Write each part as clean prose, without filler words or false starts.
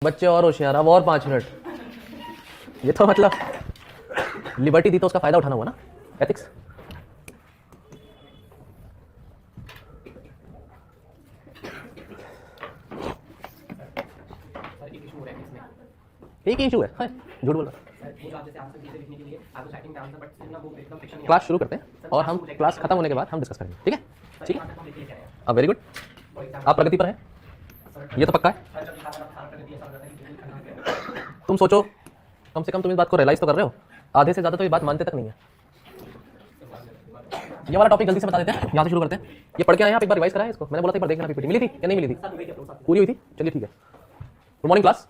बच्चे और होशियार, अब और 5 मिनट। ये तो मतलब लिबर्टी दी तो उसका फायदा उठाना हुआ ना, एथिक्स। एक इशू है, झूठ बोल रहा। क्लास शुरू करते हैं और हम क्लास खत्म होने के बाद हम डिस्कस करेंगे, ठीक है? ठीक है, अब वेरी गुड। आप प्रगति पर हैं, ये तो पक्का है। तुम सोचो, कम से कम तुम इस बात को रियलाइज तो कर रहे हो। आधे से ज्यादा तो ये बात मानते तक नहीं है। ये वाला टॉपिक जल्दी से बता देते हैं, यहाँ से शुरू करते हैं। ये पढ़ के आए हैं आप, एक बार रिवाइज कराएं इसको। मैंने बोला था एक बार देखना, पीपीटी मिली थी या नहीं मिली थी? पूरी हुई थी, चलिए ठीक है। गुड मॉर्निंग क्लास,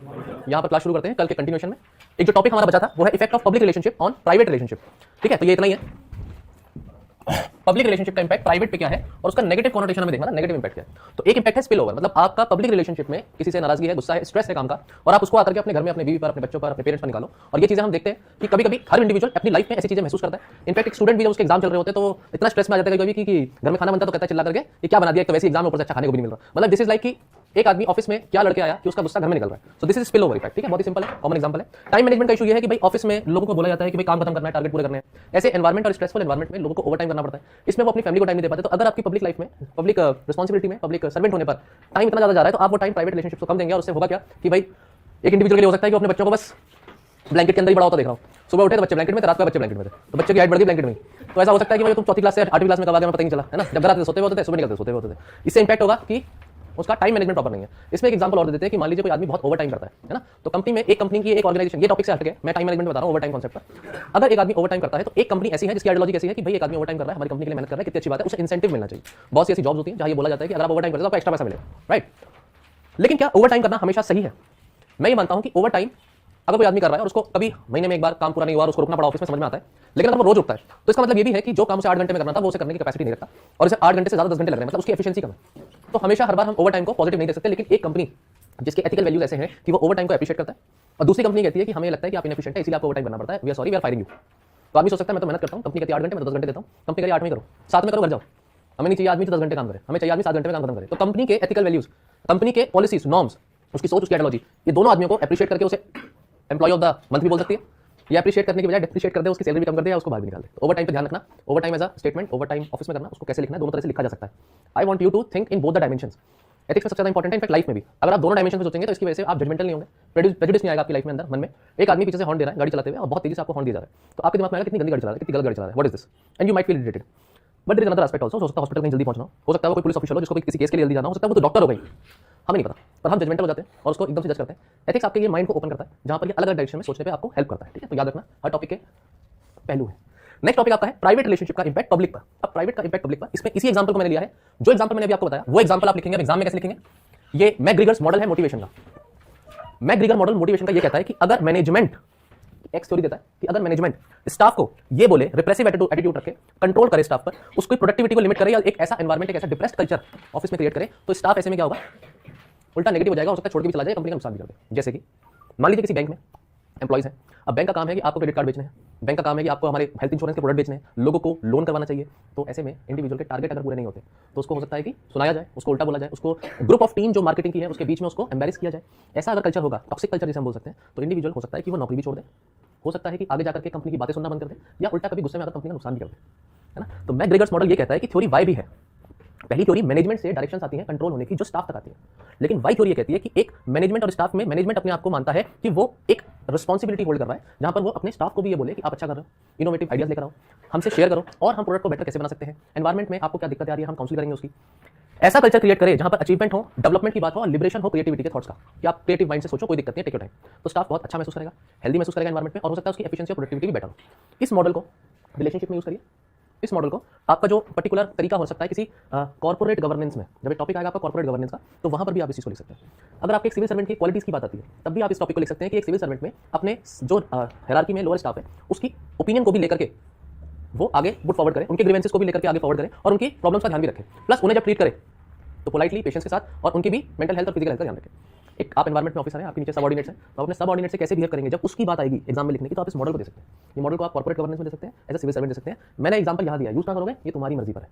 यहाँ पर क्लास शुरू करते हैं कल के कंटिन्यूएशन में। एक जो टॉपिक हमारा बचा था वो है effect of public relationship on private relationship, ठीक है? तो ये इतना ही है, पब्लिक रिलेशनशिप का इंपैक्ट प्राइवेट पे क्या है और उसका नेगेटिव कॉनोटेशन हमें देखना, नेगेटिव इंपैक्ट क्या है। तो एक इंपैक्ट है स्पिल ओवर, मतलब आपका पब्लिक रिलेशनशिप में किसी से नाराजगी है, गुस्सा है, स्ट्रेस है काम का, और आप उसको आकर के अपने घर में, अपने बीवी पर, अपने बच्चों पर, अपने पेरेंट्स पर निकालो। और ये चीजें हम देखते हैं कि कभी कभी हर इंडिविजुअल अपनी लाइफ में ऐसी चीजें महसूस करता है। इनफैक्ट एक स्टूडेंट भी जब उसके एग्जाम चल रहे होते हैं तो इतना स्ट्रेस में आ जाता है कभी कि घर में खाना बनता है तो कहता है चिल्ला करके ये क्या बना दिया, एक तो वैसे एग्जाम में ऊपर से अच्छा खाने को भी नहीं मिल रहा। मतलब दिस इज लाइक कि एक आदमी ऑफिस में क्या लड़के आया कि उसका गुस्सा घर में निकल रहा है। So this is spill over effect, ठीक है? बहुत ही सिंपल है, कॉमन एग्जांपल है। टाइम मैनेजमेंट का इशू ये है कि भाई ऑफिस में लोगों को बोला जाता है कि भाई काम खत्म करना है, टारगेट पूरे करने हैं। ऐसे एनवायरमेंट और स्ट्रेसफुल एनवायरमेंट में लोगों को ओवर टाइम करना पड़ता है, इसमें वो अपनी फैमिली को टाइम नहीं दे पाते। तो अगर आपकी पब्लिक लाइफ में, पब्लिक रिस्पॉन्सिबिलिटी में, पब्लिक सर्वेंट होने पर टाइम इतना ज्यादा जा रहा है तो आप वो टाइम प्राइवेट रिलेशनशिप को कम देंगे। और उससे होगा क्या कि भाई एक इंडिविजुअल के लिए हो सकता है कि अपने बच्चों को बस ब्लैंकेट के अंदर ही बड़ा होता देख रहा हूँ। सुबह उठे तो बच्चे ब्लैंकेट में थे, रात को बच्चे ब्लैंकेट में थे, तो बच्चे की हाइट बढ़ गई ब्लैंकेट में। तो ऐसा हो सकता है कि भाई तुम चौथी क्लास से 8वीं क्लास में कब आ गए पता नहीं चला, है ना? जब रात सोते होते थे, सुबह निकलते सोते होते थे। इससे इंपैक्ट होगा कि उसका टाइम मैनेजमेंट प्रॉपर नहीं है। इसमें एक एग्जांपल और दे देते हैं कि मान लीजिए कोई आदमी बहुत ओवर टाइम करता है ना? तो कंपनी में, एक कंपनी की, एक ऑर्गेनाइजेशन, ये टॉपिक से हटके मैं टाइम मैनेजमेंट बता रहा हूं, ओवर टाइम कॉन्सेप्ट पर। अगर एक आदमी ओवर टाइम करता है तो एक कंपनी ऐसी है जिसकी आइडियोलॉजी कैसी है कि भाई एक आदमी ओवर टाइम कर रहा है, हमारी कंपनी के लिए मेहनत कर रहा है, कितनी अच्छी बात है, उसे इंसेंटिव मिलना चाहिए। बहुत सी ऐसी जॉब्स होती हैं जहां ये बोला जाता है कि अगर आप ओवर टाइम करते हो तो आपको एक्स्ट्रा पैसा मिलेगा, राइट? लेकिन क्या ओवर टाइम करना हमेशा सही है? मैं ये मानता हूं कि ओवर टाइम अगर कोई आदमी कर रहा है और उसको कभी महीने में एक बार काम पूरा नहीं हुआ और उसको रुकना पड़ा ऑफिस में, समझ में आता है। लेकिन अगर वो रोज रुकता है तो इसका मतलब ये भी है कि जो काम उसे 8 घंटे में करना था वो उसे करने की कैपेसिटी नहीं रखता और इसे 8 घंटे से ज्यादा 10 घंटे लग रहे हैं, मतलब उसकी एफिशिएंसी कम है। तो हमेशा हर बार हम ओवर टाइम को पॉजिटिव नहीं दे सकते। लेकिन एक कंपनी जिसके एथिकल वैल्यूज ऐसे हैं कि वो ओवर टाइम को एप्रिशिएट करता है और दूसरी कंपनी कहती है कि हमें लगता है कि आप इनएफिशिएंट है इसलिए आपको ओवर टाइम करना पड़ता है, we are sorry, we are firing you. तो आदमी सोच सकता है मैं तो मेहनत करता हूं, कंपनी कहती है 8 घंटे, मैं तो 10 घंटे देता हूं। कंपनी कह रही है 8 में करो, 7 में करो, घर जाओ। हमें नहीं चाहिए आदमी तो 10 घंटे काम करे, हमें चाहिए आदमी 7 घंटे में काम खत्म करे। तो कंपनी के एथिकल वैल्यूज, कंपनी के पॉलिसीज, नॉर्म्स, उसकी सोच, उसकी आइडियोलॉजी, ये दोनों आदमियों को एप्रिशिएट करके उसे एम्प्लॉय ऑफ द मंथ भी बोल सकती है। ये एप्रिशिएट करने की बजाय डिप्रिशिएट कर दे, उसकी सैलरी भी कम कर दे या उसको बाहर भी निकाल दे। ओवर टाइम पे ध्यान रखना। Overtime as a statement, overtime office में करना, उसको कैसे लिखना है, दोनों तरह से लिखा जा सकता है। I want you to think in both the dimensions. Ethics में सबसे ज्यादा इंपॉर्टेंट है, इनफैक्ट लाइफ में भी। अगर आप दोनों डायमेंशन में सोचेंगे तो इसकी वजह से आप जजमेंटल नहीं होंगे, प्रेजुडिस नहीं आएगा आपकी लाइफ में, अंदर मन में। एक आदमी पीछे से हॉर्न दे रहा है गाड़ी चलाते हुए और बहुत तेजी से आपको हॉर्न दिया जा रहा है, तो आपके दिमाग में आएगा कितनी गंदी गाड़ी चला रहा है, कितनी गलत गाड़ी चला रहा है, what is this, and you might feel irritated. But there is another aspect also, हो सकता है हॉस्पिटल कहीं जल्दी पहुंचना हो सकता है वो कोई पुलिस ऑफिसर हो जिसको किसी केस के लिए जल्दी जाना हो सकता है, वो तो डॉक्टर हो गई, हमें नहीं पता, पर हम जजमेंटल हो जाते हैं और उसको एकदम से जज करते हैं। एथिक्स आपके ये माइंड को ओपन करता है जहां पर ये अलग अलग डायरेक्शन में सोचने पे आपको हेल्प करता है, ठीक है? तो याद रखना हर टॉपिक के पहलू है। नेक्स्ट टॉपिक आपका है प्राइवेट रिलेशनशिप का इंपैक्ट पब्लिक पर। अब प्राइवेट का इंपैक्ट पब्लिक पर, इसमें इसी एग्जांपल को मैंने लिया है, जो एग्जांपल मैंने अभी आपको बताया वो एग्जांपल आप लिखेंगे एग्जाम में। कैसे लिखेंगे? ये मैकग्रीगर्स मॉडल है मोटिवेशन का। मैकग्रीगर मॉडल मोटिवेशन का ये कहता है कि अगर मैनेजमेंट, एक थ्योरी देता है कि अगर मैनेजमेंट स्टाफ को ये बोले, रिप्रेसिव एटीट्यूड रखे, कंट्रोल करे स्टाफ पर, उसकी प्रोडक्टिविटी को लिमिट करे या एक ऐसा एनवायरमेंट, एक ऐसा डिप्रेस्ड कल्चर ऑफिस में क्रिएट करे, तो स्टाफ ऐसे में क्या होगा, उल्टा नेगेटिव हो जाएगा, हो सकता है छोड़ के भी चला जाए, कंपनी का नुकसान भी कर दे। जैसे कि मान लीजिए किसी बैंक में एम्प्लॉइज हैं। अब बैंक का काम है कि आपको क्रेडिट कार्ड बेचने हैं, बैंक का काम है कि आपको हमारे हेल्थ इंश्योरेंस के प्रोडक्ट बेचने हैं, लोगों को लोन करवाना चाहिए। तो ऐसे में इंडिविजुअल के टारगेट अगर पूरे नहीं होते तो उसको हो सकता है कि सुनाया जाए, उसको उल्टा बोला जाए, उसको ग्रुप ऑफ टीम जो मार्केटिंग की है उसके बीच में उसको एम्बैरेस किया जाए। ऐसा अगर कल्चर होगा, टॉक्सिक कल्चर जिसे हम बोल सकते हैं, तो इंडिविजुअल हो सकता है कि वो नौकरी भी छोड़ दे, हो सकता है कि आगे जाकर के कंपनी की बातें सुनना बंद कर दे, या उल्टा कभी गुस्से में आकर कंपनी का नुकसान भी कर दे, है ना? तो मैकग्रीगर्स मॉडल ये कहता है कि थ्योरी वाई भी है। पहली थ्योरी मैनेजमेंट से डायरेक्शंस आती हैं कंट्रोल होने की जो स्टाफ तक आती है, लेकिन वाई थ्योरी ये कहती है कि एक मैनेजमेंट और स्टाफ में, मैनेजमेंट अपने आप को मानता है कि वो एक रिस्पॉन्सिबिलिटी होल्ड कर रहा है जहां पर वो अपने स्टाफ को भी ये बोले कि आप अच्छा कर रहे हो, इनोवेटिव आइडियाज लेकर आओ, हमसे शेयर करो और हम प्रोडक्ट को बेटर कैसे बना सकते हैं, एनवायरमेंट में आपको क्या दिक्कत आ रही है हम काउंसिल करेंगे उसकी। ऐसा कल्चर क्रिएट करे जहां पर अचीवमेंट हो, डेवलपमेंट की बात हो और लिबरेशन हो क्रिएटिविटी के थॉट्स का, कि आप क्रिएटिव माइंड से सोचो, कोई दिक्कत नहीं, टेक योर टाइम। तो स्टाफ बहुत अच्छा महसूस करेगा, हेल्दी महसूस करेगा एनवायरमेंट में, और हो सकता है उसकी एफिशिएंसी और प्रोडक्टिविटी भी बेटर हो। इस मॉडल को रिलेशनशिप में यूज करिए। इस मॉडल को आपका जो पर्टिकुलर तरीका हो सकता है किसी कॉर्पोरेट गवर्नेंस में, जब एक टॉपिक आएगा आपका कॉर्पोरेट गवर्नेंस का, तो वहां पर भी आप इस चीज को लिख सकते हैं। अगर आपके एक सिविल सर्वेंट की क्वालिटीज की बात आती है तब भी आप इस टॉपिक को लिख सकते हैं कि एक सिविल सर्वेंट में अपने जो हायरार्की में लोअर स्टाफ है उसकी ओपिनियन को भी लेकर के वो आगे पुट फॉरवर्ड करें, उनके ग्रीवेंसेस को भी लेकर के आगे फॉरवर्ड करें और उनकी प्रॉब्लम्स का ध्यान भी रखें, प्लस उन्हें जब ट्रीट करें तो पोलाइटली, पेशेंस के साथ, और उनकी भी मेंटल हेल्थ और फिजिकल हेल्थ का ध्यान रखें। एक आप एनवायरमेंट में ऑफिसर हैं, आपके नीचे सबऑर्डिनेट्स हैं, तो अपने सबऑर्डिनेट से कैसे बिहेव करेंगे जब उसकी बात आएगी एग्जाम में लिखने की, तो आप इस मॉडल को दे सकते हैं। ये मॉडल को आप कॉर्पोरेट गवर्नेंस में दे सकते हैं, एज ए सिविल सर्वेंट दे सकते हैं। मैंने एग्जांपल यहां दिया, यूज ना करोगे ये तुम्हारी मर्जी पर है।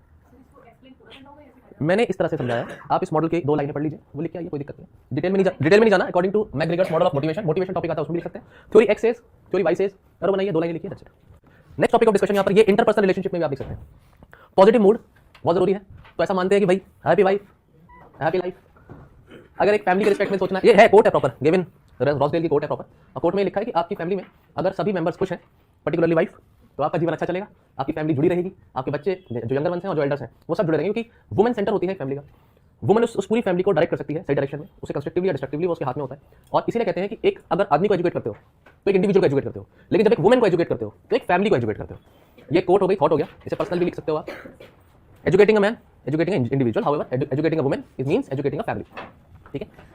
मैंने इस तरह से समझाया, आप इस मॉडल के 2 लाइनें पढ़ लीजिए, वो लिख के आइए, कोई दिक्कत नहीं। डिटेल में नहीं जाना। According to McGregor's model of motivation topic आता है, उसमें लिख सकते हैं। Theory X says, theory Y says, और बनाइए 2 लाइनें लिखिए, that's it. Next topic of discussion यहाँ पर ये इंटरपर्सनल रिलेशनशिप में भी आप देख सकते हैं। पॉजिटिव मूड बहुत जरूरी है, तो ऐसा मानते हैं कि भाई हैप्पी वाइफ हैप्पी लाइफ। अगर एक फैमिली के रिस्पेक्ट में सोचना, ये है कोट है प्रॉपर, गेविन रॉसडेल की कोट है प्रॉपर, और कोट में लिखा है कि आपकी फैमिली में अगर सभी मेंबर्स खुश हैं, पर्टिकुलरली वाइफ, तो आपका जीवन अच्छा चलेगा, आपकी फैमिली जुड़ी रहेगी, आपके बच्चे जो यंगर वंस हैं और जो एल्डर्स हैं वो सब जुड़े रहेंगे, क्योंकि वुमेन सेंटर होती है फैमिली का। वुमेन उस पूरी फैमिली को डायरेक्ट कर सकती है सही डायरेक्शन में, उसे कंस्ट्रक्टिवली या डिस्ट्रक्टिवली वो उसके हाथ में होता है। और इसीलिए कहते हैं कि एक अगर आदमी को एजुकेट करते हो तो एक इंडिविजुअल को एजुकेट करते हो, लेकिन जब एक वुमेन को एजुकेट करते हो तो एक फैमिली को एजुकेट करते हो। ये कोट हो गई, थॉट हो गया, इसे पर्सनल भी लिख सकते हो आप। Educating a man, educating a individual, however educating a women it means educating a family, ठीक है।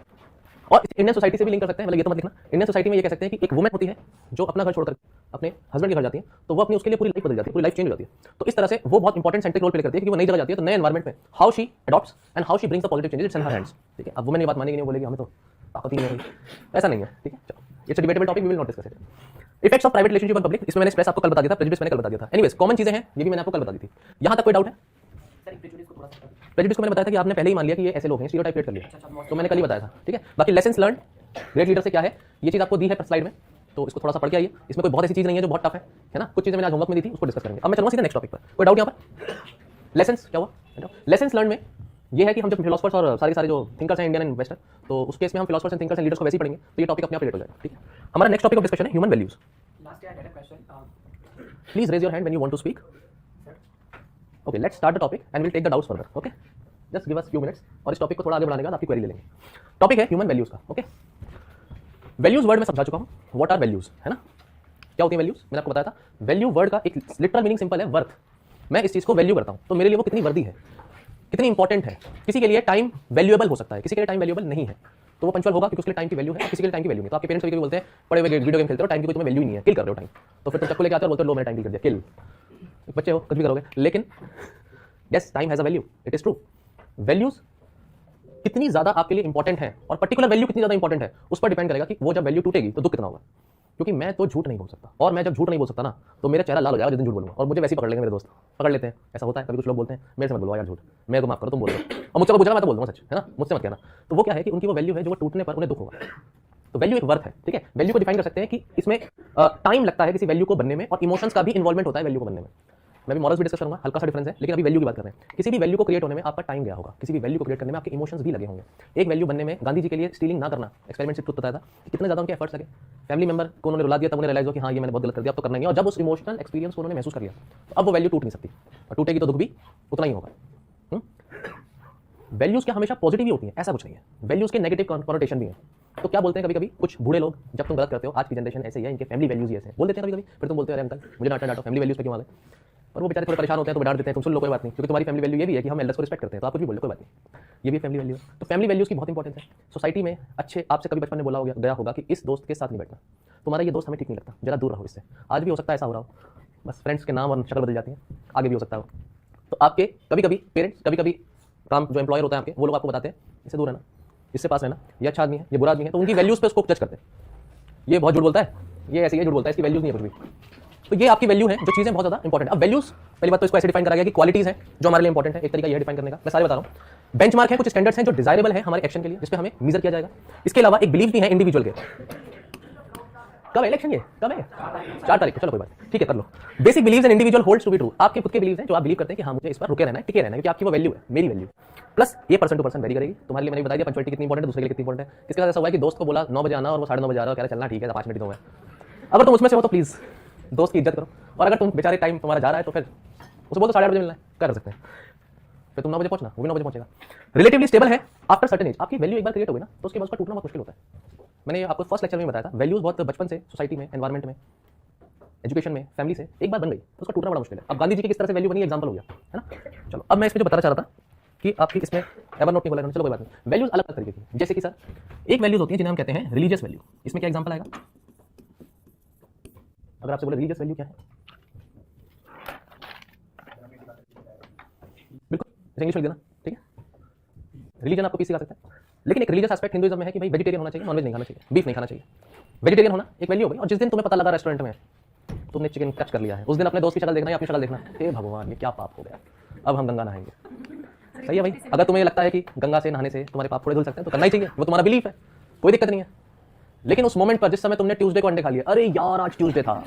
और इंडियन सोसाइटी से भी लिंक कर सकते हैं, मतलब ये तो मत लिखना। इंडियन सोसाइटी में ये कह सकते हैं कि एक वुमेन होती है जो अपना घर छोड़कर अपने हस्बैंड के घर जाती है, तो वो अपनी उसके लिए पूरी लाइफ बदल जाती है, पूरी लाइफ चेंज हो जाती है। तो इस तरह से वो बहुत इंपॉर्टेंट सेंट्रिक रोल प्ले करती है, क्योंकि वो नई जगह जाती है, तो नए एनवायरमेंट में how she adopts and how she brings the positive changes it's in her hands, ठीक है। अब वुमेन ये बात मानेगी नहीं, बोलेगी हमें तो ताकत ही नहीं है, ऐसा नहीं है, ठीक है। चलो, it's a debatable topic, we will not discuss it. Effects of private relationship on public, इसमें मैंने स्ट्रेस आपको कल बता दिया था, प्रेजुडिस मैंने कल बता दिया था। एनीवेज कॉमन चीजें हैं, ये भी मैंने आपको कल बता दी थी। यहां तक कोई डाउट है? प्रेजुडिस को मैंने बताया था कि आपने पहले ही मान लिया कि ये ऐसे लोग हैं, स्टीरियोटाइप क्रिएट कर लिया, तो मैंने कल ही बताया था, ठीक है। बाकी लेसन्स लर्न ग्रेट लीडर से क्या है, ये चीज आपको दी है स्लाइड में, तो इसको थोड़ा सा पढ़ के आइए। इसमें कोई बहुत ऐसी चीज नहीं है जो बहुत टफ है ना। कुछ चीजें मैंने आज होमवर्क में दी थी, उसको डिस्कस करेंगे। अब मैं चलूंगा सीधे नेक्स्ट टॉपिक पर। कोई डाउट यहाँ पर? लेसन्स क्या हुआ? लेसन्स लर्न में ये है कि हम जब फिलोसफर्स और सारे जो थिंकर्स हैं इंडियन एंड वेस्टर्न, तो उस केस में हम philosophers and thinkers and leaders को वैसे ही पढ़ेंगे, तो ये टॉपिक अपने आप रिलेट हो जाएगा, ठीक है। हमारा नेक्स्ट टॉपिक ऑफ डिस्कशन है human values. Please raise your hand when you want to speak. Okay, let's start the topic and will take the doubts further, okay. Just give us few minutes, और इस topic को थोड़ा आगे बढ़ाने के बाद आपकी क्वेरी ले लेंगे। टॉपिक है ह्यूमन वैल्यूज का, ओके। वैल्यूज वर्ड में समझा चुका हूं, व्हाट आर वैल्यूज, है ना। क्या होती है वैल्यूज, मैंने आपको बताया था। वैल्यू वर्ड का एक लिटरल मीनिंग सिंपल है, वर्थ। मैं इस चीज को वैल्यू करता हूं, तो मेरे लिए वो कितनी वर्दी है, कितनी इंपॉर्टेंट है। किसी के लिए टाइम वैल्यूएबल हो सकता है, किसी के लिए टाइम वैल्यूएबल नहीं है, तो वो पंचुअल होगा क्योंकि उसके लिए टाइम की वैल्यू है, और किसी के लिए टाइम की वैल्यू नहीं। तो आपके पेरेंट्स कभी बोलते हैं पड़े हुए वीडियो गेम खेलते हो, टाइम की कोई तुम्हें वैल्यू नहीं है, किल कर रहे हो टाइम, तो फिर तुम चक्कू लेके आते हो, बोलते हो लो मैंने टाइम किल कर दिया, किल। बच्चे हो, कुछ भी करोगे, लेकिन yes time has a value, it is true. Values कितनी ज्यादा आपके लिए इंपॉर्टेंट है और पर्टिकुलर वैल्यू कितनी ज्यादा इंपॉर्टेंट है, उस पर डिपेंड करेगा कि वो जब वैल्यू टूटेगी तो दुख कितना होगा। क्योंकि मैं तो झूठ नहीं बोल सकता, और मैं जब झूठ नहीं बोल सकता ना, तो मेरा चेहरा लाल हो जाएगा जिस दिन झूठ बोलूंगा, और मुझे वैसे ही पकड़ लेंगे मेरे दोस्त, पकड़ लेते हैं। ऐसा होता है, कभी कुछ लोग बोलते हैं मेरे से मत बोलो यार झूठ, मैं तो माफ करो तुम बोल रहे हो, और मुझसे पूछा मैं तो बोल दूंगा सच, है ना, मुझसे मत कहना। तो वो क्या है कि उनकी वो वैल्यू है जो वो टूटने पर उन्हें दुख होगा। तो वैल्यू एक वर्थ है, ठीक है। वैल्यू को डिफाइन कर सकते हैं कि इसमें टाइम लगता है किसी वैल्यू को बनने में, और इमोशंस का भी इन्वॉल्वमेंट होता है वैल्यू को बनने में। मैं भी मॉरल्स भी डिस्कस करूंगा, हल्का सा डिफरेंस है, लेकिन अभी वैल्यू की बात कर रहे हैं। किसी भी वैल्यू को क्रिएट होने में आपका टाइम गया होगा, किसी भी वैल्यू को क्रिएट करने में आपके इमोशंस भी लगे होंगे। एक वैल्यू बनने में गांधी जी के लिए स्टीलिंग ना करना एक्सपेरिमेंट से ट्रुथ बताया था कि कितने ज्यादा उनके एफर्ट्स लगे। फैमिली मेंबर को उन्होंने रुला दिया, तब उन्हें रियलाइज हो कि हाँ ये मैंने बहुत गलत कर दिया, अब तो करना ही है। और जब उस इमोशनल एक्सपीरियंस को उन्होंने महसूस कर लिया, तो अब वो वैल्यू टूट नहीं सकती, और टूटेगी तो दुख भी उतना ही होगा। वैल्यूज क्या हमेशा पॉजिटिव ही होती हैं? ऐसा कुछ नहीं है, वैल्यूज के नेगेटिव कॉन्नोटेशन भी हैं। तो क्या बोलते हैं कभी कभी कुछ बूढ़े लोग, जब तुम गलत करते हो, आज की जनरेशन ऐसे ही है, इनके फैमिली वैल्यूज ही ऐसे बोल देते हैं कभी कभी, फिर तुम बोलते हो अरे अंकल मुझे डांटो, फैमिली वैल्यूज पे क्यों आ गए। और वो बेचारे थोड़े परेशान होते हैं तो डांट देते हैं, तुम सुन लो कोई बात नहीं, क्योंकि तुम्हारी फैमिली वैल्यू ये भी है कि हम एल्डर्स को रिस्पेक्ट करते हैं, तो आप कुछ भी बोलो कोई बात नहीं, ये भी फैमिली वैल्यू है। तो फैमिली वैल्यूज की बहुत इंपॉर्टेंस है सोसाइटी में। अच्छे आपसे कभी बचपन में बोला गया होगा कि इस दोस्त के साथ नहीं बैठना, तुम्हारा ये दोस्त हमें ठीक नहीं लगता, जरा दूर रहो इससे। आज भी हो सकता है ऐसा हो रहा हो, बस फ्रेंड्स के नाम और शक्ल बदल जाती है, आगे भी हो सकता है। तो आपके कभी कभी पेरेंट्स, कभी कभी काम जो एम्प्लॉयर होता है आपके, वो लोग आपको बताते हैं इससे दूर रहना, इससे पास रहना, ये अच्छा आदमी है, ये बुरा आदमी है, तो उनकी वैल्यूज पे उसको जज करते हैं। ये बहुत झूठ बोलता है, ये ऐसे ही झूठ बोलता है, इसकी वैल्यूज नहीं है कुछ भी। तो ये आपकी वैल्यू है, जो चीजें बहुत ज्यादा इंपॉर्टेंट है। अब वैल्यूज पहली बात तो इसको ऐसे डिफाइन करा गया कि क्वालिटीज हैं जो हमारे लिए इंपॉर्टेंट है, एक तरीका ये डिफाइन करने का, मैं सारे बता रहा हूं। बेंचमार्क है, कुछ स्टैंडर्ड्स हैं जो डिजायरेबल है हमारे एक्शन के लिए, जिस पे हमें मेजर किया जाएगा। इसके अलावा एक बिलीव भी है इंडिविजुअल के। कब है इलेक्शन, ये कब है? 4 तारीख को, चलो कोई बात, ठीक है कर लो। Basic beliefs an individual holds to be true, आपके खुद के बिलीव्स हैं जो आप बिलीव करते हैं कि हाँ मुझे इस पर रुके रहना है, टिके रहना है, क्योंकि आपकी वो वैल्यू है, मेरी वैल्यू। प्लस ये पर्सन टू पर्सन वेरी करेगी। तुम्हारे लिए मैंने बता दिया पंचुअलिटी कितनी इंपॉर्टेंट है, दूसरे के लिए कितनी इंपॉर्टेंट है। इसके साथ ऐसा हुआ है कि दोस्त को बोला 9 बजे आना और वो 9:30 बजे आ रहा है, कह रहा चलना ठीक है 5 मिनट ही तो है। अगर तुम उसमें से हो तो प्लीज दोस्त की इज्जत करो, और अगर तुम बेचारे टाइम तुम्हारा जा रहा है तो फिर उसे बोलो 8:30 बजे मिलना है, क्या कर सकते हैं, फिर तुम 9 बजे पहुंचना, वो भी 9 बजे पहुंचेगा। रिलेटिवली स्टेबल है आफ्टर सर्टेन एज, आपकी वैल्यू एक बार क्रिएट हो गई ना, तो उसके बाद उसका टूटना बहुत मुश्किल होता है। मैंने आपको फर्स्ट लेक्चर में बताया था, वैल्यूज बहुत बचपन से सोसाइटी में, एनवायरमेंट में, एजुकेशन में, फैमिली से एक बार बन गई तो उसका टूटना बड़ा मुश्किल है। अब गांधी जी की किस तरह से वैल्यू बनी, एग्जांपल हो गया, है ना। चलो अब मैं इसमें जो बताना चाह रहा था कि आपकी इसमें एवर नोट नहीं बोला, चलो कोई बात नहीं। वैल्यूज अलग अलग तरीके की, जैसे कि सर एक वैल्यूज होती है जिन्हें हम कहते हैं रिलीजियस वैल्यू। इसमें क्या एग्जांपल आएगा? अगर आपसे बोले रिलीजियस वैल्यू क्या है, बिल्कुल इंग्लिश में देना, ठीक है। रिलीजन आपको पीस सिखा सकता है, लेकिन एक रिलीजियस एस्पेक्ट हिंदुइज्म में है कि भाई वेजिटेरियन होना चाहिए, नॉनवेज नहीं खाना चाहिए, बीफ नहीं खाना चाहिए। वेजिटेरियन होना एक वैल्यू हो गई, और जिस दिन तुम्हें पता लगा रेस्टोरेंट में तुमने चिकन टच कर लिया है, उस दिन अपने दोस्त की शक्ल देखना या अपनी शक्ल देखना, हे भगवान ये क्या पाप हो गया, अब हम गंगा नहाएंगे। सही है भाई, अगर तुम्हें लगता है कि गंगा से नहाने से तुम्हारे पाप थोड़े धुल सकते हैं तो करना ही चाहिए, वो तुम्हारा बिलीफ है, कोई दिक्कत नहीं है। लेकिन उस मोमेंट पर जिस समय तुमने ट्यूसडे को अंडे खा लिए, अरे यार आज ट्यूसडे था,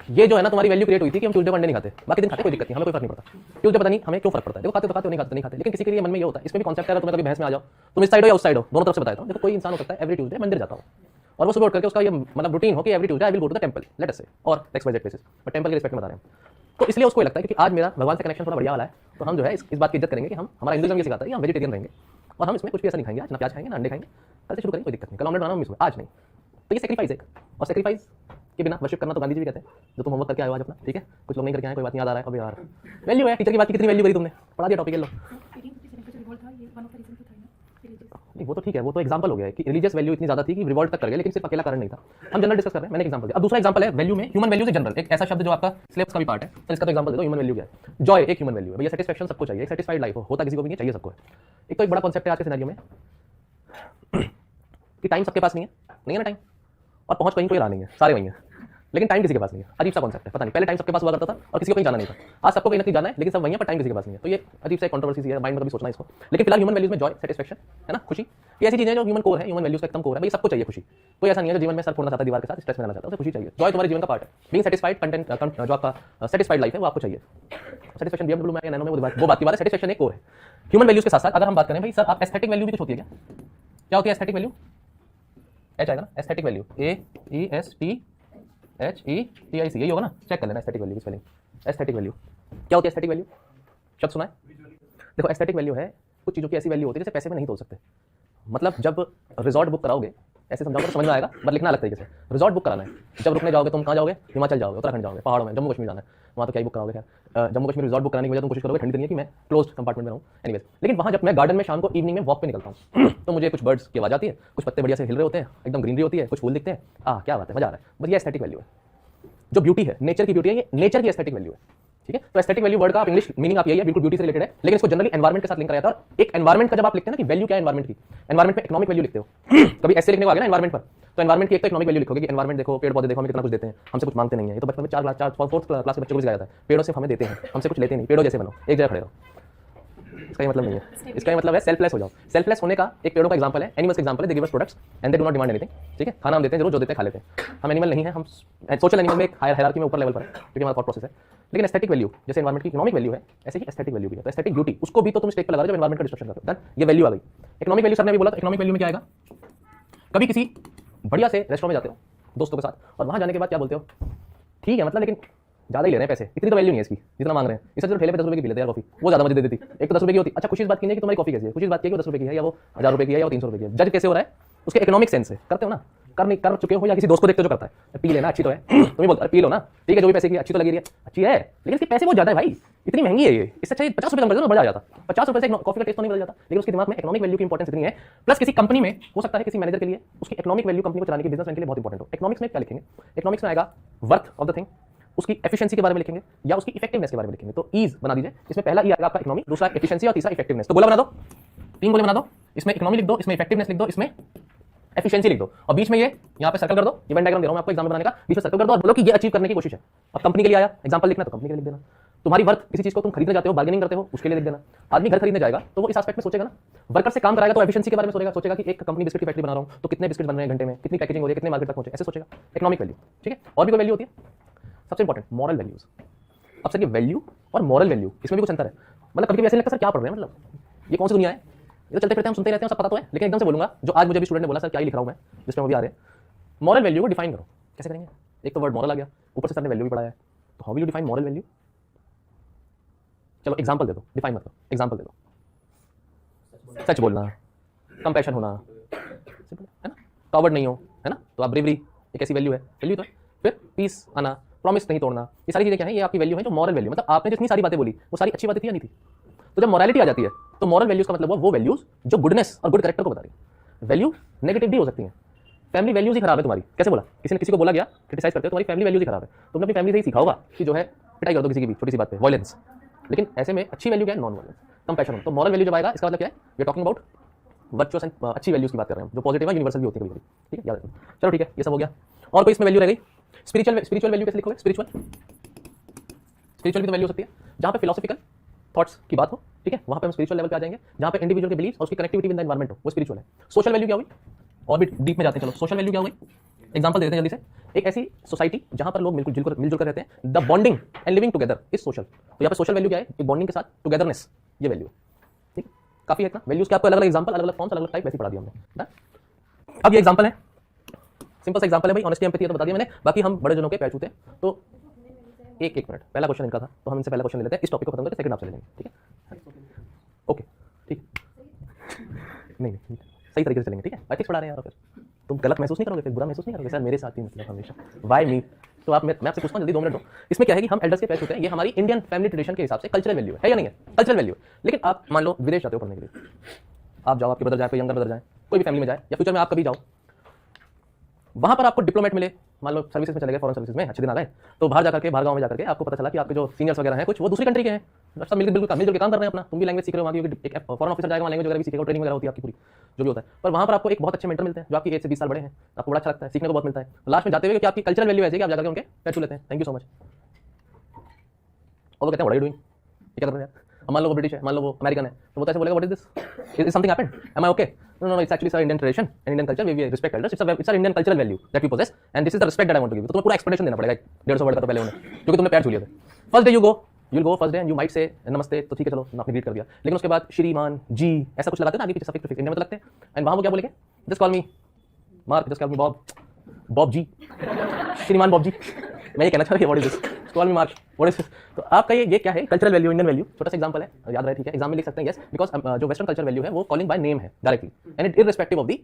ये जो है ना तुम्हारी वैल्यू क्रिएट हुई थी कि हम ट्यूसडे को अंडे नहीं खाते, बाकी दिन खाते कोई दिक्कत नहीं, हमें कोई फर्क नहीं पड़ता। ट्यूसडे पता नहीं हमें क्यों फर्क पड़ता है, देखो खाते तो खाते हो, नहीं खाते तो नहीं खाते, लेकिन किसी के लिए मन में ये होता है। इसमें भी कॉन्सेप्ट है, अगर तुम्हें कभी बहस में आ जाओ, तुम इस साइड हो या उस साइड हो, दोनों तरफ से बताता हूं। देखो कोई इंसान हो सकता है एवरी ट्यूसडे मंदिर जाता हो और वो सुबह उठ करके उसका ये मतलब रूटीन हो कि every Tuesday I will go to the temple, let us say, और X Y Z places, but temple के रिस्पेक्ट में बता रहे हैं। तो इसलिए उसको लगता है कि आज मेरा भगवान से कनेक्शन थोड़ा बढ़िया वाला है, तो हम जो है इस बात की इज्जत करेंगे कि हम, हमारा हिंदुइज्म ये सिखाता है कि हम वेजिटेरियन रहेंगे और हम इसमें कुछ भी ऐसा नहीं खाएंगे, आज ना प्याज खाएंगे ना अंडे खाएंगे, कल से शुरू करेंगे, कोई दिक्कत नहीं, कल ऑमलेट बनाना मिस हुआ आज नहीं। तो ये सेक्रीफाइस है, और सेक्रीफाइस के बिना वर्शिप करना तो गांधी जी भी कहते हैं, जो तुम होमवर्क करके आए हो आज अपना, ठीक है, कुछ लोग नहीं करके आए, कोई बात नहीं, याद आ रहा है, अब यार वैल्यू है, टीचर की बात की कितनी वैल्यू करी तुमने, पढ़ा दिया टॉपिक, लो नहीं वो तो ठीक है, वो तो एग्जांपल हो गया है कि रिलीजियस वैल्यू इतनी ज्यादा थी कि रिवॉल्ट तक कर गए, लेकिन सिर्फ अकेला कारण नहीं था। हम जनरल डिस्कस कर रहे हैं, मैंने एग्जांपल दिया। अब दूसरा एग्जांपल है वैल्यू में, ह्यूमन वैल्यूज इन जनरल, एक ऐसा शब्द जो आपका सिलेबस का भी पार्ट है, तो इसका तो एग्जांपल दे दो, ह्यूमन वैल्यू क्या है। जॉय एक ह्यूमन वैल्यू है भैया, सेटिस्फैक्शन सबको चाहिए, सेटिस्फाइड लाइफ होता किसी को भी नहीं चाहिए, सबको है। एक तो एक बड़ा कॉन्सेप्ट है आज के सिनेरियो में कि टाइम सबके पास नहीं है ना टाइम, और पहुंच कहीं कोई रहा नहीं है, सारे वहीं हैं, लेकिन टाइम किसी के पास नहीं है। अजीब सा कॉन्सेप्ट है, पता नहीं, पहले टाइम सबके पास हुआ करता था और किसी को कहीं जाना नहीं था, आज सबको कहीं ना कहीं जाना है, लेकिन सब वहीं पर टाइम किसी के पास नहीं है। तो ये अजीब सा कंट्रोवर्सी है, माइंड में कभी सोचना इसको। लेकिन फिलहाल ह्यूमन वैल्यूज में जॉय, सेटिस्फैक्शन है ना, खुशी, ये ऐसी चीजें जो ह्यूमन कोर है, ह्यूमन वैल्यूज का एकदम कोर है भाई, सबको चाहिए खुशी। कोई ऐसा नहीं है जो जीवन में सर फोड़ना चाहता है दीवार के साथ, स्ट्रेस में रहना चाहता है, उसे खुशी चाहिए। जॉय तुम्हारे जीवन का पार्ट है, बीइंग सेटिस्फाइड, कंटेंट जो आपका सेटिस्फाइड लाइफ है वो आपको चाहिए। सेटिस्फैक्शन BMW में या नैनो में वो बात की बात है, सेटिस्फैक्शन एक कोर है ह्यूमन वैल्यूज के साथ साथ। अगर हम बात करें भाई सर आप एस्थेटिक वैल्यू भी कुछ होती है क्या होती है एस्थेटिक वैल्यू, एच आएगा ना, एस्थेटिक वैल्यू AESTHETIC यही होगा ना, चेक कर लेना एस्थेटिक वैल्यू की स्पेलिंग। एस्थेटिक वैल्यू क्या होती है, एस्थेटिक वैल्यू शब्द सुना है? देखो एस्थेटिक वैल्यू है कुछ चीज़ों की ऐसी वैल्यू होती है जैसे पैसे में नहीं तोल सकते। मतलब जब रिजॉर्ट बुक कराओगे, ऐसे समझाओगे तो समझ में आएगा, बट लिखना अलग तरीके से। रिजॉर्ट बुक कराना है, जब रुकने जाओगे तुम कहाँ जाओगे, हिमाचल जाओगे, उत्तराखंड जाओगे, पहाड़ों में, जम्मू कश्मीर जाना है, वहाँ तो क्या ही बुक कराओगे। खैर जम्मू कश्मीर रिजॉर्ट बुक कराने की वजह तुम कोशिश करोगे ठंडी दुनिया की मैं क्लोज कंपार्टमेंट में रहूँ, एनीवेज। लेकिन वहाँ जब मैं गार्डन में शाम को इवनिंग में वॉक पे निकलता हूँ तो मुझे कुछ बर्ड्स की आवाज़ आती है, कुछ पत्ते बढ़िया से हिल रहे होते हैं, एकदम ग्रीनरी होती है, कुछ फूल दिखते हैं, क्या बात है, मजा आ रहा है। बस ये एस्थेटिक वैल्यू है, जो ब्यूटी है, नेचर की ब्यूटी है, ये नेचर की एस्थेटिक वैल्यू है, ठीक है। तो एस्थेटिक वैल्यू वर्ड का आप इंग्लिश मीनिंग आप यही है, बिल्कुल ब्यूटी से रिलेटेड है, लेकिन इसको जनरली एनवायरमेंट के साथ लिंक कराया था। और एक एनवायरमेंट का जब आप लिखते हैं ना कि वैल्यू क्या है एनवायरमेंट की, एनवायरमेंट में इकोनॉमिक वैल्यू लिखते हो कभी ऐसे लिखने को आ गया ना एनवायरमेंट पर, तो एनवायरमेंट की एक तो इकोनॉमिक वैल्यू लिखोगे कि एनवायरमेंट देखो, पेड़ पौधे देखो, हमें कितना कुछ देते हैं, हमसे कुछ मांगते नहीं है। ये तो बचपन में 4th क्लास के बच्चों को सिखाया जाता है, पेड़ों से हमें देते हैं, हमसे कुछ लेते नहीं, पेड़ों जैसे बनो, एक जगह खड़े रहो। इसका ये मतलब नहीं है, इसका ये मतलब है सेल्फलेस हो जाओ। सेल्फलेस होने का एक पेड़ों का एग्जांपल है, एनिमल्स का एग्जांपल है, they give us products and they do not demand anything, ठीक है। खाना हम देते हैं जरूर, जो देते हैं खा लेते हैं। हम एनिमल नहीं है, हम सोशल एनिमल में एक हायर हायरार्की में ऊपर लेवल पर है, क्योंकि हमारा थॉट प्रोसेस है। लेकिन एस्थेटिक वैल्यू जैसे एनवायरमेंट की इकोनॉमिक वैल्यू है, ऐसे ही एस्थेटिक वैल्यू भी है। तो एस्थेटिक ब्यूटी उसको भी तो तुम स्टेक पे लगा रहे हो जब एनवायरमेंट का डिस्कशन करते हो, ये वैल्यू आ गई। इकोनॉमिक वैल्यू सर ने भी बोला, तो इकोनॉमिक वैल्यू में क्या आएगा, कभी किसी बढ़िया से रेस्टोरेंट में जाते हो दोस्तों के साथ, और वहां जाने के बाद क्या बोलते हो, ठीक है मतलब लेकिन ज़्यादा ही ले रहे हैं पैसे, इतनी तो वैल्यू नहीं है इसकी जितना मांग रहे हैं, इससे जो ठेले पे 10 रुपये की पी लेते हैं यार कॉफी, वो ज़्यादा मुझे दे देती, एक तो 10 रुपये की होती। अच्छा खुशी इस बात की नहीं कि तुम्हारी कॉफी कैसी है, खुशी इस बात की है कि 10 रुपये की है या वो 1000 रुपये की है या वो 300 रुपये की है। जज कैसे हो रहा है, उसके इकोनॉमिक सेंस से करते हो ना, कर चुके हो या किसी दोस्त को देखते हो जो करता है, पी लेना अच्छी तो है तुम्हें बोलता है पी लो ना, ठीक है जो भी पैसे की अच्छी तो लगी रही है, अच्छी है, लेकिन इसके पैसे बहुत ज़्यादा है भाई, इतनी महंगी है ये, इससे अच्छा 50 रुपये कम कर दो, बढ़िया जाता। 50 रुपये से कॉफी का टेस्ट तो नहीं बदल जाता, लेकिन उसके दिमाग में इकोनॉमिक वैल्यू की इंपॉर्टेंस इतनी है। प्लस किसी कंपनी में हो सकता है किसी मैनेजर के लिए उसकी इकोनॉमिक वैल्यू कंपनी को चलाने की, बिजनेसमैन के लिए बहुत इंपॉर्टेंट हो। इकोनॉमिक्स में क्या लिखेंगे, इकोनॉमिक्स में आएगा वर्थ ऑफ द थिंग, उसकी एफिशिएंसी के बारे में लिखेंगे या उसकी इफेक्टिवनेस के बारे में लिखेंगे। तो ईज बना दीजिए, इसमें पहला ई आएगा आपका इकोनॉमी, दूसरा एफिशिएंसी और तीसरा इफेक्टिवनेस। तो गोला बना दो, 3 गोले बना दो, इसमें इकोनॉमी लिख दो, इसमें इफेक्टिवनेस लिख दो, इसमें एफिशिएंसी लिख दो, और बीच में ये यहाँ पे सर्कल कर दो, ये वेन डायग्राम दे रहा हूं मैं आपको एग्जाम बनाने का, बीच में सर्कल कर दो और बोलो कि ये अचीव करने की कोशिश है। अब कंपनी के लिए आया एग्जांपल लिखना, तो कंपनी के लिए लिख देना। तुम्हारी वर्थ किसी चीज को तुम खरीदने जाते हो, बार्गेनिंग करते हो, उसके लिए लिख देना। आदमी घर खरीदने जाएगा तो वो इस एस्पेक्ट में सोचेगा ना, वर्कर से काम कराएगा तो एफिशिएंसी के बारे में सोचेगा कि एक कंपनी बिस्किट की फैक्ट्री बना रहा हूं तो कितने बिस्किट बन रहे हैं घंटे में, कितनी पैकेजिंग हो रही है, कितने मार्केट तक पहुंचे, ऐसे सोचेगा। इकोनॉमिक वैल्यू, ठीक है। और भी कोई वैल्यू होती है, सबसे इंपॉर्टेंट मॉरल वैल्यूज। अब सर ये वैल्यू और मॉरल वैल्यू इसमें भी कुछ अंतर है, मतलब कभी कभी ऐसे लगता है सर क्या पढ़ रहे हैं, मतलब ये कौन सी दुनिया है, ये तो चलते फिरते हम सुनते रहते हैं, सब पता तो है, लेकिन एकदम से बोलूंगा जो आज मुझे भी स्टूडेंट ने बोला सर क्या ही लिख रहा हूं मैं, जिसमें वो भी आ रहे हैं। मॉरल वैल्यू को डिफाइन करो, कैसे करेंगे, एक तो वर्ड मॉरल आ गया, ऊपर से सर ने वैल्यू भी पढ़ाया है, तो how will you define moral value. चलो एग्जांपल दे दो, डिफाइन मत करो, एग्जांपल दे दो। सच बोलना, कंपैशन होना, सिंपल है ना, कॉवर्ड नहीं हो, है ना, तो आप ब्रेवरी एक ऐसी वैल्यू है, वैल्यू तो है। फिर पीस आना, प्रॉमिस नहीं तोड़ना, ये सारी चीजें क्या है, ये आपकी वैल्यू है जो मॉरल वैल्यू, मतलब आपने जितनी सारी बातें बोली वो सारी अच्छी बातें थी या नहीं थी। तो जब मॉरलिटी आ जाती है तो मॉरल वैल्यूज का मतलब वो वैल्यूज जो गुडनेस और गुड कैरेक्टर को बता रही है। वैल्यू नेगेटिव भी हो सकती है, फैमिली वैल्यूज ही खराब है तुम्हारी, कैसे बोला, किसी ने किसी को बोला गया क्रिटिसाइज करते हो, तुम्हारी फैमिली वैल्यूज ही खराब है, तुमने अपनी फैमिली से ही सीखा होगा कि जो है पिटाई कर दो किसी की भी छोटी सी बात पे, वायलेंस। लेकिन ऐसे में अच्छी वैल्यू क्या है, नॉन वायलेंस, कंपैशन। तो मॉरल वैल्यू जब आएगा इसका मतलब क्या है, we are talking about virtuous and अच्छी वैल्यूज की बात कर रहे हैं, जो पॉजिटिव है, यूनिवर्सल भी होती है कभी कभी, ठीक है, याद रखना। चलो ठीक है, ये सब हो गया। और कोई इसमें वैल्यू रह गई, स्पिरिचुअल वैल्यू कैसे लिखोगे, स्पिरिचुअल भी तो वैल्यू हो सकती है, जहाँ पे फिलोसॉफिकल थॉट्स की बात हो, ठीक है, वहां पे हम स्पिरिचुअल लेवल पे आ जाएंगे, जहां पे इंडिविजुअल के बिलीफ और उसकी कनेक्टिविटी विद द एनवायरमेंट हो, वो स्पिरिचुअल है। सोशल वैल्यू क्या हुई, और भी डीप में जाते हैं, चलो सोशल वैल्यू क्या हुई, एग्जांपल देते हैं जल्दी से। एक ऐसी सोसाइटी जहां पर लोग मिलजुल कर रहते हैं, the bonding and living together is social. तो यहाँ पे सोशल वैल्यू क्या है, एक बॉन्डिंग के साथ टुगेदरनेस, ये वैल्यू है, ठीक, काफी है इतना। वैल्यूज के आपको अलग अलग एग्जांपल, अलग अलग फॉर्म्स, अलग अलग टाइप वैसे पढ़ा दिया हमने। अब ये एग्जांपल है, सिंपल सा एग्जांपल है भाई, ऑनेस्टी एम्पैथी तो बता दिया मैंने, बाकी हम बड़े जनों के पैर छूते हैं। तो एक मिनट, पहला क्वेश्चन इनका था, तो हम इनसे पहला क्वेश्चन ले लेते हैं, इस टॉपिक को खत्म करके सेकंड आपसे ले लेंगे, ठीक है, ओके, ठीक, नहीं सही तरीके से चलेंगे, ठीक है, एथिक्स पढ़ा रहे हैं यार, फिर तुम गलत महसूस नहीं करोगे, फिर बुरा महसूस नहीं करोगे, सर मेरे साथ ही मतलब हमेशा वाई मी। तो आप मैं आपसे पूछता हूँ जल्दी 2 मिनट दो। इसमें क्या है कि हम एल्डर्स के पैर छूते हैं, ये हमारी इंडियन फैमिली ट्रेडिशन के हिसाब से कल्चरल वैल्यू है या नहीं है, कल्चरल वैल्यू है। लेकिन आप मान लो विदेश जाते हो पढ़ने के लिए, आप जाओ, आपके ब्रदर जाए, कोई यंगर ब्रदर जाए, कोई भी फैमिली में जाए, या फ्यूचर में आप कभी जाओ, वहां पर आपको डिप्लोमेट मिले, मान लो सर्विसेज में चले गए, फॉरेन सर्विसेज में अच्छे दिन आ गए, तो बाहर जाकर के, बाहर गाँव में जाकर के आपको पता चला कि आपके जो सीनियर्स वगैरह हैं कुछ वो दूसरी कंट्री के हैं, सब मिलकर मिलजुल के काम कर रहे हैं अपना, तुम भी लैंग्वेज सीख रहे हो, वहाँ की एक फॉरेन ऑफिसर जाएगा, लैंग्वेज वगैरह भी सीखेगा, ट्रेनिंग वगैरह होती है आपकी पूरी, जो भी होता है। पर वहाँ पर आपको एक बहुत अच्छे मेंटर मिलते हैं जो आपकी एज से 20 साल बड़े हैं, आपको बड़ा अच्छा लगता है, सीखने को बहुत मिलता है। लास्ट में जाते हुए कि आपकी कल्चरल वैल्यू ऐसी कि आप जाकर उनके पैर छू लेते हैं, थैंक यू सो मच, और वो कहते हैं व्हाट आर यू डूइंग, क्या कर रहे हैं यार। मान लो वो ब्रिटिश है, मान लो वो अमेरिकन है, तो वो ऐसे बोलेगा what is this, is something happened, am I okay, no it's actually sir Indian tradition and Indian culture, we respect elders, it's a Indian cultural value that we possess and this is the respect that I want to give. तो तुम्हें पूरा explanation देना पड़ेगा 150 word का, तो पहले उन्हें, क्योंकि तुमने पैर छू लिए थे। First day you'll go first day and you might say नमस्ते, तो ठीक है चलो आपने ग्रीट कर दिया, लेकिन उसके बाद श्रीमान जी ऐसा कुछ लगाते हैं ना आगे पीछे, सफिक्स इंडिया में तो लगते हैं, एंड वहां वो क्या बोलेंगे, just call me Mark, just call me Bob ji, श्रीमान बॉब जी, मैं ये कहना चाह रहा हूँ what is this, call me Mark, what is this. तो आपका ये क्या है, कल्चरल वैल्यू, इंडियन वैल्यू, छोटा सा एग्जांपल है, याद रहे, ठीक है, एग्जाम में लिख सकते हैं, यस, बिकॉज जो वेस्टर्न कल्चर वैल्यू है वो कॉलिंग बाय नेम है directly and it irrespective of the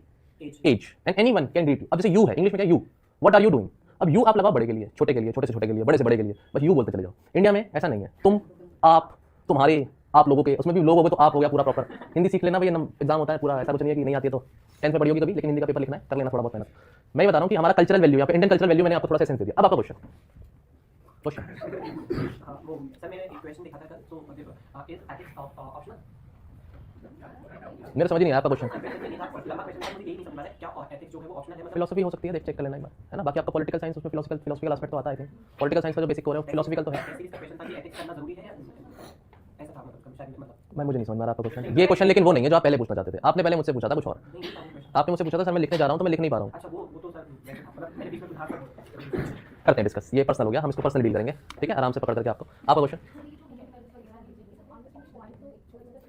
age and anyone can greet you. अब जैसे यू है, इंग्लिश में क्या you, what are you doing, अब यू आप लगाओ बड़े के लिए, छोटे के लिए, छोटे से छोटे के लिए, बड़े से बड़े के लिए, बस यू बोलते चले जाओ। इंडिया में ऐसा नहीं है, तुम, आप, तुम्हारे, आप लोगों के, उसमें भी लोग हो गए तो आप हो गया पूरा प्रॉपर। हिंदी सीख लेना भाई, एग्जाम होता है पूरा, ऐसा कुछ नहीं है कि नहीं आती है तो 10th में पढ़ी होगी कभी, लेकिन हिंदी का पेपर लिखना है, कर लेना थोड़ा बहुत मेहनत। मैं ये बता रहा हूँ कि हमारा कल्चरल वैल्यू, यहाँ पे इंडियन कल्चरल वैल्यू मैंने आपको थोड़ा सा सेंस दे दिया। अब आपका क्वेश्चन सर मैंने एक क्वेश्चन देखा था कल, तो इज एथिक्स ऑप्शनल? मेरे समझ नहीं आया आपका क्वेश्चन। लंबा क्वेश्चन था, मुझे यही नहीं समझ में आ रहा है क्या एथिक्स जो है वो ऑप्शनल है, मतलब फिलोसफी हो सकती है, देख चेक कर लेना एक बार, है ना। बाकी आपका पॉलिटिकल साइंस, उसमें फिलोसफिकल एस्पेक्ट तो आता है, पॉलिटिकल साइंस का जो बेसिक कोर है फिलोसफिकल तो है। इसका क्वेश्चन था कि एथिक्स करना जरूरी है या ऐसा था, मतलब शायद, मतलब मैं मुझे नहीं समझ में आ रहा आपका क्वेश्चन, ये क्वेश्चन लेकिन वो नहीं है जो आप पहले पूछना चाहते थे। आपने पहले मुझसे पूछा था कुछ और, आपने मुझसे पूछा था सर मैं लिखने जा रहा हूँ तो मैं लिख नहीं पा रहा हूँ। अच्छा वो तो सर मतलब मैंने बीच में सुधार करते हैं डिस्कस, ये पर्सनल हो गया, हम इसको पर्सनल डील करेंगे, ठीक है, आराम से पकड़ करके आपको। आपका क्वेश्चन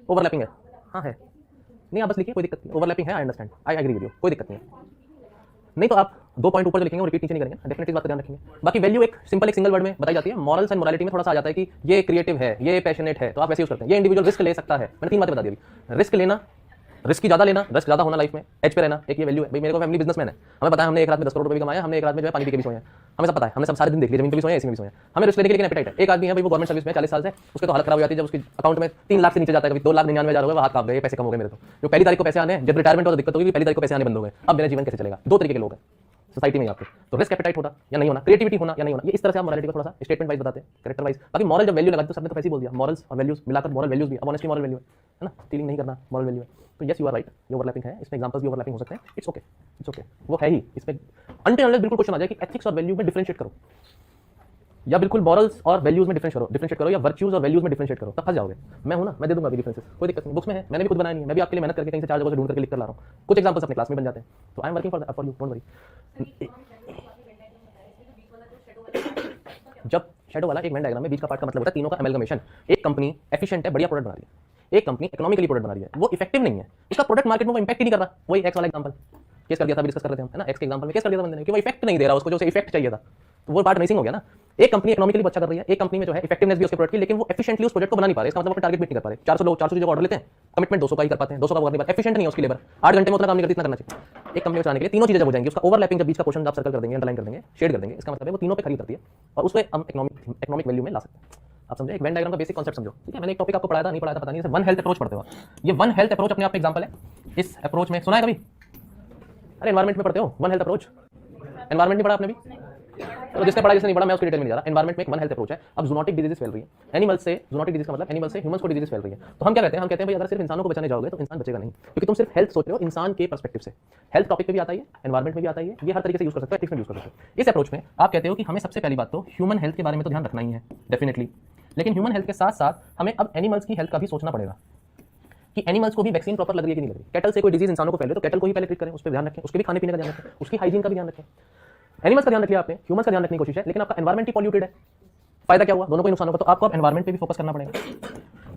ओवरलैपिंग है, हाँ है, नहीं आप बस लिखिए, कोई दिक्कत नहीं, ओवरलैपिंग है, I understand, I agree with you, कोई दिक्कत नहीं है। नहीं तो आप 2 पॉइंट ऊपर जो लिखेंगे वो रिपीट नीचे नहीं करेंगे, डेफिनेटली बात का ध्यान रखेंगे। बाकी वैल्यू एक सिंपल, एक सिंगल वर्ड में बताई जाती है। मॉरल्स एंड मोरालिटी में थोड़ा सा आ जाता है कि ये क्रिएटिव है, ये पैशनेट है, तो आप वैसे यूज करते हैं। ये इंडिविजुअल रिस्क ले सकता है, मैंने 3 बातें बता दी अभी, रिस्क लेना, रिस्क ज़्यादा लेना, रिस्क ज़्यादा होना लाइफ में, एज पे रहना, एक ये वैल्यू है। भाई मेरे को फैमिली बिजनेसमैन है, हमें पता है हमने एक रात में 10 करोड़ रुपए भी कमाया, हमने एक रात में जो है पानी पी के भी सोए हैं, हमें सब पता है, हमने सब सारे दिन देख लिया, जमीन पे भी सोए हैं, ऐसे में भी सोए हैं, हमें रिस्क लेने के लेकिन एपेटाइट है। एक आदमी है भाई वो गवर्नमेंट सर्विस में 40 साल से, उसके तो हालत खराब हो जाती है जब उसके अकाउंट में 3 लाख से नीचे जाता है, कभी 2,99,000 हो गए, हाथ कांप गए, पैसे कम हो गए मेरे तो। जो पहली तारीख को पैसे आने हैं, जब रिटायरमेंट हो तो दिक्कत होगी, पहली तारीख को पैसे आने बंद हो गए, अब मेरा जीवन कैसे चलेगा। 2 तरीके के लोग हैं सोसाइटी में आपके, तो रिस्क एपेटाइट होना या नहीं होना, क्रिएटिविटी होना या नहीं होना, ये इस तरह से आप मोरालिटी को थोड़ा सा स्टेटमेंट वाइज बताते हैं, कैरेक्टर वाइज। बाकी मॉरल जब वैल्यू लगाते तो सबने तो ऐसे ही बोल दिया, मॉरल्स और वैल्यूज मिलाकर मॉरल वैल्यूज भी, अब ऑनेस्टली मॉरल वैल्यू है ना, स्टीलिंग नहीं करना मॉरल वैल्यू है। तो यस यू आर राइट, ये ओवरलैपिंग है, इसमें एग्जांपल्स भी ओवरलैपिंग हो सकते हैं, इट्स ओके, इट्स ओके, वो है ही। इसमें अनटिल अनलेस बिल्कुल क्वेश्चन आ जाए कि एथिक्स और वैल्यू में डिफरेंशिएट करो, या बिल्कुल मॉरल्स और वैल्यूज में डिफरेंशिएट करो, या वर्च्यूज और वैल्यूज में डिफरेंशिएट करो, तब फंस जाओगे। मैं हूं ना, मैं दे दूंगा अभी डिफरेंसेस, कोई दिक्कत नहीं, बुक्स में है, मैंने भी खुद बनाया नहीं है, मैं भी आपके लिए मेहनत करके कहीं से 4 जगह से ढूंढ करके लिख कर ला रहा हूं। कुछ एग्जांपल्स अपने क्लास में बन जाते हैं, तो I am working for you, don't worry. जब शैडो वाला एक वेन डायग्राम में बीच का पार्ट का मतलब होता है तीनों का अमेलगमेशन। एक कंपनी एफिशिएंट है, बढ़िया प्रोडक्ट बना रही है, एक कंपनी इकोनॉमिकली प्रोडक्ट बना रही है, वो इफेक्टिव नहीं है, उसका प्रोडक्ट मार्केट में वो इंपैक्ट ही नहीं कर रहा। वही एक्स वाला एग्जांपल केस कर दिया था, डिस्कस कर रहे थे हम, है ना, एक्स के एग्जांपल में केस कर दिया था बंदे ने कि वो इफेक्ट नहीं दे रहा, उसको जो इफेक्ट चाहिए था, तो वो पार्ट मिसिंग हो गया ना। एक कंपनी इकोनॉमिकली अच्छा कर रही है, एक कंपनी में जो है इफेक्टिवनेस भी उसके प्रोडक्ट की, लेकिन वो एफिशिएंटली उस प्रोजेक्ट को बना नहीं पा रहे, इसका मतलब अपना टारगेट मीट नहीं कर पा रहे। 400 लोग 400 जो ऑर्डर लेते हैं, कमिटमेंट 200 का ही कर पाते हैं, 200 का कर नहीं पाते, एफिशिएंट नहीं है उसकी लेबर, 8 घंटे में उतना काम नहीं करती, इतना करना चाहिए। एक कंपनी में चलाने के लिए तीनों चीजें जब हो जाएंगी, उसका ओवरलैपिंग जब बीच का क्वेश्चन आप सर्कल कर देंगे, अंडरलाइन कर देंगे, शेड कर देंगे, इसका मतलब है वो तीनों पे खरी करती है और उसको हम इकोनॉमिक वैल्यू में ला सकते हैं। आप समझे, एक वेन डायग्राम का बेसिक कॉन्सेप्ट समझो, ठीक है। मैंने एक टॉपिक आपको पढ़ाया था, नहीं पढ़ाया था पता नहीं, जैसे वन हेल्थ अप्रोच पढ़ते हो, ये वन हेल्थ अप्रोच अपने आप में एग्जांपल है। इस अप्रोच में सुना है कभी? अरे एनवायरमेंट में पढ़ते हो वन हेल्थ अप्रोच, एनवायरमेंट नहीं पढ़ा आपने भी, तो जिसने पढ़ा जिसने नहीं पढ़ा मैं उसकी डिटेल में नहीं जा रहा। एनवायरमेंट में एक वन हेल्थ अप्रोच है। अब जूनोटिक डिजीज फैल रही है, एनिमल्स से, जूनोटिक डिजीज का मतलब एनिमल से ह्यूमंस को डिजीज फैल रही है, तो हम क्या कहते हैं, हम कहते हैं भाई अगर सिर्फ इंसानों को बचाने जाओगे तो इंसान बचेगा नहीं, क्योंकि तुम सिर्फ हेल्थ सोच रहे हो इंसान के पर्सपेक्टिव से। हेल्थ टॉपिक पे भी आता है, एनवायरमेंट में भी आता है, ये हर तरीके से यूज कर सकते हो, एथिक्स में यूज कर सकते हो। इस अप्रोच में आप कहते हो कि हमें सबसे पहली बात तो ह्यूमन हेल्थ के बारे में तो ध्यान रखना ही है डेफिनेटली, लेकिन ह्यूमन हेल्थ के साथ साथ हमें अब एनिमल्स की हेल्थ का भी सोचना पड़ेगा कि एनिमल्स को भी वैक्सीन प्रॉपर लग रही है कि नहीं लग रही। कैटल से कोई डिजीज इंसानों को फैले तो कैटल को ही पहले ट्रीट करें, उस पर ध्यान रखें, उसके भी खाने पीने का ध्यान रखें, उसकी हाइजीन का भी ध्यान रखें। एनिमल्स का ध्यान रख लिया आपने, ह्यूमंस का ध्यान रखने की कोशिश है, लेकिन आपका एनवायरमेंट ही पॉल्यूटेड है, फायदा क्या हुआ? दोनों को ही नुकसान होगा। तो आपको अब एनवायरमेंट पे भी फोकस करना पड़ेगा।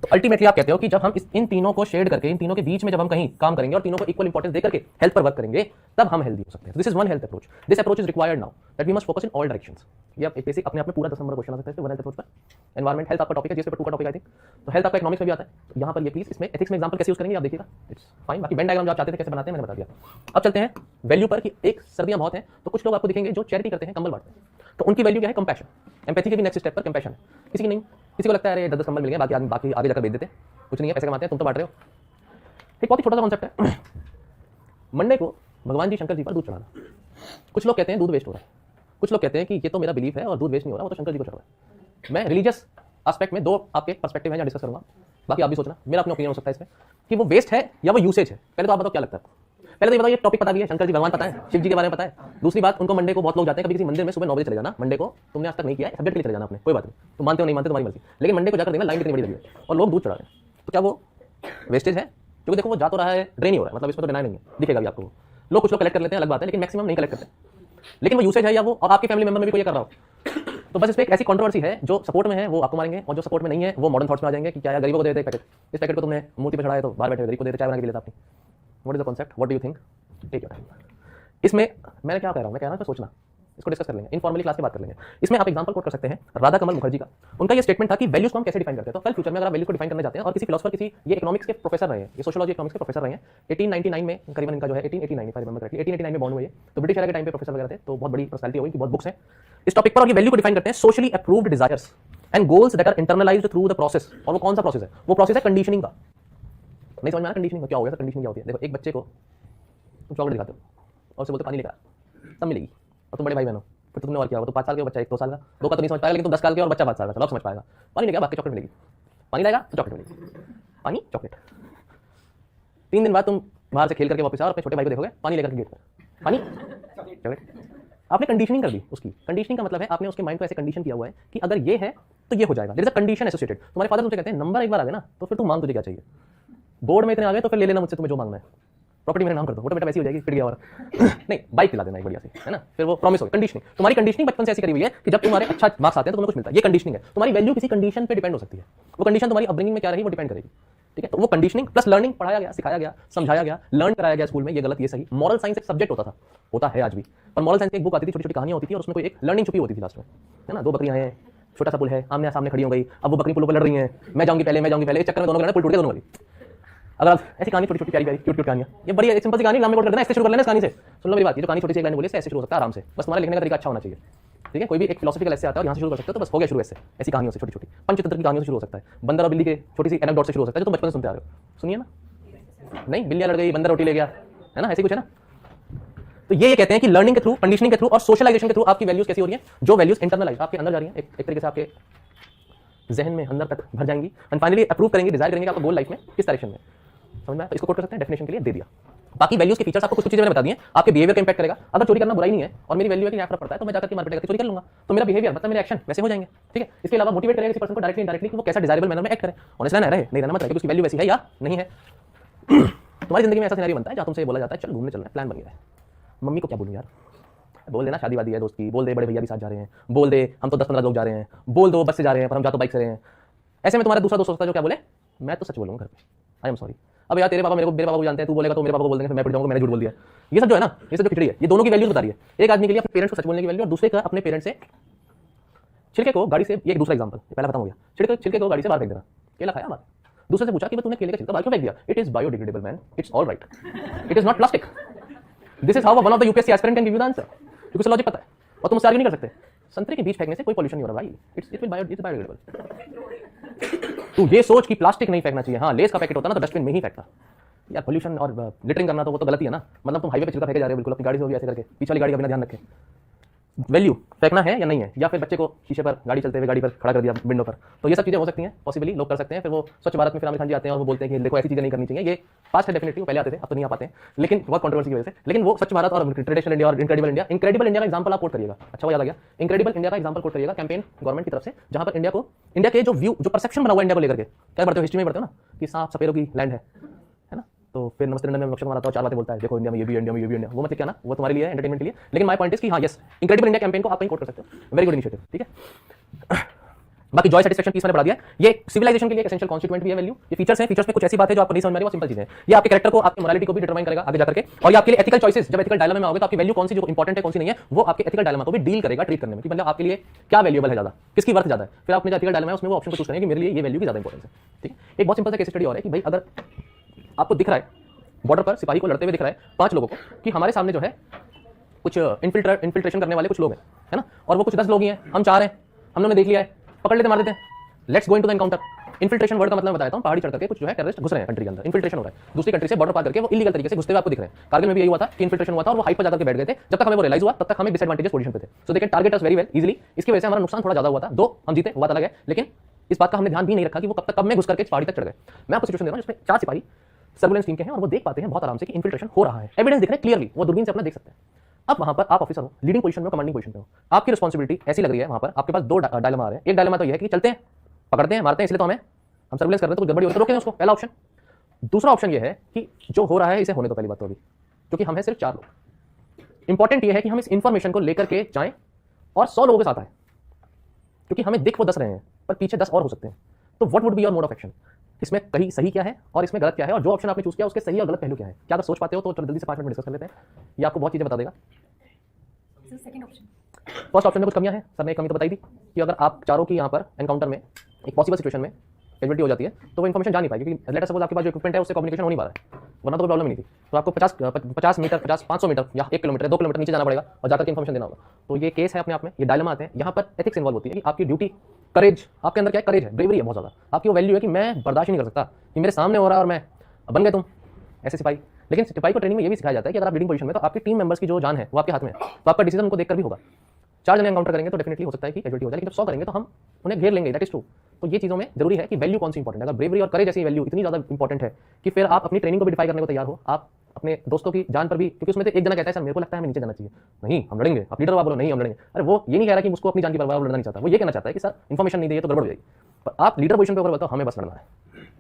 तो अल्टीमेटली आप कहते हो कि जब हम इन तीनों को शेड करके, इन तीनों के बीच में जब हम कहीं काम करेंगे और तीनों को इक्वल इंपॉर्टेंस देकर के हेल्थ पर वर्क करेंगे, तब हम हेल्दी हो सकते हैं। This is one health approach. This approach is required now that we must focus in all directions. ये आप एक बेसिक अपने आप में पूरा 10 नंबर क्वेश्चन आ सकता है वन हेल्थ अप्रोच पर। एनवायरमेंट हेल्थ आपका टॉपिक है, जिस पेपर 2 का टॉपिक आई थिंक। तो हेल्थ आपका इकोनॉमिक्स में भी आता है। तो यहाँ पर ये प्लीज इसमें एथिक्स में एग्जांपल कैसे यूज करेंगे आप देखिएगा, इट्स फाइन। बाकी वेन डायग्राम जो आप चाहते थे कैसे बनाते हैं मैंने बता दिया। अब चलते हैं वैल्यू पर कि एक सर्दियां बहुत हैं तो कुछ लोग आपको दिखेंगे जो चैरिटी करते हैं, कंबल बांटते हैं। तो उनकी वैल्यू क्या है? कंपैशन। एम्पैथी के भी नेक्स्ट स्टेप पर कंपैशन है। किसी की नहीं, किसी को लगता है अरे 10 कंबल मिल गए, बाकी आगे जाकर बेच देते, कुछ नहीं है, पैसे कमाते हैं, तुम तो बांट रहे हो। एक बहुत ही छोटा सा कॉन्सेप्ट है। मंडे को भगवान जी शंकर जी पर दूध चढ़ाना। कुछ लोग कहते हैं दूध वेस्ट हो रहा है, कुछ लोग कहते हैं कि ये तो मेरा बिलीफ है और दूध वेस्ट नहीं हो रहा, वो तो शंकर जी को चढ़ रहा है। मैं रिलीजियस एस्पेक्ट में 2 आपके पर्सपेक्टिव हैं जहाँ डिस्कस करूंगा, बाकी आप भी सोचना, मेरा अपना ओपिनियन हो सकता है इसमें कि वो वेस्ट है या वो यूसेज है। पहले तो आप बताओ क्या लगता है? पहले तो ये बताओ, ये टॉपिक पता भी है, शंकर जी भगवान पता है, शिव जी के बारे में पता है। दूसरी बात, उनको मंडे को बहुत लोग जाते हैं, कभी किसी मंदिर में सुबह 9 बजे चले जाना। मंडे को तुमने आज तक नहीं किया है, सब्जेक्ट के लिए चले जाना अपने, कोई बात नहीं, तुम मानते हो नहीं मानते तुम्हारी मर्जी, लेकिन मंडे को जाकर देखना लाइन कितनी बड़ी लगी है और लोग दूध चढ़ा रहे हैं। तो क्या वो वेस्टेज है? क्योंकि देखो वो जा तो रहा है, ड्रेन ही हो रहा है, मतलब इसमें तो डिनाई नहीं है, दिखेगा भी आपको। लोग कुछ लोग कलेक्ट कर लेते हैं, अलग बात है, लेकिन मैक्सिमम नहीं कलेक्ट करते। लेकिन वो यूसेज है या वो, और आपके फैमिली मेंबर में भी कोई ये कर रहा हो, तो बस इस पर एक ऐसी कंट्रोवर्सी है, जो सपोर्ट में है वो आपको मारेंगे और जो सपोर्ट में नहीं है वो मॉडर्न थॉट्स में आ जाएंगे कि क्या यार गरीबों को दे दे पैकेट, इस पैकेट को तुमने मूर्ति पे चढ़ाया तो बाहर बैठे गरीब को दे दे, चाय बना के लेता अपनी। What is the concept? What do you think? Take your time. इसमें मैं क्या कह रहा हूँ, मैं कह रहा हूँ सोचना, इसको डिस्कस कर लेंगे, इनफॉर्मली क्लास की बात कर लेंगे। इसमें आप एग्जांपल कोट कर सकते हैं राधा कमल मुखर्जी का। उनका ये स्टेटमेंट था कि वैल्यूज को हम कैसे डिफाइन करते हैं। तो कल फ्यूचर में अगर आप वैल्यू को डिफाइन करने जाते हैं और किसी फिलोसफर, किसी ये इकोनॉमिक्स के प्रोफेसर रहे हैं, ये सोशियोलॉजी इकोनॉमिक्स के प्रोफेसर रहे हैं, 1899 में करीबन इनका जो है 1889 इफ आई रिमेंबर करेक्टली 1889 में बॉर्न हुए, तो ब्रिटिश एरा के टाइम पे प्रोफेसर वगैरह थे, तो बहुत बड़ी पर्सनैलिटी हो गई कि बहुत बुक्स हैं इस टॉपिक पर। और ये वैल्यू को डिफाइन करते हैं socially approved desires and goals that are internalised through the process. और वो कौन सा प्रोसेस है? वो प्रोसेस है कंडीशनिंग का। नहीं समझ में आया कंडीशनिंग क्या हो गया? कंडीशनिंग क्या होती है? देखो, एक बच्चे को तुम चॉकलेट दिखाते हो और उसे बोलते पानी लेकर तब मिलेगी, और तुम बड़े भाई बहन हो, फिर तुमने और क्या होगा, तो 5 साल का बच्चा 1-2 साल का, 2 का तो नहीं समझ पाएगा, लेकिन तुम 10 साल के और बच्चा 5 साल का, चलो समझ पाएगा। पानी लेगा बाकी चॉकलेट मिलेगी, पानी लाएगा तो चॉकलेट मिलेगी, पानी चॉकलेट। 3 दिन बाद तुम बाहर से खेल करके वापस आओ और अपने छोटे भाई को देखोगे पानी लेकर के गेट पर, पानी चॉकलेट। आपने कंडीशनिंग कर दी उसकी। कंडीशनिंग का मतलब है आपने उसके माइंड को ऐसे कंडीशन किया हुआ है कि अगर ये है तो ये हो जाएगा। There is a condition associated. तुम्हारे फादर तुमसे कहते हैं नंबर एक बार आ गए ना तो फिर तुम मांग, तुझे क्या चाहिए? बोर्ड में इतने आ गए तो फिर ले लेना मुझसे तुम्हें जो मांगना है, प्रॉपर्टी मेरे नाम कर दो, वो तो बेटा वैसी हो जाएगी, फिर गया और नहीं बाइक दिला देना एक बढ़िया सी, है ना, फिर वो प्रॉमिस हो गया। कंडीशनिंग, तुम्हारी कंडीशनिंग बचपन से ऐसी करी हुई है कि जब तुम्हारे अच्छा मार्क्स आते हैं तो तुम्हें कुछ मिलता है, ये कंडीशनिंग है। तुम्हारी वैल्यू किसी कंडीशन पे डिपेंड हो सकती है, वो कंडीशन तुम्हारी अपब्रिंगिंग में क्या रही वो डिपेंड करेगी, ठीक है। तो वो कंडीशनिंग प्लस लर्निंग, पढ़ाया गया, सिखाया गया, समझाया गया, लर्न कराया गया स्कूल में, ये गलत ये सही। मॉरल साइंस एक सब्जेक्ट होता है आज भी, पर मॉरल साइंस की एक बुक आती थी, छोटी छोटी कहानियां होती थी और उसमें कोई एक लर्निंग छुपी होती थी लास्ट में, है ना। 2 बकरियां हैं, छोटा सा पुल है, आमने सामने खड़ी हो गई, अब वो बकरी पुल पर लड़ रही हैं, मैं जाऊंगी पहले, इस चक्कर में दोनों पुल टूट गया दोनों वाली। अगर आप ऐसी कहानी छोटी छोटी प्यारी क्यूट कहानियां, ये बड़ी सिंपल सी कहानी लामे कोट कर देना, ऐसे शुरू कर लेना इस कहानी से। सुन लो मेरी बात, ये जो कहानी छोटी सी एक लाइन बोली ऐसे शुरू हो सकता है आराम से, बस तुम्हारे लिखने का तरीका अच्छा होना चाहिए, ठीक है। कोई भी एक फिलोसफिकल ऐसे आता है और यहाँ से शुरू कर सकते हो, तो बस हो गया शुरू ऐसे, ऐसी कहानियों से छोटी छोटी पंचतंत्र की कहानियों से शुरू हो सकता है, बंदर और बिल्ली के छोटी सी एनेक्डोट से शुरू हो सकता है, जो तुम बचपन से सुनते आ रहे हो। सुनिए ना, नहीं बिल्लियां लड़ गई, बंदर रोटी ले गया, है ना, ऐसे कुछ है ना। तो ये कहते हैं कि लर्निंग के थ्रू, कंडीशनिंग के थ्रू और सोशलाइजेशन के थ्रू आपकी वैल्यूज कैसी हो रही है, जो वैल्यूज इंटरनलाइज आपके अंदर जा रही है, एक तरीके से आपके जहन में अंदर तक भर जाएंगी एंड फाइनली अप्रूव करेंगे, डिजायर करेंगे आपका गोल लाइफ में किस डायरेक्शन में। समझ में आया? तो इसको कोट कर सकते हैं, डेफिनेशन के लिए दे दिया। बाकी वैल्यूज के फीचर्स आपको कुछ चीजें मैंने बता दी हैं, आपके बिहेवियर का इंपैक्ट करेगा। अगर चोरी करना बुराई नहीं है और मेरी वैल्यू है कि यहाँ फर्क पड़ता है तो मैं जाकर के मार्केट करके चोरी कर लूंगा, तो मेरा बिहेवियर मतलब मेरे एक्शन वैसे हो जाएंगे, ठीक है। इसके अलावा मोटिवेट करेगा किसी पर्सन को डायरेक्टली इनडायरेक्टली कि वो कैसा डिजायरेबल मैनर में एक्ट करे, ऑनेस्ट रहना रहे, नहीं रहना मत रहे, उसकी वैल्यू वैसी है या नहीं है। तुम्हारी जिंदगी में ऐसा सिनेरियो बनता है जहाँ तुमसे बोला जाता है चल घूमने चलना है, प्लान बन गया है, मम्मी को क्या बोलूँ यार, बोल देना शादी वादी है दोस्त की, बोल दे बड़े भैया भी साथ जा रहे हैं, बोल दे हम तो 10-15 लोग जा रहे हैं, बोल दो बस से जा रहे हैं पर हम जा तो बाइक से रहे हैं। ऐसे में तुम्हारा दूसरा दोस्त होता है जो क्या बोले, मैं तो सच बोलूँगा घर पे, आई एम सॉरी, अब यार तेरे पापा मेरे पापा को जानते हैं, तू बोलेगा तो मेरे पापा को बोल देंगे, फिर मैं पिट जाऊंगा, मैंने झूठ बोल दिया। ये सब जो है ना, ये सब जो खिचड़ी है, ये दोनों की वैल्यूज बता रही है। एक आदमी के लिए अपने पेरेंट्स को सच बोलने की वैल्यू और दूसरे का अपने पेरेंट्स से छिलके को गाड़ी से, ये एक दूसरा एग्जांपल, पहला खत्म हो गया, छिलके को गाड़ी से बाहर फेंक देना, केला खाया बाहर, दूसरे से पूछा कि तूने केले का छिलका बाहर क्यों फेंक दिया, it is biodegradable man, it's all right, it is not plastic. This is how one of the UPSC aspirant can give you the answer, क्योंकि उसे लॉजिक पता है और तुम उससे आर्ग्यू नहीं कर सकते। संतरे के बीज फेंकने से कोई पॉल्यूशन नहीं हो रहा भाई, इट्स बायोडिग्रेडेबल। तू ये सोच कि प्लास्टिक नहीं फेंकना चाहिए, हाँ लेस का पैकेट होता ना तो डस्टबिन में ही फेंकता यार। पोल्यूशन और लिटरिंग करना तो वो तो गलत ही है ना, मतलब तुम हाईवे पे छिलका फेंके जा रहे हो बिल्कुल अपनी गाड़ी से, भी ऐसे करके पीछे वाली गाड़ी का बिना ध्यान रखे, वैल्यू फेंकना है या नहीं है, या फिर बच्चे को शीशे पर गाड़ी चलते हुए गाड़ी पर खड़ा कर दिया विंडो पर, तो ये सब चीज़ें हो सकती हैं, पॉसिबली लोग कर सकते हैं। फिर वो स्वच्छ भारत में फिर आमिर खान जी आते हैं और वो बोलते हैं कि देखो ऐसी चीज़ें नहीं करनी चाहिए। ये पास्ट है डेफिनेटली, वो पहले आते थे, अब तो नहीं आ पाते हैं, लेकिन बहुत कंट्रोवर्सी की वजह से। लेकिन वो स्वच्छ भारत और ट्रेडिशनल इंडिया और इनक्रेडिबल इंडिया का एग्जाम्पल आप कोट करिएगा। अच्छा, वो याद आ गया, इनक्रेडिबल इंडिया का एग्जाम्पल कोट करिएगा कैंपेन गवर्नमेंट की तरफ से, जहां पर इंडिया के जो व्यू, जो परसेप्शन बना हुआ इंडिया को लेकर के, क्या पढ़ते हो हिस्ट्री में पढ़ते हो ना कि सांप सपेरों की लैंड है ना। तो फिर नमस्ते लंदन में अक्षय कुमार आता है, 4 बातें बोलता है, देखो इंडिया में ये भी इंडिया में ये भी इंडिया, वो मतलब क्या ना, वो तुम्हारे लिए एंटरटेनमेंट के लिए। लेकिन माय पॉइंट इज कि हाँ यस, इनक्रेडिबल इंडिया कैंपेन को आप कहीं कोट कर सकते हो, वेरी गुड इनिशिएटिव, ठीक है। बाकी जॉय सेटिस्फेक्शन पीस मैंने बढ़ा दिया, ये सिविलाइजेशन के लिए एसेंशियल कॉन्स्टिट्यूएंट भी है वैल्यू। ये फीचर्स हैं, फीचर्स में कुछ ऐसी बात है जो आपको नहीं समझ में आ रही, वो सिंपल चीजें हैं। ये आपके कैरेक्टर को, आपकी मोरालिटी को भी डिटरमाइन करेगा आगे जाकर के, और ये आपके लिए एथिकल चॉइसेस, जब एथिकल डायलेमा में आओगे तो आपकी वैल्यू कौन सी जो इंपॉर्टेंट है कौन सी नहीं है, वो आपके एथिकल डायलेमा को भी डील करेगा, ट्रीट करने में, कि मतलब आपके लिए क्या वैल्यूएबल है, ज्यादा किसकी वर्थ ज्यादा है। फिर आपने जो एथिकल डायलेमा है उसमें वो ऑप्शन को चूज करेंगे कि मेरे लिए ये वैल्यू की ज्यादा इंपॉर्टेंस है, ठीक है। एक बहुत सिंपल सा केस स्टडी और है कि भाई अगर आपको दिख रहा है बॉर्डर पर सिपाही को लड़ते हुए दिख रहा है 5 लोगों को, कि हमारे सामने जो है कुछ इन्फिल्ट्रेशन करने वाले कुछ लोग हैं, है ना, और वो कुछ 10 लोग ही हैं, हम 4 हैं, हम लोगों ने देख लिया है, पकड़ लेते मार देते हैं, let's go into the encounter. Infiltration word का मतलब बताता हूं, पहाड़ी चढ़ करके कुछ जो है टेररिस्ट घुस रहे हैं कंट्री के अंदर, इन्फिल्ट्रेशन हो रहा है, दूसरी कंट्री से बॉर्डर पार करके वो इलीगल तरीके से घुसते हुए आपको दिख रहे हैं। कारगिल में भी यही हुआ था कि इन्फिल्ट्रेशन हुआ था और वो हाइट पर जाकर के बैठ गए थे, जब तक हमें वो रियलाइज हुआ तब तक हमें डिसएडवांटेजेस पोजीशन पे थे, so they can target us very well easily. इसकी वजह से हमारा नुकसान थोड़ा ज्यादा हुआ था, दो हम जीते, वो बात अलग है, लेकिन इस बात का हमने ध्यान भी नहीं रखा कि वो कब तक कब में घुस करके पहाड़ी तक चढ़ गए। मैं आपको सिचुएशन दे रहा हूं जिसमें 4 सिपाही सर्विलेंस टीम के हैं और वो देख पाते हैं बहुत आराम से कि इन्फिल्ट्रेशन हो रहा है, एविडेंस दिख रहा है क्लियरली, वो दूरबीन से अपना देख सकते हैं। अब वहां पर आप ऑफिसर हो, लीडिंग पोजीशन में, कमांडिंग पोजीशन पे हो, आपकी रिस्पांसिबिलिटी ऐसी लग रही है, वहां पर आपके पास 2 डायलेमा आ रहे हैं। एक डायलेमा तो ये है कि चलते हैं, पकड़ते हैं, मारते हैं, इसलिए तो हम सर्विलेंस कर रहे हैं, तो कुछ गड़बड़ी हो तो रोकें उसको, पहला ऑप्शन। दूसरा ऑप्शन ये है कि जो हो रहा है इसे होने दो, पहली बात तो अभी, क्योंकि हम हैं सिर्फ 4 लोग। इंपॉर्टेंट ये है कि हम इस इंफॉर्मेशन को लेकर के जाएं और 100 लोगों के साथ आए, क्योंकि हमें दिख वो 10 रहे हैं पर पीछे 10 और हो सकते हैं। तो what would be your mode of action, इसमें कहीं सही क्या है और इसमें गलत क्या है, और जो ऑप्शन आपने चूज किया उसके सही और गलत पहलू क्या है, क्या अगर सोच पाते हो तो जल्दी से 5 मिनट डिस्कस कर लेते हैं, ये आपको बहुत चीजें बता देगा। फर्स्ट ऑप्शन में कुछ कमियां हैं, सर ने एक कमी तो बताई थी कि अगर आप चारों की यहाँ पर एनकाउंटर में एक पॉसिबल सिचुएशन में एलिजिबिलिटी हो जाती है तो वो इन्फॉर्मेशन जा नहीं पाएगी, क्योंकि लेट सपोज आपके पास जो इक्विपमेंट है उससे कम्युनिकेशन हो नहीं पा रहा है, वरना तो कोई प्रॉब्लम नहीं थी। तो आपको 50 मीटर 500 मीटर या 1 किलोमीटर 2 किलोमीटर नीचे जाना पड़ेगा और जाकर के इन्फॉर्मेशन देना होगा। तो ये केस है अपने आप में, ये डायलेमा आते हैं, यहाँ पर एथिक्स इन्वॉल्व होती है कि आपकी ड्यूटी, करेज, आपके अंदर क्या है, करेज है, ब्रेवरी है बहुत ज़्यादा, आपकी वो वैल्यू है कि मैं बर्दाश्त नहीं कर सकता कि मेरे सामने हो रहा है और मैं बन गए तुम ऐसे सिपाही। लेकिन सिपाही को ट्रेनिंग में ये भी सिखाया जाता है कि अगर आप लीडिंग पोजीशन में तो आपकी टीम मेंबर्स की जो जान है वो आपके हाथ में है, तो आपका डिसीजन उनको देखकर भी होगा। 4 जने एनकाउंटर करेंगे तो डेफिनेटली हो सकता है कि कैजुअलिटी हो जाए, लेकिन जब 100 करेंगे तो हम उन्हें घेर लेंगे, दैट इज ट्रू। तो ये चीज़ों में जरूरी है कि वैल्यू कौन सी इंपॉर्टेंट है। अगर ब्रेवरी और करेज जैसी वैल्यू इतनी ज़्यादा इंपॉर्टेंट है कि फिर आप अपनी ट्रेनिंग को भी डिफाई करने को तैयार हो, आप अपने दोस्तों की जान पर भी, क्योंकि उसमें तो एक जना कहता है सर मेरे को लगता है हमें नीचे जाना चाहिए, नहीं हम लड़ेंगे, आप लीडर हो, आप बोलो नहीं हम लड़ेंगे, अरे वो ये नहीं कह रहा कि उसको अपनी जान की परवाह लड़ना नहीं चाहता, वो ये कहना चाहता है कि सर इन्फॉर्मेशन नहीं दी तो गड़बड़ हो जाएगी। पर आप लीडर पोजीशन पे ऊपर बताओ हमें बस लड़ना है,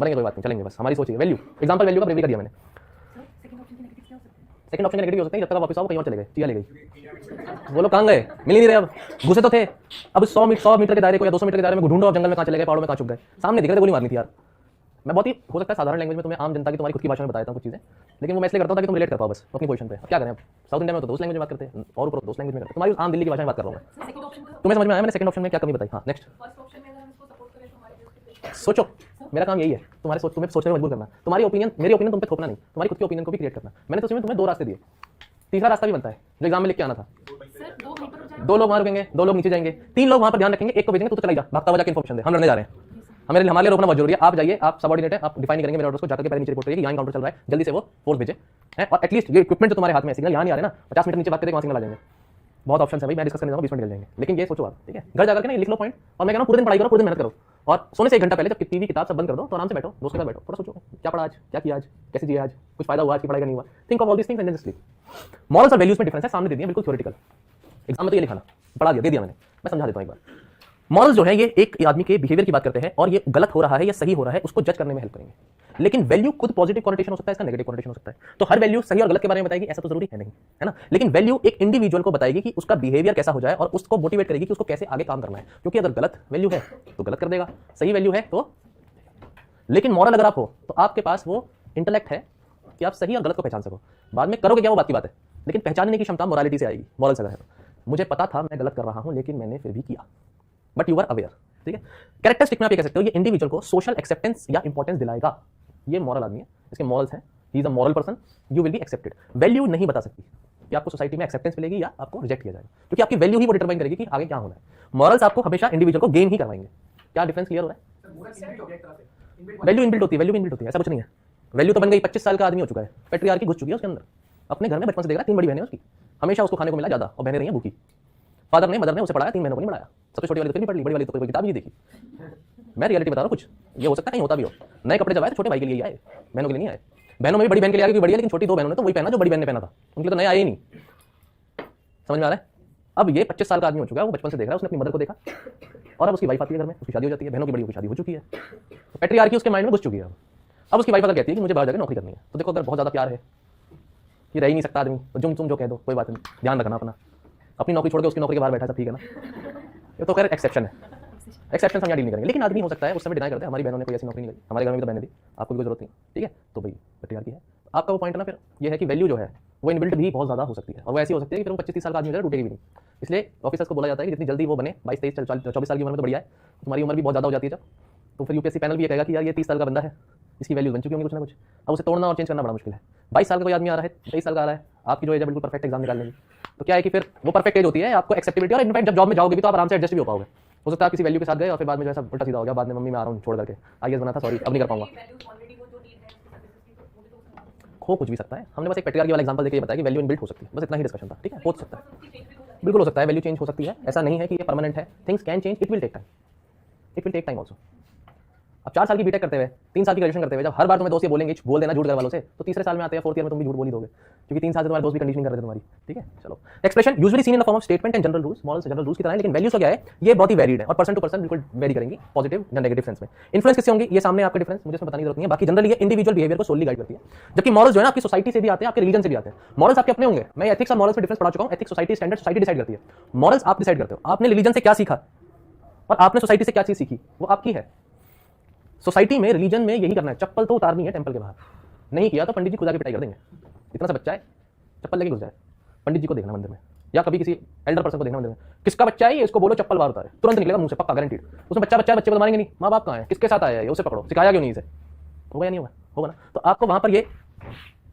बनेंगे कोई बात नहीं, चलेंगे बस, हमारी सोचिए वैल्यू, एग्जांपल वैल्यू का ब्रेवरी कर दिया मैंने। सेकंड ऑप्शन का नेगेटिव हो सकता है, जब तक आप वापस आओ कहीं और चले गए, चिया ले गई, वो लोग कहाँ गए, मिल ही नहीं रहे, अब घुसे तो थे, अब 100 मीटर के दायरे को या 200 मीटर के दायरे में ढूंढो, अब जंगल में कहाँ चले गए, पहाड़ों में कहाँ छुप गए, सामने दिख रहे थे, गोली मारनी थी यार। मैं बहुत ही हो सकता है साधारण लैंग्वेज में तुम्हें आम जनता की तुम्हारी खुद की भाषा में बताता हूँ कुछ चीजें, लेकिन वो मैं इसलिए करता हूँ ताकि तुम रिलेट कर पाओ बस अपनी पोजीशन पे। अब क्या करें, साउथ इंडिया में तो दोस्त लैंग्वेज में बात करते हैं और ऊपर दोस्त लैंग्वेज में करते हैं, तुम्हारी आम दिल्ली की भाषा में बात कर रहा हूँ मैं। तुम्हें समझ में आया मैंने सेकंड ऑप्शन में क्या कमी बताई? हाँ नेक्स्ट सोचो, मेरा काम यही है तुम्हें सोचने में मजबूर करना, तुम्हारी ओपिनियन मेरी ओपिनियन तुम पे थोपना नहीं, तुम्हारी खुद की ओपिनियन को भी क्रिएट करना। मैंने तो तुम्हें 2 रास्ते दिए, तीसरा रास्ता भी बनता है जो एग्जाम में लिख के आना था। 2 लोग वहां रुकेंगे, 2 लोग नीचे जाएंगे, 3 लोग वहां पर ध्यान रखेंगे, एक को भेजेंगे तू तो चला जा, भागता हुआ जाके इन्फॉर्मेशन दे, हम लड़ने जा रहे हैं, हमारे लिए रोकना बहुत जरूरी है, आप जाइए, आप सबऑर्डिनेट है, आप डिफाइन करेंगे मेरे ऑर्डर्स को, जाकर के पहले नीचे रिपोर्ट करिए कि यहाँ काउंटर चल रहा है, जल्दी से वो फोर्स भेजे है, और एटलीस्ट ये इक्विपमेंट जो तुम्हारे हाथ में है, सिग्नल यहाँ नहीं आ रहे ना, 50 मीटर नीचे भागते थे वहाँ सिग्नल आ जाएंगे। बहुत ऑप्शन है भाई, मैं डिस्कस करने जाऊँगा 20 मिनट निकल जाएंगे, लेकिन ये सोचो आप, ठीक है, घर जाकर के ना लिख लो पॉइंट, और मैं कह रहा हूँ पूरे दिन पढ़ाई करो, पूरे दिन मेहनत करो, और सोने से 1 घंटा पहले जब टीवी किताब सब बंद कर दो तो आराम से बैठो, दोस्तों के साथ बैठो, थोड़ा सोचो क्या पढ़ा आज, क्या किया आज, कैसे जिया आज, कुछ फायदा हुआ आज की पढ़ाई का नहीं हुआ, think of all this things and then just sleep. Morals और वैल्यूज में डिफरेंस है, सामने दे दिया बिल्कुल थ्योरेटिकल, एग्जाम में तो ये लिखा ना, पढ़ा दिया, दे दिया मैंने, मैं समझा देता हूँ एक बार। मॉरल्स जो है ये एक आदमी के बिहेवियर की बात करते हैं और ये गलत हो रहा है या सही हो रहा है उसको जज करने में हेल्प करेंगे, लेकिन वैल्यू खुद पॉजिटिव कॉनोटेशन हो सकता है, इसका नेगेटिव कॉनोटेशन हो सकता है। तो हर वैल्यू सही और गलत के बारे में बताएगी ऐसा तो जरूरी है नहीं, है ना, लेकिन वैल्यू एक इंडिविजुअल को बताएगी कि उसका बिहेवियर कैसा हो जाए और उसको मोटिवेट करेगी कि उसको कैसे आगे काम करना है, क्योंकि अगर गलत वैल्यू है तो गलत कर देगा, सही वैल्यू है तो, लेकिन मॉरल अगर आप हो तो आपके पास वो इंटेलेक्ट है कि आप सही और गलत को पहचान सको, बाद में करोगे क्या वो बात की बात है, लेकिन पहचानने की क्षमता मोरालिटी से आएगी, मॉरल से अगर है तो। मुझे पता था मैं गलत कर रहा हूं लेकिन मैंने फिर भी किया, बट यू आर अवेयर, ठीक है। कैरेक्टरिस्टिक में आप ये कह सकते हो ये इंडिविजुअल को सोशल एक्सेप्टेंस या इंपॉर्टेंस दिलाएगा, ये मॉरल आदमी है, इसके मॉरल्स हैं, he is a moral person, you will be accepted. Value नहीं बता सकती कि आपको सोसाइटी में एक्सेप्टेंस मिलेगी या आपको रिजेक्ट किया जाएगा, क्योंकि आपकी वैल्यू ही वो डिटरमाइन करेगी कि आगे क्या होना है। मॉरल्स आपको हमेशा इंडिविजुअल को गेन ही करवाएंगे। क्या डिफरेंस क्लियर हो रहा है? वैल्यू इनबिल्ट होती है, वैल्यू इनबिल्ट होती है, ऐसा कुछ नहीं है। वैल्यू तो बन गई, 25 साल का आदमी हो चुका है, पैट्रियार्की घुस चुकी है उसके अंदर, अपने घर में बचपन से देख रहा है, 3 बड़ी बहनें उसकी, हमेशा उसको खाने को मिला ज्यादा और बहनें रही हैं भूखी, फादर ने मदर ने उसे पढ़ाया, 3 बहनों को नहीं पढ़ाया। सबसे छोटी वाली तो फिर नहीं पढ़ ली, बड़ी वाली तो कोई किताब ही नहीं देखी। मैं रियलिटी बता रहा हूँ, कुछ ये हो सकता है, नहीं होता भी हो। नए कपड़े जब आए तो छोटे भाई के लिए ही आए, बहनों के लिए नहीं आए। बहनों में भी बड़ी बहन के लिए आए क्योंकि बड़ी है, लेकिन छोटी 2 बहनों ने तो वही पहना जो बड़ी बहन ने पहना था, उनके लिए तो नए आए ही नहीं। समझ में आ रहा है? अब ये 25 साल का आदमी हो चुका है, वो बचपन से देख रहा है, उसने अपनी मदर को देखा और अब उसकी वाइफ आती है घर में, उसकी शादी हो जाती है, बहनों की बड़ी की शादी हो चुकी है, तो पैट्रियार्की उसके माइंड में घुस चुकी है। अब उसकी वाइफ अगर कहती है कि मुझे बाहर जाकर नौकरी करनी है, तो देखो अगर बहुत ज़्यादा प्यार है, ये रह ही नहीं सकता आदमी, तो तुम जो कह दो कोई बात नहीं, ध्यान रखना अपनी नौकरी छोड़ के उसकी नौकरी के बाहर बैठा, सब ठीक है ना। ये तो खैर एक्सेप्शन है, एक्सेप्शन हम यहाँ डील नहीं करेंगे। लेकिन आदमी हो सकता है उस समय डिनाई करते हैं, हमारी बहनों ने कोई ऐसी नौकरी नहीं करी, हमारे घर में भी तो बहनें थी, आपको भी कोई जरूरत नहीं, ठीक है, तो भाई पैट्रियार्की है। आपका वो पॉइंट है ना, फिर ये है कि वैल्यू जो है वो इनबिल्ट भी बहुत ज़्यादा हो सकती है, और वो ऐसी हो सकती है कि फिर वो 25-30 साल का आदमी हो जाए, टूटेगी भी नहीं। इसलिए ऑफिसर्स को बोला जाता है कि जितनी जल्दी वो बने, 22-23-24 साल की उम्र में तो बढ़िया है, तुम्हारी उम्र भी बहुत ज़्यादा हो जाती है जब, तो फिर यूपीएससी पैनल भी ये कहेगा कि यार ये 30 साल का बंदा है, इसकी वैल्यू बन चुकी होंगी कुछ ना कुछ, अब उसे तोड़ना और चेंज करना बड़ा मुश्किल है। 22 साल का कोई आदमी आ रहा है, 23 साल का आ रहा है, आपकी जो एज है बिल्कुल परफेक्ट एग्जाम निकालने की, तो क्या है कि फिर वो परफेक्ट एज होती है, आपको एक्सेप्टेबिलिटी, और इनफैक्ट जब जॉब में जाओगे भी तो आप आराम से एडजस्ट भी हो पाओगे। हो सकता है आप किसी वैल्यू के साथ गए और फिर बाद में जैसा उल्टा सीधा हो गया, बाद में मम्मी मैं आ रहा हूँ छोड़ करके, आईएएस बना था, सॉरी अब नहीं कर पाऊंगा, हो कुछ भी सकता है। हमने बस एक पैट्रियार्की वाला एग्जांपल देके ये बताया कि वैल्यू इनबिल्ट हो सकती है, बस इतना ही डिस्कशन था, ठीक है। हो सकता है, बिल्कुल हो सकता है, वैल्यू चेंज हो सकती है, ऐसा नहीं है कि ये परमानेंट है, things can change, it will take time also. अब 4 साल की बीटेक करते हुए, 3 साल की ग्रेजुएशन करते हुए, जब हर बार तुम्हें दोस्त ये बोलेंगे बोल देना झूठ घर वालों से, तो तीसरे साल में आते हैं 4th ईयर में तुम भी झूठ बोल ही दोगे, क्योंकि 3 साल से तुम्हारे दोस्त भी कंडीशनिंग कर रहे थे तुम्हारी, ठीक है। चलो, expression usually seen in the form of statement and general rules, morals general rules की तरह है, लेकिन वैल्यूज क्या है, ये बहुत ही वेरीड है और पर्सन टू पर्सन बिल्कुल वेरी करेंगी, पॉजिटिव या नेगेटिव सेंस में। इन्फ्लुएंस किससे होंगी, ये सामने आपके डिफरेंस, मुझे इसमें बताने की जरूरत नहीं है। बाकी जनरली ये इंडिविजुअल बिहेवियर को सोली गाइड करती है, जबकि मॉरल्स जो है ना आपकी सोसाइटी से भी आते हैं, आपके रिलीजन से भी आते हैं। मॉरल्स आपके अपने होंगे, मैं एथिक्स और मॉरल्स में डिफरेंस पढ़ा चुका हूं। Ethics society standard society decide करती है, मॉरल्स आप डिसाइड करते हो। आपने रिलीजन से क्या सीखा और आपने सोसाइटी से क्या चीज सीखी, वो आपकी है। सोसाइटी में, रिलीजन में यही करना है, चप्पल तो उतारनी है टेंपल के बाहर, नहीं किया तो पंडित जी खुद आके पिटाई कर देंगे। इतना सा बच्चा है, चप्पल लेके घुस जाए, पंडित जी को देखना मंदिर में, या कभी किसी एल्डर पर्सन को देखना मंदिर में, किसका बच्चा है ये, इसको बोलो चप्पल बाहर उतारे, तुरंत निकलेगा मुंह से, पक्का गारंटीड। उसमें बच्चा बच्चा बच्चे को मारेंगे नहीं, माँ बाप कहाँ है, किसके साथ आया है, उसे पकड़ो, सिखाया क्यों नहीं इसे, होगा या नहीं होगा, होगा ना। तो आपको वहां पर ये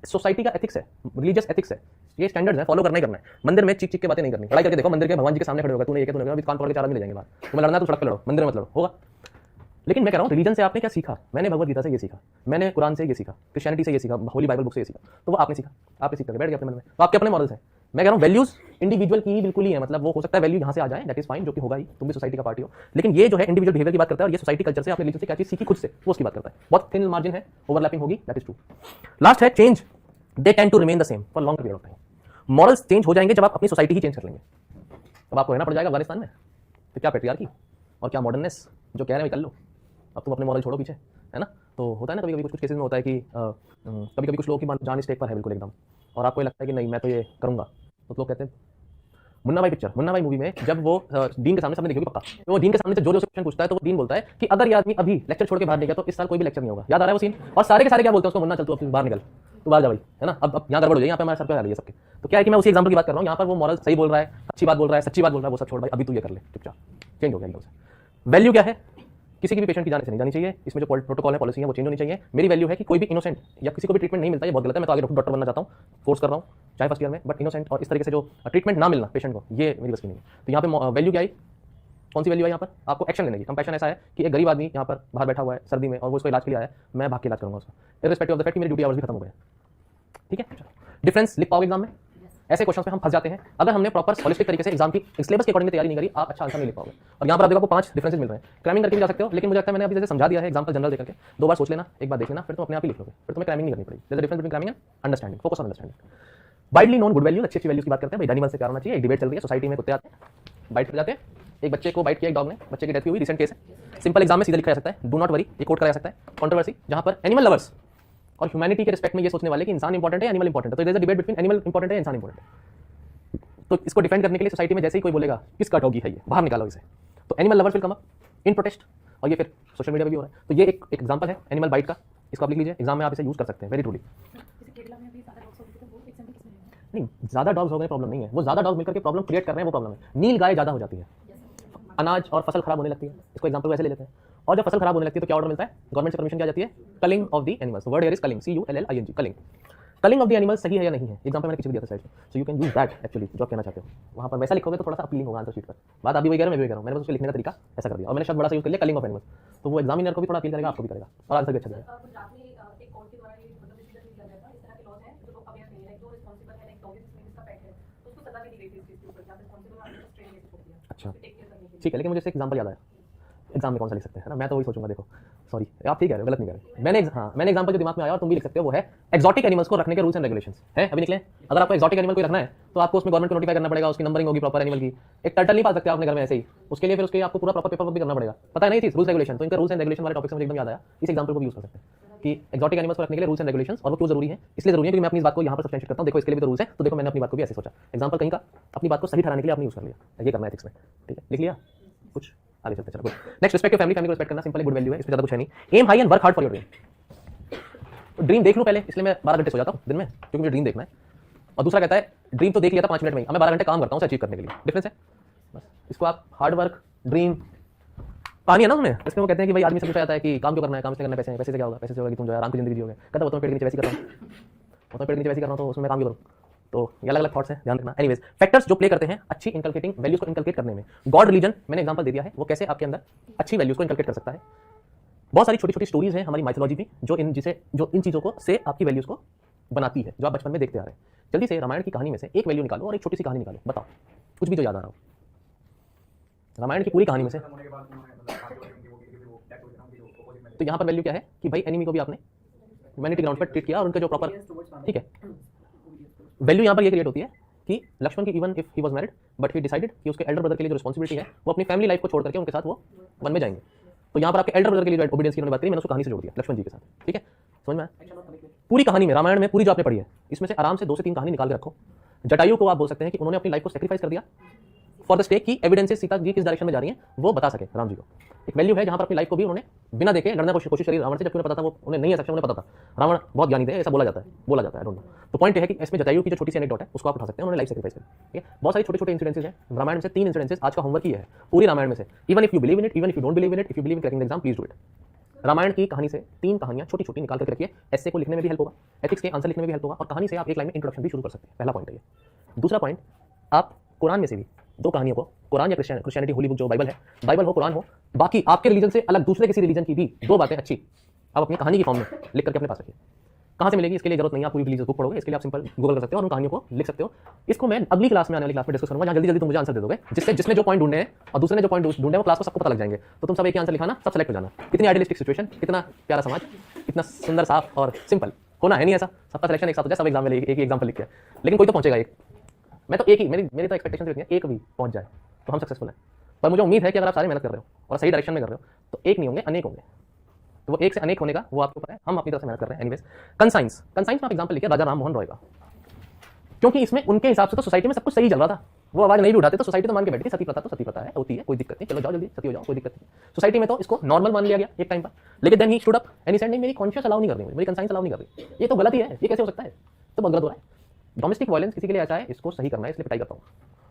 सोसाइटी का एथिक्स है, रिलीजियस एथिक्स है, ये स्टैंडर्ड्स है, फॉलो करना ही करना है। मंदिर में चीख चीख के बातें नहीं करनी, लड़ाई करके देखो मंदिर के भगवान जी के सामने खड़े होगा, तूने ये किया, तूने कान पकड़ के 4 आदमी ले जाएंगे बाहर, तुम्हें लड़ना तो सड़क पे लड़ो, मंदिर में मत लड़ो, होगा। लेकिन मैं कह रहा हूँ रिलीजन से आपने क्या सीखा, मैंने भगवत गीता से ये सीखा, मैंने कुरान से ये सीखा, क्रिश्चियनिटी से ये सीखा, होली बाइबल बुक से ये सीखा, तो वो आपने सीखा, आपने सीख करके बैठ गए अपने मन में, तो आपके अपने मॉडल्स हैं। मैं कह रहा हूँ वैल्यूज इंडिविजुअल की ही बिल्कुल ही है, मतलब वो हो सकता है वैल्यू यहाँ से आ जाए, दैट इज फाइन, जो कि होगा ही, तुम भी सोसाइटी का पार्टी हो, लेकिन ये जो है इंडिविजुअल बिहेवियर की बात करता है, और ये सोसाइटी कल्चर से, आपने रिलीजन से क्या चीज सीखी खुद से, वो उसकी बात करता है। बहुत थिन मार्जिन है, ओवरलैपिंग होगी, दैट इज ट्रू। लास्ट है change, they tend to remain the same for long period of time. Morals change हो जाएंगे जब आप अपनी सोसाइटी ही चेंज कर लेंगे। अब आपको रहना पड़ जाएगा अफगानिस्तान में, तो क्या पैट्रियार्की और क्या मॉडर्ननेस, जो कह रहे हैं कर लो, अब तुम अपने मॉरल छोड़ो पीछे, है ना। तो होता है ना कभी कभी कुछ केसेस में होता है कि कभी कभी कुछ लोगों की जान स्टेक पर है बिल्कुल एकदम, और आपको लगता है कि नहीं मैं तो ये करूंगा, तो लोग कहते हैं मुन्ना भाई पिक्चर, मुन्ना भाई मूवी में जब वो डीन के सामने, सबने देखी होगी पक्का, तो वो डीन के सामने से जो जो क्वेश्चन पूछता है, तो वो डीन बोलता है कि अगर ये आदमी अभी लेक्चर छोड़ के बाहर नहीं गया तो इस साल कोई भी लेक्चर नहीं होगा। याद आ रहा है वो सीन, और सारे के सारे क्या बोलते हैं उसको, मुन्ना चल तू अब बाहर निकल, तू बाहर जा भाई, है ना। अब यहाँ गड़बड़ हो जाए, यहाँ पे हमारे सर पे आ रही है सबके, तो क्या है कि मैं उसी एग्जाम्पल की बात कर रहा हूँ, यहाँ पर वो मॉरल सही बोल रहा है, अच्छी बात बोल रहा है, सच्ची बात बोल रहा है, वो सब छोड़ भाई, अभी तू ये कर ले चुपचाप, चेंज हो गया एकदम से। वैल्यू क्या है, किसी की भी पेशेंट की जाने से नहीं जानी चाहिए, इसमें जो प्रोटोकॉल है, पॉलिसी है, वो चेंज होनी चाहिए। मेरी वैल्यू है कि कोई भी इनोसेंट या किसी को भी ट्रीटमेंट नहीं मिलता, ये बहुत गलत है, मैं तो आगे डॉक्टर बनना चाहता हूँ, कोर्स कर रहा हूँ चाहे फर्स्ट ईयर में, बट इनोसेंट और इस तरीके से जो ट्रीटमेंट ना मिलना पेशेंट को, ये मेरी बस की नहीं है। तो यहाँ पे वैल्यू क्या आई, कौन सी वैल्यू है यहाँ पर, आपको एक्शन लेने की। कंपैशन ऐसा है कि एक गरीब आदमी यहाँ पर बाहर बैठा हुआ है सर्दी में, और वो उसको इलाज के लिए आया है, मैं भाग के इलाज करूँगा उसका, इर्रिस्पेक्टिव ऑफ द फैक्ट कि मेरी ड्यूटी आवर्स भी खत्म हो गए, ठीक है। डिफरेंस लिख पाओगे एग्जाम में, ऐसे क्वेश्चन पे हम फंस जाते हैं अगर हमने प्रॉपर होलिस्टिक तरीके से एग्जाम की सिलेबस के अकॉर्डिंग तैयारी नहीं करी, आप अच्छा आंसर नहीं लिख पाओगे। और यहाँ पर आप देखो आपको 5 डिफरेंसेस मिल रहे हैं, क्रैमिंग करके भी जा सकते हो, लेकिन मुझे लगता है मैंने अभी जैसे समझा दिया है एग्जांपल जनरल देकर के, 2 बार सोच लेना, एक बार देख लेना, फिर तुम अपने आप ही लिख लोगे, फिर तुम्हें क्रैमिंग नहीं करनी पड़ेगी। जैसे difference between cramming and understanding, focus on understanding. Widely known good value, अच्छी अच्छी वैल्यूज की बात करते हैं भाई, एनिमल से प्यार होना चाहिए। एक डिबेट चल रही है सोसाइटी में, कुत्ते आते हैं बाइट कर जाते हैं, एक बच्चे को बाइट किया एक डॉग ने, बच्चे की डेथ हुई, रिसेंट केस है, सिंपल एग्जाम में सीधा लिखा जा सकता है, डू नॉट वरी, एक कोट करा जा सकता है। कंट्रोवर्सी जहां पर एनिमल लवर्स और ह्यूमैनिटी के रिस्पेक्ट में ये सोचने वाले कि इंसान इंपॉर्टेंट है, एनिमल इंपॉर्टेंट है, तो there is a debate between animal important है, इंसान इंपॉर्टेंट है। तो इसको डिफेंड करने के लिए सोसाइटी में जैसे ही कोई बोलेगा किसका डॉगी है ये, बाहर निकालो इसे, तो animal lovers will come up in protest, और ये फिर सोशल मीडिया पे भी हो रहा है। तो ये एक एग्जांपल है एनिमल बाइट का, इसको आप लिख लीजिए, एग्जाम में आप इसे यूज कर सकते हैं वेरी ट्रूली। नहीं, ज्यादा डॉग्स हो गए प्रॉब्लम नहीं है, वो ज्यादा डॉग्स मिलकर के प्रॉब्लम क्रिएट कर रहे हैं, वो प्रॉब्लम है। नील गाय ज्यादा हो जाती है, अनाज और फसल खराब होने लगती है, इसको एग्जांपल वैसे ले लेते हैं। और जब फसल खराब होने लगती है तो क्या ऑर्डर मिलता है, गवर्नमेंट से परमिशन क्या जाती है, culling of the animals, word here is culling, CULLING, culling. Culling of the animals सही है या नहीं है, एग्जांपल मैंने किसी को दिया था साइड में, so you can use that actually, जो आप कहना चाहते हो वहां पर वैसा लिखोगे तो थोड़ा सा अपीलिंग होगा आंसर शीट पर। बात अभी वही कह रहा हूं, मैं भी कह रहा हूं, मैंने बस उसको लिखने का तरीका ऐसा कर दिया, और मैंने शब्द बड़ा सा यूज कर लिया, कलिंग ऑफ एनिमल्स, तो वो एग्जामिनर को भी थोड़ा अपील करेगा, आपको भी करेगा, और आंसर भी अच्छा देगा। अच्छा ठीक है, लेकिन मुझे एग्जाम्पल याद आया, एग्जाम में कौन सा लिख सकते हैं, है ना, मैं तो वही सोचूंगा। देखो सॉरी, आप ठीक है, गलत नहीं कर रहे। मैंने एग्जाम्पल जो दिमाग में आया और तुम भी लिख सकते हो वो है एक्सोटिक एनिमल्स को रखने के रूल्स एंड रेगुलेशंस है। अभी निकले, अगर आपको एक्सोटिक एनिमल को रखना है तो आपको उसमें गवर्नमेंट को नोटिफाई करना पड़ेगा, उसकी नंबरिंग होगी प्रॉपर एनिमल की। एक टर्टल नहीं पाल सकते अपने घर में ऐसे ही, उसके लिए फिर उसके आपको पूरा प्रॉपर पेपर भी करना पड़ेगा। पता है नहीं थी रूल्स रेगुलेशन, तो इनका रूल्स एंड रेगुलेशन वाले टॉपिक से मुझे एकदम याद आया, इस एग्जाम्पल को भी यूज कर सकते हैं कि एक्सोटिक एनिमल्स को रखने के लिए रूल्स एंड रेगुलेशंस, और वो क्यों जरूरी है, इसलिए जरूरी है क्योंकि मैं अपनी बात को यहाँ पर सब्सटेंशिएट करता हूँ। देखो इसके लिए भी तो रूल्स है, तो देखो मैंने अपनी बात को भी ऐसे सोचा, एग्जाम्पल कहीं का अपनी बात को सही ठहराने के लिए आपने यूज कर लिया, ये करना है एथिक्स में। ठीक है, लिख लिया कुछ, आगे चलते चलो। Next, respect your family, family को रिस्पेक्ट करना सिंपल है, गुड वैल्यू है, इसमें ज्यादा कुछ है नहीं। Aim high and work hard for your dream. Dream देख लूं पहले, इसलिए मैं 12 घंटे सो जाता हूं दिन में, क्योंकि मुझे ड्रीम देखना है। और दूसरा कहता है ड्रीम तो देख लिया था 5 मिनट में ही, अब मैं 12 घंटे काम करता हूं उसे अचीव करने के लिए। डिफरेंस है बस। इसको आप हार्ड वर्क, ड्रीम, कहानी है ना उन्हें, इसमें वो कहते हैं कि भाई आदमी से पूछा जाता है कि काम क्यों करना है, काम इसलिए करना है, पैसे, पैसे से क्या होगा, पैसे से होगा कि तुम जो है आराम की जिंदगी जियोगे। कहता है वो तो पेड़ के नीचे वैसे कर रहा हूं, वो तो पेड़ के नीचे वैसे कर रहा हूं, तो उसमें मैं काम क्यों करूं। तो ये अलग अलग थॉट्स हैं, ध्यान रखना। एनीवेज, फैक्टर्स जो प्ले करते हैं अच्छी इनकलकेटिंग वैल्यूज को इनकलकेट करने में। गॉड, रिलीजन, मैंने एग्जांपल दे दिया है, वो कैसे आपके अंदर अच्छी वैल्यूज को इनकलकेट कर सकता है। बहुत सारी छोटी छोटी स्टोरीज हैं हमारी माइथोलॉजी में जो इन चीजों को से आपकी वैल्यूज को बनाती है, जो आप बचपन में देखते आ रहे हैं। जल्दी से रामायण की कहानी में से एक वैल्यू निकालो और एक छोटी सी कहानी निकालो, बताओ कुछ भी जो याद आ रहा हो। रामायण की पूरी कहानी में से तो यहाँ पर वैल्यू क्या है कि भाई एनिमी को भी आपने ह्यूमैनिटी ग्राउंड पर ट्रीट किया और उनका जो प्रॉपर, ठीक है, वैल्यू यहाँ पर ये क्रिएट होती है कि लक्ष्मण की even if he was married but he decided कि उसके एल्डर ब्रदर के लिए जो रिस्पॉन्सिबिलिटी है वो अपनी फैमिली लाइफ को छोड़ करके उनके साथ वो वन में जाएंगे। तो यहाँ पर आपके एल्डर ब्रदर के लिए ओबीडियंस की बात करी, मैंने उसको कहानी से जोड़ दिया लक्ष्मण जी के साथ। ठीक है, समझ में आया? पूरी कहानी में, रामायण में पूरी जो आपने पढ़ी है, इसमें से आराम से 2 से 3 कहानी निकाल के रखो। जटायु को आप बोल सकते हैं कि उन्होंने अपनी लाइफ को सेक्रीफाइस कर दिया फॉर द स्टेक की एविडेंसेस सीता जी किस डायरेक्शन में जा रही है वो बता सके राम जी को। एक वैल्यू है जहां पर अपनी लाइफ को भी उन्होंने बिना देखे लड़ने की कोशिश करी रावण से, जबकि उन्हें पता था वो उन्हें नहीं है सक्षम, उन्हें पता था रावण बहुत ज्ञानी थे, ऐसा बोला जाता है, डोंट नो। तो पॉइंट ये है कि इसमें जटायु की जो छोटी सी एनेक्डोट है उसको आप उठा सकते हैं, उन्होंने लाइफ सेक्रीफाइस करी। ठीक है, बहुत सारे छोटे छोटे इंसिडेंसेस हैं रामायण में से। 3 इंसिडेंसेस आज का होमवर्क ही है पूरी रामायण में से। Even if you believe in it, even if you don't believe in it, if you believe in cracking the exam, please do it. Ramayana की कहानी से 3 कहानियां छोटी छोटी निकाल कर रखिए, ऐसे को लिखने में भी हेल्प होगा, एथिक्स के आंसर लिखने में भी हेल्प होगा, और कहानी से आप एक लाइन में इंट्रोडक्शन भी शुरू कर सकते हैं। पहला पॉइंट है ये। दूसरा पॉइंट, आप कुरान में से भी 2 कहानियों को, कुरान या क्रिश्चियनिटी होली बुक जो बाइबल है, बाइबल हो कुरान हो, बाकी आपके रिलीजन से अलग दूसरे किसी रिलीजन की भी 2 बातें अच्छी आप अपनी कहानी की फॉर्म में लिख करके अपने पास रखिए। कहाँ से मिलेगी इसके लिए जरूरत नहीं है, आप पूरी रिलीजियस बुक पढ़ोगे, इसके लिए आप सिंपल गूगल कर सकते हो और उन कहानियों को लिख सकते हो। इसको मैं अगली क्लास में, आने वाली क्लास में डिस्कस करूंगा, जहाँ जल्दी जल्दी तुम मुझे आंसर दे दोगे, जिसने जो पॉइंट ढूंढे हैं और दूसरे ने जो पॉइंट ढूंढे हैं वो क्लास को सबको पता लग जाएंगे। तो तुम सब एक ही आंसर लिखाना, सब सेलेक्ट हो जाना। कितनी आइडियलिस्टिक सिचुएशन, कितना प्यारा समाज, इतना सुंदर, साफ और सिंपल होना है नहीं ऐसा, सबका सिलेक्शन एक साथ हो जाए, सब एग्जाम में एक ही एग्जाम्पल लिख के, लेकिन कोई तो पहुंचेगा एक। मैं तो एक ही, मेरी तो एक्सपेक्टेशन रहती है एक भी पहुंच जाए तो हम सक्सेसफुल हैं। पर मुझे उम्मीद है कि अगर आप सारे मेहनत कर रहे हो और सही डायरेक्शन में कर रहे हो तो एक नहीं होंगे, अनेक होंगे। तो वो एक से अनेक होने का वो आपको पता है, हम अपनी तरफ से मेहनत कर रहे हैं। एनीवेज, कंसाइंस में आप एग्जांपल लिखिए राजा राम मोहन रॉय का, क्योंकि इसमें उनके हिसाब से तो सोसाइटी में सब कुछ सही चल रहा था, वो आवाज नहीं भी उठाते तो सोसाइटी तो मान के बैठती, सती प्रथा तो सती प्रथा है, होती है, कोई दिक्कत नहीं, चलो जाओ जल्दी सती हो जाओ, कोई दिक्कत नहीं। सोसाइटी में तो इसको नॉर्मल मान लिया गया एक टाइम पर, लेकिन then he stood up and he said नहीं, मेरी कॉन्शियस अलाउ नहीं कर रही, मेरी कंसाइंस अलाउ नहीं कर रही, ये तो गलत ही है, ये कैसे हो सकता है, तो बहुत गलत हो रहा है। डोमेस्टिक वायलेंस किसी के लिए ऐसा है, इसको सही करना है, इसलिए पिटाई करता हूँ।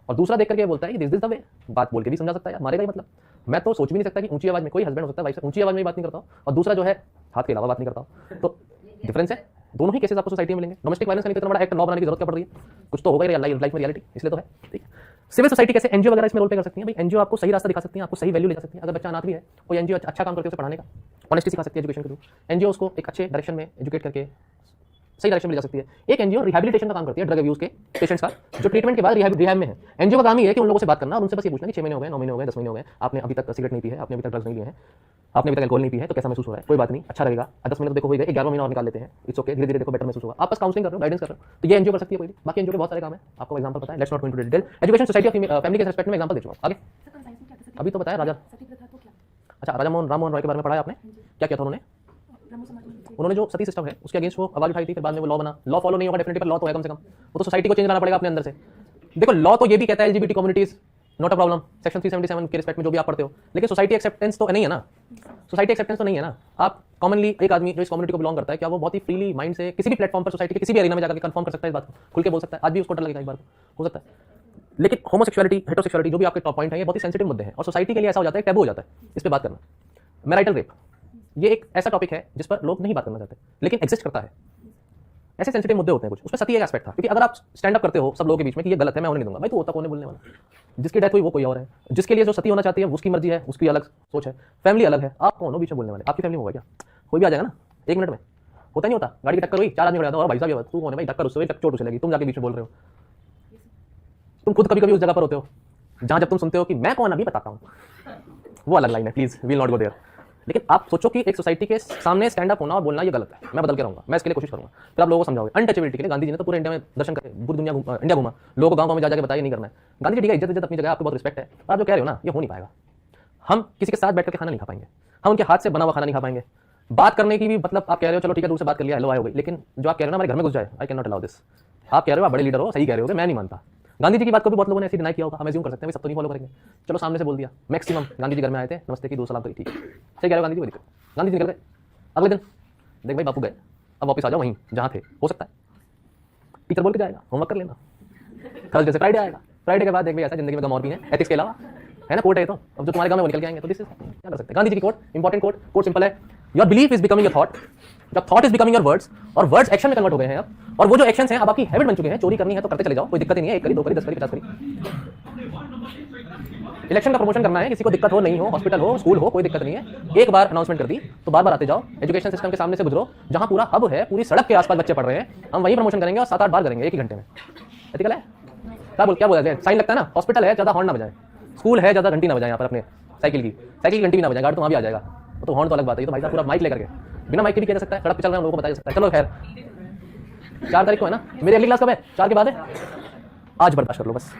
और दूसरा देख करके बोलता है कि दिस इज द वे, बात बोल के भी समझा सकता है, मारेगा ही मतलब। मैं तो सोच भी नहीं सकता कि ऊंची आवाज में, कोई हस्बैंड हो सकता है वाइफ से ऊंची आवाज में बात नहीं करता हूँ, और दूसरा जो है हाथ के अलावा बात नहीं करता हूँ। तो डिफरेंस है, दोनों ही केसेस आपको सोसाइटी में मिलेंगे। डोमेस्टिक वायलेंस का इतना बड़ा एक्ट लॉ बनाने की जरूरत क्या पड़ रही है, कुछ तो होगा ही लाइफ में रियलिटी, इसलिए तो है। ठीक है, सिविल सोसाइटी कैसे, एनजीओ वगैरह इसमें रोल प्ले कर सकती है। भाई एनजीओ आपको सही रास्ता दिखा सकती है, आपको सही वैल्यू ले जा सकती है। अगर बच्चा अनाथ भी है, कोई एनजीओ अच्छा काम करके उसे पढ़ाने का, ऑनेस्टी सिखा सकती है एजुकेशन के थ्रू। एनजीओ उसको एक अच्छे डायरेक्शन में एजुकेट करके सही डायरेक्शन में ले जा सकती है। एक एनजीओ रिहैबिलिटेशन का काम करती है, ड्रग अब्यूज के पेशेंट्स का जो ट्रीटमेंट के बाद रिहैब में है। एनजीओ का काम ही है कि उन लोगों से बात करना और उनसे बस ये पूछना कि 6 महीने हो गए, 9 महीने हो गए, 10 महीने हो गए, आपने अभी तक सिगरेट नहीं पी है, आपने अभी तक ड्रग्स नहीं लिए हैं, आपने अभी तक अल्कोहल नहीं पी है, तो कैसा महसूस हो रहा है, कोई बात नहीं, अच्छा रहेगा, 10 महीने तो देखो हो गए, 11वां महीना और निकाल लेते हैं, इट्स ओके, धीरे धीरे देखो बेटर महसूस होगा। आप बस काउंसलिंग कर रहे हो, गाइडेंस कर रहे हो, तो ये एनजीओ कर सकती है कोई भी। बाकी एनजीओ के बहुत सारे काम है, आपको एग्जांपल पता है, let's not go into detail. Education society of family के रिस्पेक्ट में एग्जांपल दे चुका हूं। आगे अभी तो बताया राजा, अच्छा राजा राम मोहन रॉय के बारे में पढ़ा है आपने, क्या किया था उन्होंने? उन्होंने जो सती सिस्टम है उसके अगेंस्ट वो आवाज उठाई थी, फिर बाद में वो लॉ बना। लॉ फॉलो नहीं होगा डेफिनेटली, पर लॉ तो है कम से कम, वो तो सोसाइटी को चेंज लाना पड़ेगा अपने अंदर से। देखो लॉ तो ये भी कहता है LGBT communities not a problem, section 377 के रिस्पेक्ट में जो भी आप पढ़ते हो, लेकिन सोसाइटी एक्सेप्टेंस तो नहीं है ना, सोसाइटी एक्सेप्टेंस तो नहीं है ना। आप कॉमनली एक आदमी जो इस कम्युनिटी को बिलोंग करता है, क्या वो बहुत ही फ्रीली माइंड से किसी भी प्लेटफॉर्म पर सोसाइटी के किसी भी एरिया में जाकर कंफर्म कर सकता है इस बात को, खुल के बोल सकता है? आज भी उसको डर लगेगा एक बार, हो सकता है। लेकिन होमोसेक्सुअलिटी, हेटेरोसेक्सुअलिटी जो भी आपके टॉप पॉइंट है, ये बहुत ही सेंसिटिव मुद्दे हैं और सोसाइटी के लिए ऐसा हो जाता है, टैबू हो जाता है इस पर बात करना। मैरिटल रेप ये एक ऐसा टॉपिक है जिस पर लोग नहीं बात करना चाहते, लेकिन एग्जिस्ट करता है। ऐसे सेंसिटिव मुद्दे होते हैं कुछ, उसमें सती एक एस्पेक्ट था, क्योंकि अगर आप स्टैंड अप करते हो सब लोगों के बीच में कि ये गलत है, मैं होने नहीं दूंगा, भाई तो होता कौन है बोलने वाला, जिसकी डेथ हुई वो कोई और है, जिसके लिए जो सती होना चाहती है उसकी मर्जी है, उसकी अलग सोच है, फैमिली अलग है, आप कौन हो बीच में बोलने वाले? आपकी फैमिली में होगा क्या? कोई भी आ जाएगा ना 1 मिनट में, होता नहीं होता, गाड़ी की टक्कर हुई 4 आदमी खड़े हो, और भाई साहब तू कौन है भाई, टक्कर उससे चोट उसे लगी, तुम जाके बीच में बोल रहे हो। तुम खुद कभी कभी उस जगह पर होते हो जहां जब तुम सुनते हो कि मैं कौन अभी बताता हूँ, वो अलग लाइन है, please will not go there. लेकिन आप सोचो कि एक सोसाइटी के सामने स्टैंड अप होना और बोलना ये गलत है, मैं बदल के रहूंगा, मैं इसके लिए कोशिश करूंगा, फिर आप लोगों को समझाओगे। अनटचेबिलिटी के लिए गांधी जी ने तो पूरे इंडिया में दर्शन करे, पूरी दुनिया इंडिया घूमा, लोगों को गाँव में जाकर बताया नहीं करना है। गांधी जी ठीक है, इज्जत अपनी जगह, आपको बहुत रिस्पेक्ट है, आप जो कह रहे हो ना ये हो नहीं पाएगा। हम किसी के साथ बैठ के खाना नहीं खा पाएंगे, हम उनके हाथ से बना हुआ खाना नहीं खा पाएंगे। बात करने की भी मतलब आप कह रहे हो चलो ठीक है दूर से बात कर लिया, हेलो आए हो गई, लेकिन जो आप कह रहे हो ना हमारे घर में घुस जाए, I can not allow this. आप कह रहे हो आप बड़े लीडर हो, सही कह रहे हो, मैं नहीं मानता। गांधी जी की बात को भी बहुत लोगों ने ऐसे डिनाई किया होगा, हम एज्यूम कर सकते हैं सब तो नहीं फॉलो करेंगे, चलो सामने से बोल दिया। मैक्सिमम गांधी जी घर में आए थे, नमस्ते की, दो सलाम करी, ठीक है, सही कह रहे हो गांधी जी, कोई दिक्कत। गांधी जी निकल गए, अगले दिन देख भाई बापू गए, अब वापस आ जाओ वहीं जहाँ थे, हो सकता है टीचर बोल के जाएगा होमवर्क कर लेना, थर्सडे से फ्राइडे आएगा, फ्राइडे के बाद देख भाई ऐसा जिंदगी में गम और भी है, एथिक्स के अलावा है ना, कोर्ट है तो अब जो तुम्हारे गाँव में वो निकल के आएंगे, तो दिस इज क्या कर सकते हैं। गांधी जी की quote, important quote, quote simple है, your belief is becoming your thought, जब thought is becoming your words, और वर्ड्स एक्शन में कन्वर्ट हो गए हैं अब, और वो जो एक्शंस हैं अब आपकी हैबिट बन चुके हैं, चोरी करनी है तो करते चले जाओ, कोई दिक्कत ही नहीं है, 1 करी 2 करी 10 करी 50 करी। इलेक्शन का प्रमोशन करना है, किसी को दिक्कत हो नहीं हो, हॉस्पिटल हो स्कूल हो, कोई दिक्कत नहीं है, एक बार अनाउंसमेंट कर दी तो बार बार आते जाओ। एजुकेशन सिस्टम के सामने से गुजरो, जहां पूरा हब है, पूरी सड़क के आसपास बच्चे पढ़ रहे हैं, हम वहीं प्रमोशन करेंगे और 7-8 बार करेंगे एक ही घंटे में। एथिकल है? क्या बोला जाए, साइन लगता है ना, हॉस्पिटल है ज्यादा हॉर्न ना बजाए, स्कूल है ज्यादा घंटी ना बजाए, यहाँ पर अपने साइकिल की घंटी भी ना बजाए, गाड़ी तो वहाँ भी आ जाएगा, तो हॉर्न तो अलग बात है, तो भाई साहब पूरा माइक लेकर के, बिना माइक के भी कह सकता है, सड़क पे चल रहे हैं लोगों को बता सकता है। चलो खैर 4 तारीख को है ना, मेरी अगली क्लास कब है, 4 के बाद है, आज बर्दाश्त कर लो बस,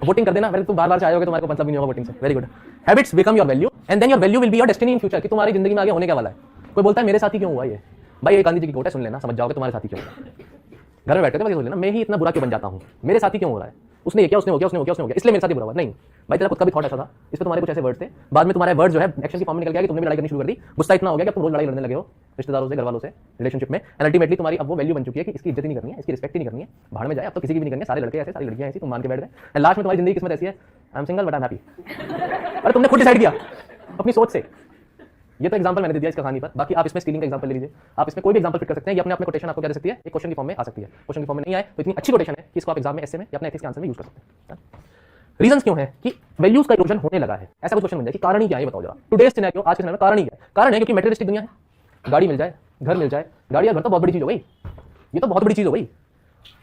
वोटिंग कर देना, वैसे तुम बार-बार चाहोगे तुम्हारे को मतलब भी नहीं होगा वोटिंग से। Very good, habits become your value and then your value will be your destiny in future, कि तुम्हारी जिंदगी में आगे होने क्या वाला है। कोई बोलता है मेरे साथ ही क्यों हुआ ये, भाई ये गांधी जी की कोट है, सुन लेना, समझ जाओगे तुम्हारे साथ ही क्यों हुआ। घर में बैठे थे सोच लेना, मैं ही इतना बुरा क्यों बन जाता हूँ, मेरे साथ ही क्यों हो रहा है, उसने ये किया, उसने हो गया, उसने हो गया, उसने हो गया, इसलिए मेरे साथ ही बुरा हुआ। नहीं भाई, तेरा खुद का भी थॉट ऐसा था, इस पे तुम्हारे कुछ ऐसे वर्ड थे, बाद में तुम्हारे वर्ड जो है एक्शन की फॉर्म में निकल गया कि तुमने भी लड़ाई करनी शुरू कर दी, गुस्सा इतना हो गया कि तुम रोज लड़ाई लड़ने लगे हो रिश्तेदारों से, घर वालों से, रिलेशनशिप में, एंड अल्टीमेटली तुम्हारी अब वो वैल्यू बन चुकी है कि इसकी इज्जत ही नहीं करनी है, इसकी रिस्पेक्ट ही नहीं करनी है, बाहर में जाए, अब तो किसी की भी नहीं करनी है, सारे लड़के ऐसे, सारी लड़कियां ऐसी, तुम मान के बैठ गए, एंड लास्ट में तुम्हारी जिंदगी किस्मत ऐसी है, I am single but I am happy. अरे तुमने खुद डिसाइड किया अपनी सोच से। ये तो एग्जांपल मैंने दे दिया इस कहानी पर, बाकी आप इसमें स्किलिंग का एग्जांपल ले लीजिए, आप इसमें कोई भी एग्जांपल फिट कर सकते हैं, ये अपने आप में कोटेशन आपको क्या दे सकती है, एक क्वेश्चन की फॉर्म में आ सकती है, क्वेश्चन की फॉर्म में नहीं आए तो इतनी अच्छी कोटेशन है कि इसको आप एग्जाम में ऐसे में या अपने एथिक्स के आंसर में यूज कर सकते हैं। रीजंस क्यों है कि वैल्यूज का इरोजन होने लगा है, ऐसा कुछ क्वेश्चन बन जाए कि कारण ही क्या है, ये बताओ जरा। टुडेस सिनेरियो, आज के समय में कारण ही क्या है, कारण है क्योंकि मटेरियलिस्टिक दुनिया है, गाड़ी मिल जाए, घर मिल जाए, गाड़ी या घर तो बहुत बड़ी चीज हो गई, ये तो बहुत बड़ी चीज हो गई,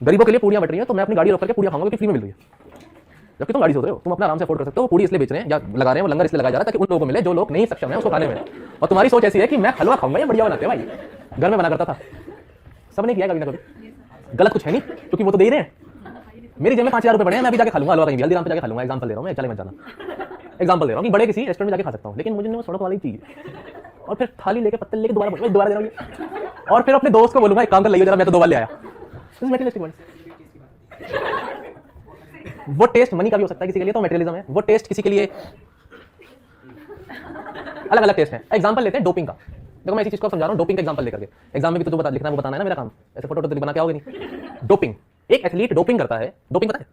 गरीबों के लिए पूड़ियां बट रही है, तो मैं अपनी गाड़ी रोक करके पूड़ियां खाऊंगा क्योंकि फ्री में मिल रही है, जबकि तुम गाड़ी सोच रहे हो, तुम अपना आराम से अफोर्ड कर सकते हो, पूड़ी इसलिए बेच रहे हैं या लगा रहे हैं, वो लंगर इसलिए लगाया जा रहा है ताकि उन लोगों को मिले जो लोग नहीं सक्षम है उसको खाने में, और तुम्हारी सोच ऐसी है कि मैं हलवा खाऊंगा, ये बढ़िया बनाते हैं भाई, घर में बना करता था, सबने किया कभी ना कभी, गलत कुछ है नहीं क्योंकि वो तो दे रहे हैं, मेरी जेब में 5000 रुपए पड़े हैं, मैं भी जाके खा लूंगा हलवा, कहीं हल्दीराम पे जाके खा लूंगा, एग्जांपल दे रहा हूं मैं, चले मत जाना, एग्जांपल दे रहा हूं कि बड़े किसी रेस्टोरेंट में जाके खा सकता हूं, लेकिन मुझे वो सड़क वाली चीज, और फिर थाली लेके पत्तल लेके दोबारा दे रहा हूं, और फिर अपने दोस्त को बोलूंगा एक काम कर लियो जरा, मैं तो 2 बार ले आया, वो टेस्ट मनी का भी हो सकता है किसी के लिए, तो मटेरियलिज्म है, वो टेस्ट किसी के लिए अलग अलग टेस्ट है। एग्जांपल लेते हैं डोपिंग का, देखो मैं इसी चीज को समझा रहा हूं, डोपिंग का एग्जांपल लेकर के, एग्जाम में भी तो बता लिखना, वो बताना है ना मेरा काम, ऐसे फोटो तो बना के आओगे नहीं। डोपिंग, एक एथलीट डोपिंग करता है, डोपिंग पता है,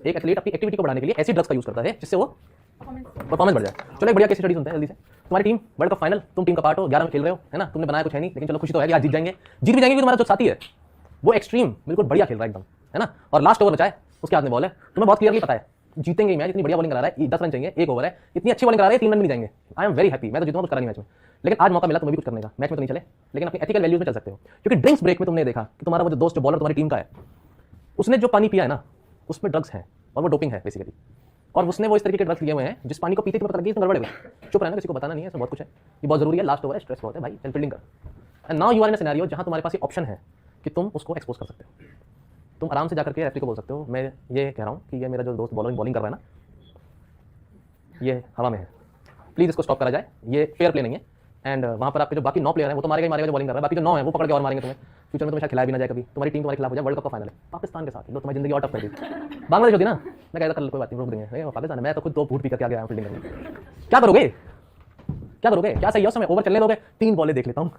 एक एथलीट अपनी एक्टिविटी को बढ़ाने के लिए ऐसी ड्रग्स का यूज करता है जिससे वो परफॉर्मेंस बढ़ जाए। चलो एक बढ़िया केस स्टडी सुनते हैं जल्दी से। तुम्हारी टीम वर्ल्ड कप फाइनल, तुम टीम का पार्ट हो, 11 में खेल रहे हो, है ना, तुमने बनाया कुछ है नहीं, लेकिन चलो खुशी तो है कि आज जीत जाएंगे, जीत भी जाएंगे क्योंकि तुम्हारा जो साथी है वो एक्सट्रीम बिल्कुल बढ़िया खेल रहा है एकदम, है ना, और लास्ट ओवर बचाए, उसके हाथ में बॉल है, तुम्हें बहुत क्लियरली पता है जीतेंगे मैच, इतनी बढ़िया बॉलिंग करा रहा है, 10 रन चाहिए, 1 ओवर है, इतनी अच्छी बॉलिंग करा रहा है, 3 रन मिल जाएंगे, आई एम वेरी हैप्पी, मैं तो जीतूंगा, कुछ करा नहीं मैच में, लेकिन आज मौका मिला तुम्हें भी कुछ करने का, मैच में तो नहीं चले, लेकिन अपनी एथिकल वैल्यूज में चल सकते हो, क्योंकि ड्रिंक्स ब्रेक में तुमने देखा कि तुम्हारा वो जो दोस्त जो बॉलर तुम्हारी टीम का है, उसने जो पानी पिया है ना, उसमें ड्रग्स हैं और वो डोपिंग है बेसिकली, और उसने वो इस तरीके के ड्रग्स लिए हुए हैं जिस पानी को पीते पता लगी इसमें गड़बड़ है, चुप रहना, किसी को बताना नहीं है, इसमें बहुत कुछ है, ये बहुत जरूरी है, लास्ट ओवर है, स्ट्रेस बहुत है भाई, सेल्फ फील्डिंग कर, and now you are in a scenario जहां तुम्हारे पास ये ऑप्शन है कि तुम उसको एक्सपोज कर सकते हो, तुम आराम से जाकर के रेफरी को बोल सकते हो, मैं ये कह रहा हूँ कि ये मेरा जो दोस्त बॉलिंग कर रहा है ना, ये हवा में है, प्लीज इसको स्टॉप करा जाए, ये फेयर प्ले नहीं है, एंड वहाँ पर आपके जो बाकी 9 प्लेयर हैं वो तो मारेगा ही मारेगा जो बॉलिंग कर रहा है, बाकी जो 9 है वो पकड़ के और मारेंगे तुम्हें, फ्यूचर में तुम्हें शायद खिलाया भी ना जाए कभी, तुम्हारी टीम तुम्हारे खिलाफ हो जाए, वर्ल्ड कप का फाइनल है पाकिस्तान के साथ, लो तुम्हारी जिंदगी और टफ कर दी, बांग्लादेश होती ना, मैं कहता कल कोई बात नहीं रोक देंगे, पाकिस्तान है, मैं तो खुद 2 फूट पी करके आ गया हूँ फील्डिंग करने, क्या करोगे, क्या करोगे, क्या सही है उस समय, ओवर चलने दोगे, 3 बॉलें देख लेता हूँ,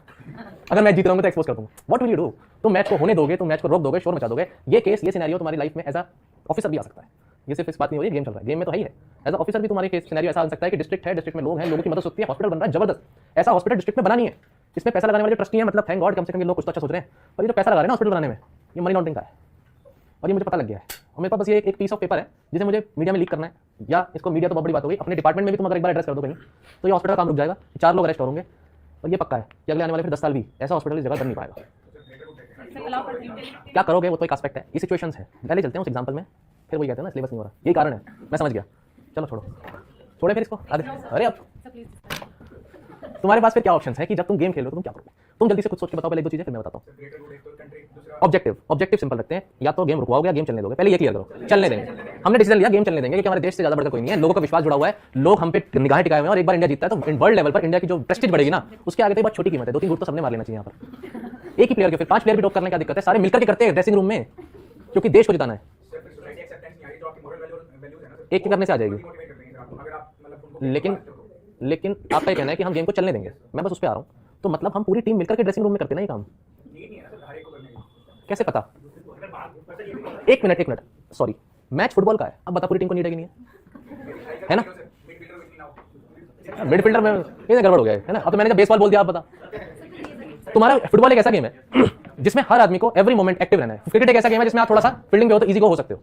अगर मैच जीत रहा हूँ तो एक्सपोज कर दूंगा, व्हाट विल यू डू, तुम मैच को होने दोगे, तुम मैच को रोक दोगे, शोर मचा दोगे, ये केस ये सिनेरियो तुम्हारी लाइफ में एज अ ऑफिसर भी आ सकता है, ये सिर्फ इस बात नहीं हो रही गेम चल रहा है, गेम में तो है ही है, एज अ ऑफिसर भी तुम्हारे केस सिनेरियो ऐसा आ सकता है कि डिस्ट्रिक्ट है, डिस्ट्रिक्ट में लोग हैं, लोगों की मदद सकती है, हॉस्पिटल बन रहा है जबरदस्त, ऐसा हॉस्पिटल डिस्ट्रिक्ट में बना नहीं है, इसमें पैसा लगाने वाले ट्रस्टी हैं, मतलब थैंक गॉड कम से कम ये लोग कुछ तो अच्छा सोच रहे हैं, पर ये जो पैसा लगा रहे हैं ना हॉस्पिटल बनाने में, ये मनी लॉन्ड्रिंग का है, और ये मुझे पता लग गया है, और मेरे पास बस ये एक पीस ऑफ पेपर है जिसे मुझे मीडिया में लीक करना है, या इसको मीडिया तो बहुत बड़ी बात हो गई, अपने डिपार्टमेंट में भी तुम अगर एक बार एड्रेस कर दो कहीं तो ये हॉस्पिटल काम रुक जाएगा, 4 लोग अरेस्ट होंगे, और ये पक्का है कि अगले आने वाले फिर 10 साल भी ऐसा हॉस्पिटल इस जगह बन नहीं पाएगा। क्या करोगे वो तो एक एस्पेक्ट है, ये सिचुएशंस है, पहले चलते हैं उस एग्जांपल में, फिर वही कहते हैं ना सिलेबस नहीं हो रहा, यही कारण है, मैं समझ गया। चलो छोड़ो, छोड़े फिर इसको आगे। अरे अब तुम्हारे पास फिर क्या ऑप्शन है कि जब तुम गेम खेल रहे हो तो तुम क्या करोगे? तुम जल्दी से कुछ सोच के बताओ पहले, एक दो चीजें फिर मैं बताता हूँ। ऑब्जेक्टिव सिंपल रखते हैं, या तो गेम रुकवाओगे या गेम चलने दोगे, पहले ये क्लियर करो। चलने देंगे, हमने डिसीजन लिया गेम चलने देंगे, क्योंकि हमारे देश से ज्यादा बढ़कर कोई नहीं है, लोगों का विश्वास जुड़ा हुआ है, लोग हम पे निगाहें टिकाए हुए हैं, और एक बार इंडिया जीतता है तो वर्ल्ड लेवल पर इंडिया की जो प्रेस्टीज बढ़ेगी ना, उसके आगे तो बहुत छोटी कीमत है। 2-3 गुट तो सबने मार लेना चाहिए यहाँ पर, एक ही प्लेयर के फिर 5 प्लेयर भी टॉप करने का दिक्कत है, सारे मिलकर के करते हैं ड्रेसिंग रूम में, क्योंकि देश को जिताना है। एक ही करने से आ जाएगी, लेकिन आपका ये कहना है कि हम गेम को चलने देंगे, मैं बस उस पर आ रहा हूँ। तो मतलब हम पूरी टीम मिलकर के ड्रेसिंग रूम में करते ना ये काम, कैसे पता? एक मिनट, सॉरी, मैच फुटबॉल का है, अब बता पूरी टीम को नीड है कि नहीं है ना? मिडफील्डर में ये गड़बड़ हो गया है ना? अब तो मैंने जब बेसबॉल बोल दिया, आप बता। तुम्हारा फुटबॉल एक ऐसा गेम है जिसमें हर आदमी को एवरी मोमेंट एक्टिव रहना है। क्रिकेट एक ऐसा गेम है जिसमें आप थोड़ा सा फील्डिंग पे हो तो इजी को हो सकते हो,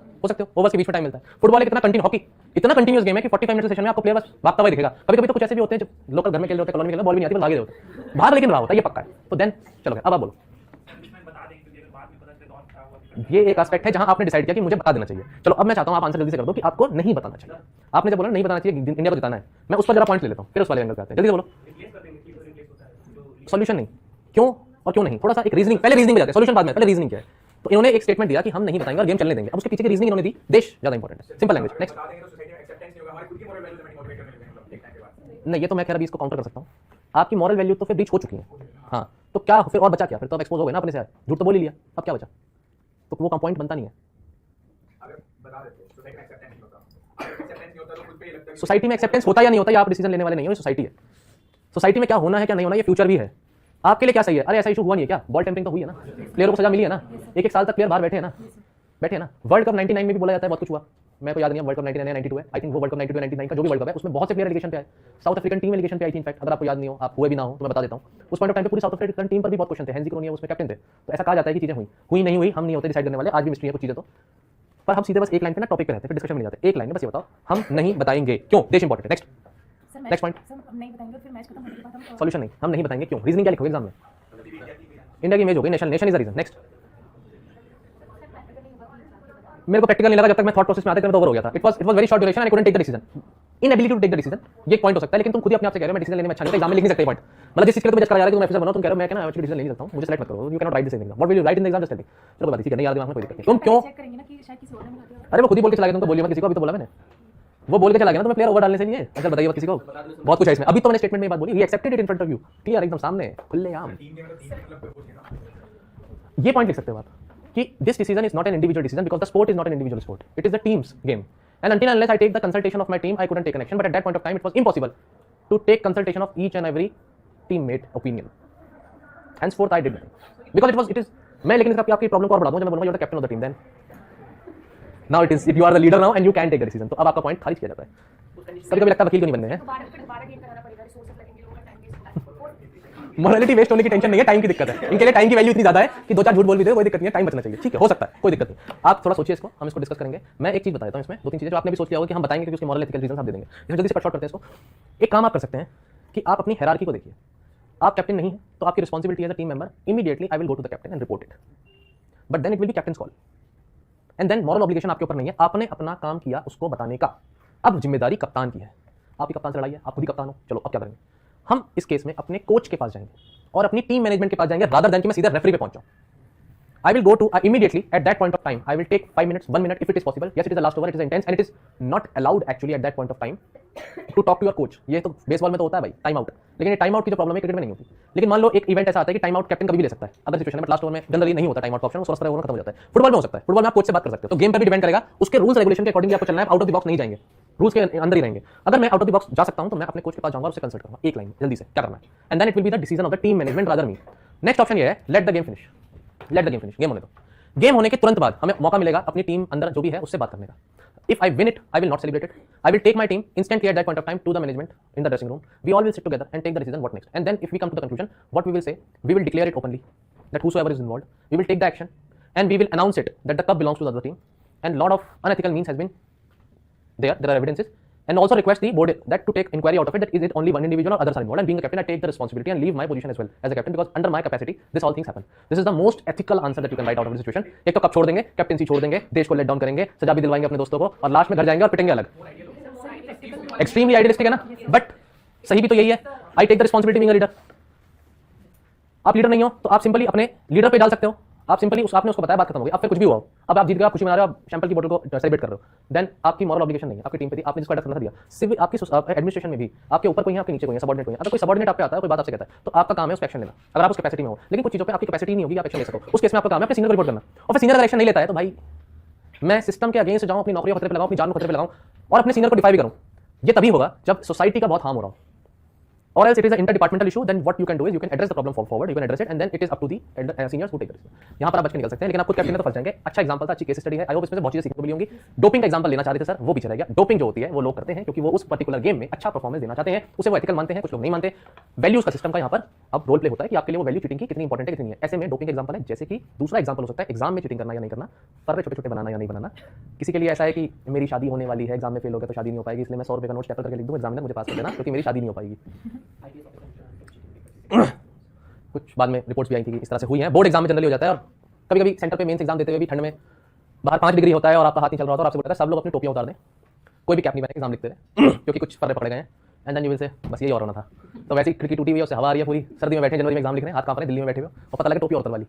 ओवर्स के बीच में टाइम मिलता है। फुटबॉल एक इतना कंटिन्यूस गेम है कि 45 मिनट सेशन में आपको प्लेयर बस भागता हुआ दिखेगा। कभी-कभी तो कुछ ऐसे भी होते हैं जब लोकल घर में खेल रहे होते हैं, कॉलोनी में खेल रहे, बॉल भी नहीं आती, बस भागे होते हैं बाहर, लेकिन रहा होता है, ये पक्का है। तो देन चलो अब आप बोलो। ये एक एस्पेक्ट है जहां आपने डिसाइड किया कि मुझे बता देना चाहिए। चलो अब मैं चाहता हूं आप आंसर जल्दी से कर दो कि आपको नहीं बताना चाहिए। आपने जब बोला नहीं बताना चाहिए, इंडिया को जिताना है, मैं उस पर जरा पॉइंट ले लेता हूं, फिर उस वाले एंगल पे आते हैं। जल्दी से बोलो। सॉल्यूशन नहीं, क्यों और क्यों नहीं, थोड़ा सा एक रीजनिंग, पहले रीजनिंग में जाते हैं, सॉल्यूशन बाद में, पहले रीजनिंग क्या है। तो इन्होंने एक स्टेटमेंट दिया कि हम नहीं बताएंगे और गेम चलने देंगे। अब उसके पीछे की रीजनिंग इन्होंने दी, देश ज्यादा इंपॉर्टेंट है, सिंपल लैंग्वेज। नेक्स्ट। नहीं, ये तो मैं खैर अभी इसको काउंटर कर सकता हूं। आपकी मॉरल वैल्यू तो फिर ब्रीच हो चुकी है, हाँ, तो क्या फिर और बचा क्या? फिर तो अब एक्सपोज हो गए ना अपने से, झूठ तो बोल ही लिया, अब क्या बचा? तो वो पॉइंट बनता नहीं है। सोसाइटी में एक्सेप्टेंस होता या नहीं होता, या आप डिसीजन लेने वाले नहीं हो, सोसाइटी है। सोसाइटी में क्या होना है क्या नहीं होना, ये फ्यूचर भी है। आपके लिए क्या सही है? अरे ऐसा इशू हुआ नहीं है क्या? बॉल टेम्परिंग तो हुई है ना, प्लेयरों को सजा मिली है ना, एक साल तक प्लेयर बाहर बैठे हैं ना। वर्ल्ड कप 99 में भी बोला जाता है बहुत कुछ हुआ, मैं तो याद नहीं है वर्ल्ड कप 99 92 है, आई थिंक वो वर्ल्ड कप 92 99 का जो भी वर्ल्ड कप है उसमें बहुत से प्लेयर एलिगेशन पे आए, साउथ अफ्रीकन टीम एलिगेशन पे आई थी। इनफैक्ट अगर आपको याद नहीं हो, आप हुए भी ना हो, तो मैं बता देता हूं, उस पॉइंट ऑफ टाइम पे पूरी साउथ अफ्रीकन टीम पर भी बहुत क्वेश्चन थे। हेनजी क्रोनिया उसमें कैप्टन थे, तो ऐसा कहा जाता है कि चीजें हुई नहीं हुई, हम नहीं होते डिसाइड करने वाले, आज भी मिस्ट्री है कुछ चीजें तो। पर हम सीधे बस एक लाइन पे ना टॉपिक पे रहते हैं, फिर डिस्कशन में जाते हैं। एक लाइन में बस ये बताओ, हम नहीं बताएंगे क्यों, देश इंपॉर्टेंट है। Next point. सॉल्यूशन नहीं, हम नहीं बताएंगे क्यों, रीजनिंग क्या लिखोगे एग्जाम में? इंडिया की इमेज हो गई, nation is the reason. Next. मेरे को प्रैक्टिकल नहीं लगा जब तक मैं थॉट प्रोसेस में आते थे, मैं तो ओवर हो गया था। It was very short duration, I couldn't take the decision, inability to take the decision. ये पॉइंट हो सकता है, लेकिन तुम खुद ही अपने आप से कह रहे हो मैं डिसीजन लेने में अच्छा नहीं, एग्जाम में लिख नहीं सकते पॉइंट, मतलब जिस चीज के लिए तुम्हें जज करा जा रहा है कि तुम ऑफिसर बनो, तुम कह रहे हो मैं क्या ना एक्चुअली डिसीजन ले नहीं सकता हूं, मुझे सेलेक्ट मत करो, you can not write this in exam, what will you write in the exam, just tell me. चलो बता दी, ठीक है, नहीं याद दिमाग में कोई दिक्कत नहीं। तुम क्यों चेक करेंगे ना कि शायद किसी और ने बता दिया। अरे वो खुद ही बोल के चला गया, तुम तो बोलियो मत किसी को, अभी तो बोला मैंने, वो बोल के चला गया ना तुम्हें प्लेयर ओवर डालने से नहीं है। अच्छा बताइए किसी को, बहुत कुछ है इसमें, अभी तो मैंने स्टेटमेंट में ये बात बोली, he accepted it in front of you, clear एकदम सामने खुलेआम। ये पॉइंट लिख सकते हो आप कि this decision is not an individual decision because the sport is not an individual sport, it is the team's game, and until unless I take the consultation of my team I couldn't take an action, but at that point of time it was impossible to take consultation of each and every teammate opinion, henceforth I did nothing because it is मैं, लेकिन इसका आपकी problem को और बढ़ा दूं, जब मैं बोलूंगा you are the captain of the team, then now it is you are the leader now and you can take the decision, तो अब आपका पॉइंट खारिज किया जाता है। कभी-कभी लगता है वकील क्यों नहीं बनने हैं, मोरालिटी वेस्ट होने की टेंशन नहीं है, टाइम की दिक्कत है। इनके लिए टाइम की वैल्यू इतनी ज्यादा है कि 2-4 झूठ बोल भी दे, कोई दिक्कत नहीं है, टाइम बचना चाहिए, ठीक है, हो सकता है, कोई दिक्कत नहीं। आप थोड़ा सोचिए इसको, हम इसको डिस्कस करेंगे। मैं एक चीज बता देता हूं इसमें, 2-3 चीजें जो आपने भी सोच लिया होगा कि हम बताएंगे क्योंकि उसके मॉरल एथिकल रीजन आप दे देंगे। इसमें जल्दी से कट शॉर्ट करते हैं इसको। एक काम आप कर सकते हैं कि आप अपनी हायरार्की को देखिए, आप कैप्टन नहीं है तो आपकी responsibility as a team member, immediately I will go to the captain and report it, but then it will be captain's call, and then moral obligation आपके ऊपर नहीं है, आपने अपना काम किया उसको बताने का, अब जिम्मेदारी कप्तान की है, आपकी कप्तान से लड़ाई है, आप खुद ही कप्तान हो। चलो अब क्या करेंगे, हम इस केस में अपने कोच के पास जाएंगे और अपनी टीम मैनेजमेंट के पास जाएंगे, रादर देन कि मैं सीधा रेफरी पे पहुंचाऊं। I will go to immediately at that point of time. I will take 5 minutes, 1 minute if it is possible. Yes, it is the last over, it is intense, and it is not allowed actually at that point of time to talk to your coach. ये तो baseball में तो होता है भाई, time out, लेकिन ये time out की जो प्रॉब्लम है क्रिकेट में नहीं होती। लेकिन मान लो एक इवेंट ऐसा आता है कि टाइम आउट कैप्टन कभी भी ले सकता है अगर सिचुएशन में, लास्ट ओवर में जनरली नहीं होता टाइम आउट का ऑप्शन, 16 ओवर खत्म हो जाता है। फुटबॉल में हो सकता है, फुटबॉल में आप कोच से बात कर सकते हो, तो गेम पर भी डिपेंड करेगा, उसके रूल्स रेगुलेशन के अकॉर्डिंग आपको चलना है, आउट ऑफ द बॉक्स नहीं जाएंगे, रूल्स के अंदर ही रहेंगे। अगर मैं आउट ऑफ द बॉक्स जा सकता हूं तो मैं अपने कोच के पास जाऊंगा और उससे कंसल्ट करूंगा, एक लाइन जल्दी से क्या करना है, and then it will be the decision of the team management rather me. Next option ये है, let the game finish, let the game finish, game होने दो। गेम होने के तुरंत बाद हमें मौका मिलेगा अपनी टीम अंदर जो भी है उससे बात करने का। If I win it, I will not celebrate it. I will take my team instantly at that point of time to the management in the dressing room. We all will sit together and take the decision what next. And then if we come to the conclusion, what we will say, we will declare it openly that whosoever is involved, we will take the action and we will announce it that the cup belongs to the other team. And lot of unethical means has been there are evidences. and also request the board that to take inquiry out of it, that is it only one individual or others are involved, and being a captain I take the responsibility and leave my position as well as a captain because under my capacity this all things happen. This is the most ethical answer that you can write out of this situation. एक तो कब छोड़ देंगे, captaincy छोड़ देंगे, देश को let down करेंगे, सजा भी दिलवाएंगे अपने दोस्तों को और लास्ट में घर जाएंगे और पिटेंगे अलग. एक्सट्रीमली आइडियलिस्टिक है ना, बट सही भी तो यही है. I take the responsibility being a leader. आप लीडर नहीं हो तो आप सिंपली अपने लीडर पे डाल सकते हो. आप सिंपली आपने उसको बताया, बात खत्म हो गई. अब फिर कुछ भी हुआ, अब आप जीत गए, आप खुशी मना रहे हो, आप शैंपल की बोतल को सेलिब्रेट कर रहे हो, देन आपकी मॉरल ऑब्लिगेशन नहीं है, आपकी टीम पे थी, आपने जिसको एडजस्ट करना था दिया. सिर्फ आपकी एडमिनिस्ट्रेशन में भी आपके ऊपर कोई है, आपके नीचे कोई है, सबऑर्डिनेट कोई है. अगर कोई सबऑर्डिनेट आप पे आता है, कोई बात आपसे कहता है, तो आपका काम है उस एक्शन लेना, अगर आप उस कैपेसिटी में हो. लेकिन कुछ चीजों पे आपकी कैपेसिटी नहीं होगी, आप एक्शन ले सको. उस केस में आपका काम है अपने सीनियर को रिपोर्ट करना. और फिर सीनियर अगर एक्शन नहीं लेता है तो भाई मैं सिस्टम के अगेंस्ट जाऊं, अपनी नौकरी को खतरे पे लगाऊं, अपनी जान को खतरे पे लगाऊं और अपने सीनियर को डिफाई भी करूं. ये तभी होगा जब सोसाइटी का बहुत हार्म हो रहा हो. Or else it is an interdepartmental issue. Then what you can do is you can address the problem forward, you can address it, and then it is up to the seniors who take the risk. यहाँ पर आप बच के निकल सकते हैं, लेकिन आप खुद कैप्टन में तो फंस जाएंगे. अच्छा एग्जांपल था, अच्छी केस स्टडी है. आई होप इसमें से बहुत चीजें सीखने को मिली होंगी. डोपिंग का एग्जांपल लेना चाहते थे सर, वो पीछे रह गया. डोपिंग जो होती है वो लोग करते हैं क्योंकि वो उस पर्टिकुलर गेम में अच्छा परफॉर्मेंस देना चाहते हैं, उसे वो एथिकल मानते हैं, कुछ लोग नहीं मानते. वैल्यूज का सिस्टम का यहाँ पर अब रोल प्ले होता है कि आपके लिए वो वैल्यू चीटिंग की कितनी इंपॉर्टेंट है, कितनी है. ऐसे में डोपिंग एग्जांपल है. जैसे कि दूसरा एग्जांपल हो सकता है एग्जाम में चीटिंग करना या नहीं करना, पर छोटे छोटे बनाना या नहीं बनाना. किसी के लिए ऐसा है कि मेरी शादी होने वाली है, एग्जाम में फेल हो गया तो शादी नहीं हो पाएगी, इसलिए मैं 100 रुपये का नोट टैप करके लिख दूं, एग्जामिनर मुझे पास कर देना क्योंकि मेरी शादी नहीं हो पाएगी. कुछ बाद में रिपोर्ट्स भी आई थी कि इस तरह से हुई है. बोर्ड एग्जाम में जनरली हो जाता है. और कभी कभी सेंटर पे मेंस एग्जाम देते हुए भी ठंड में बाहर 5 डिग्री होता है और आपका हाथ नहीं चल रहा होता और आपसे बोलता है सब लोग अपनी टोपियां उतार दें, कोई भी कैप नहीं पहने, एग्जाम लिखते रहे क्योंकि कुछ फर्रे पकड़े गए हैं. And then you will say बस यही और होना था. तो वैसी खिड़की टूटी हुई है, उससे हवा आ रही है पूरी, सर्दी में बैठे जनवरी में एग्जाम लिख रहे हैं, हाथ कांप रहे हैं, दिल्ली में बैठे हुए और पता लगे टोपी और वाली.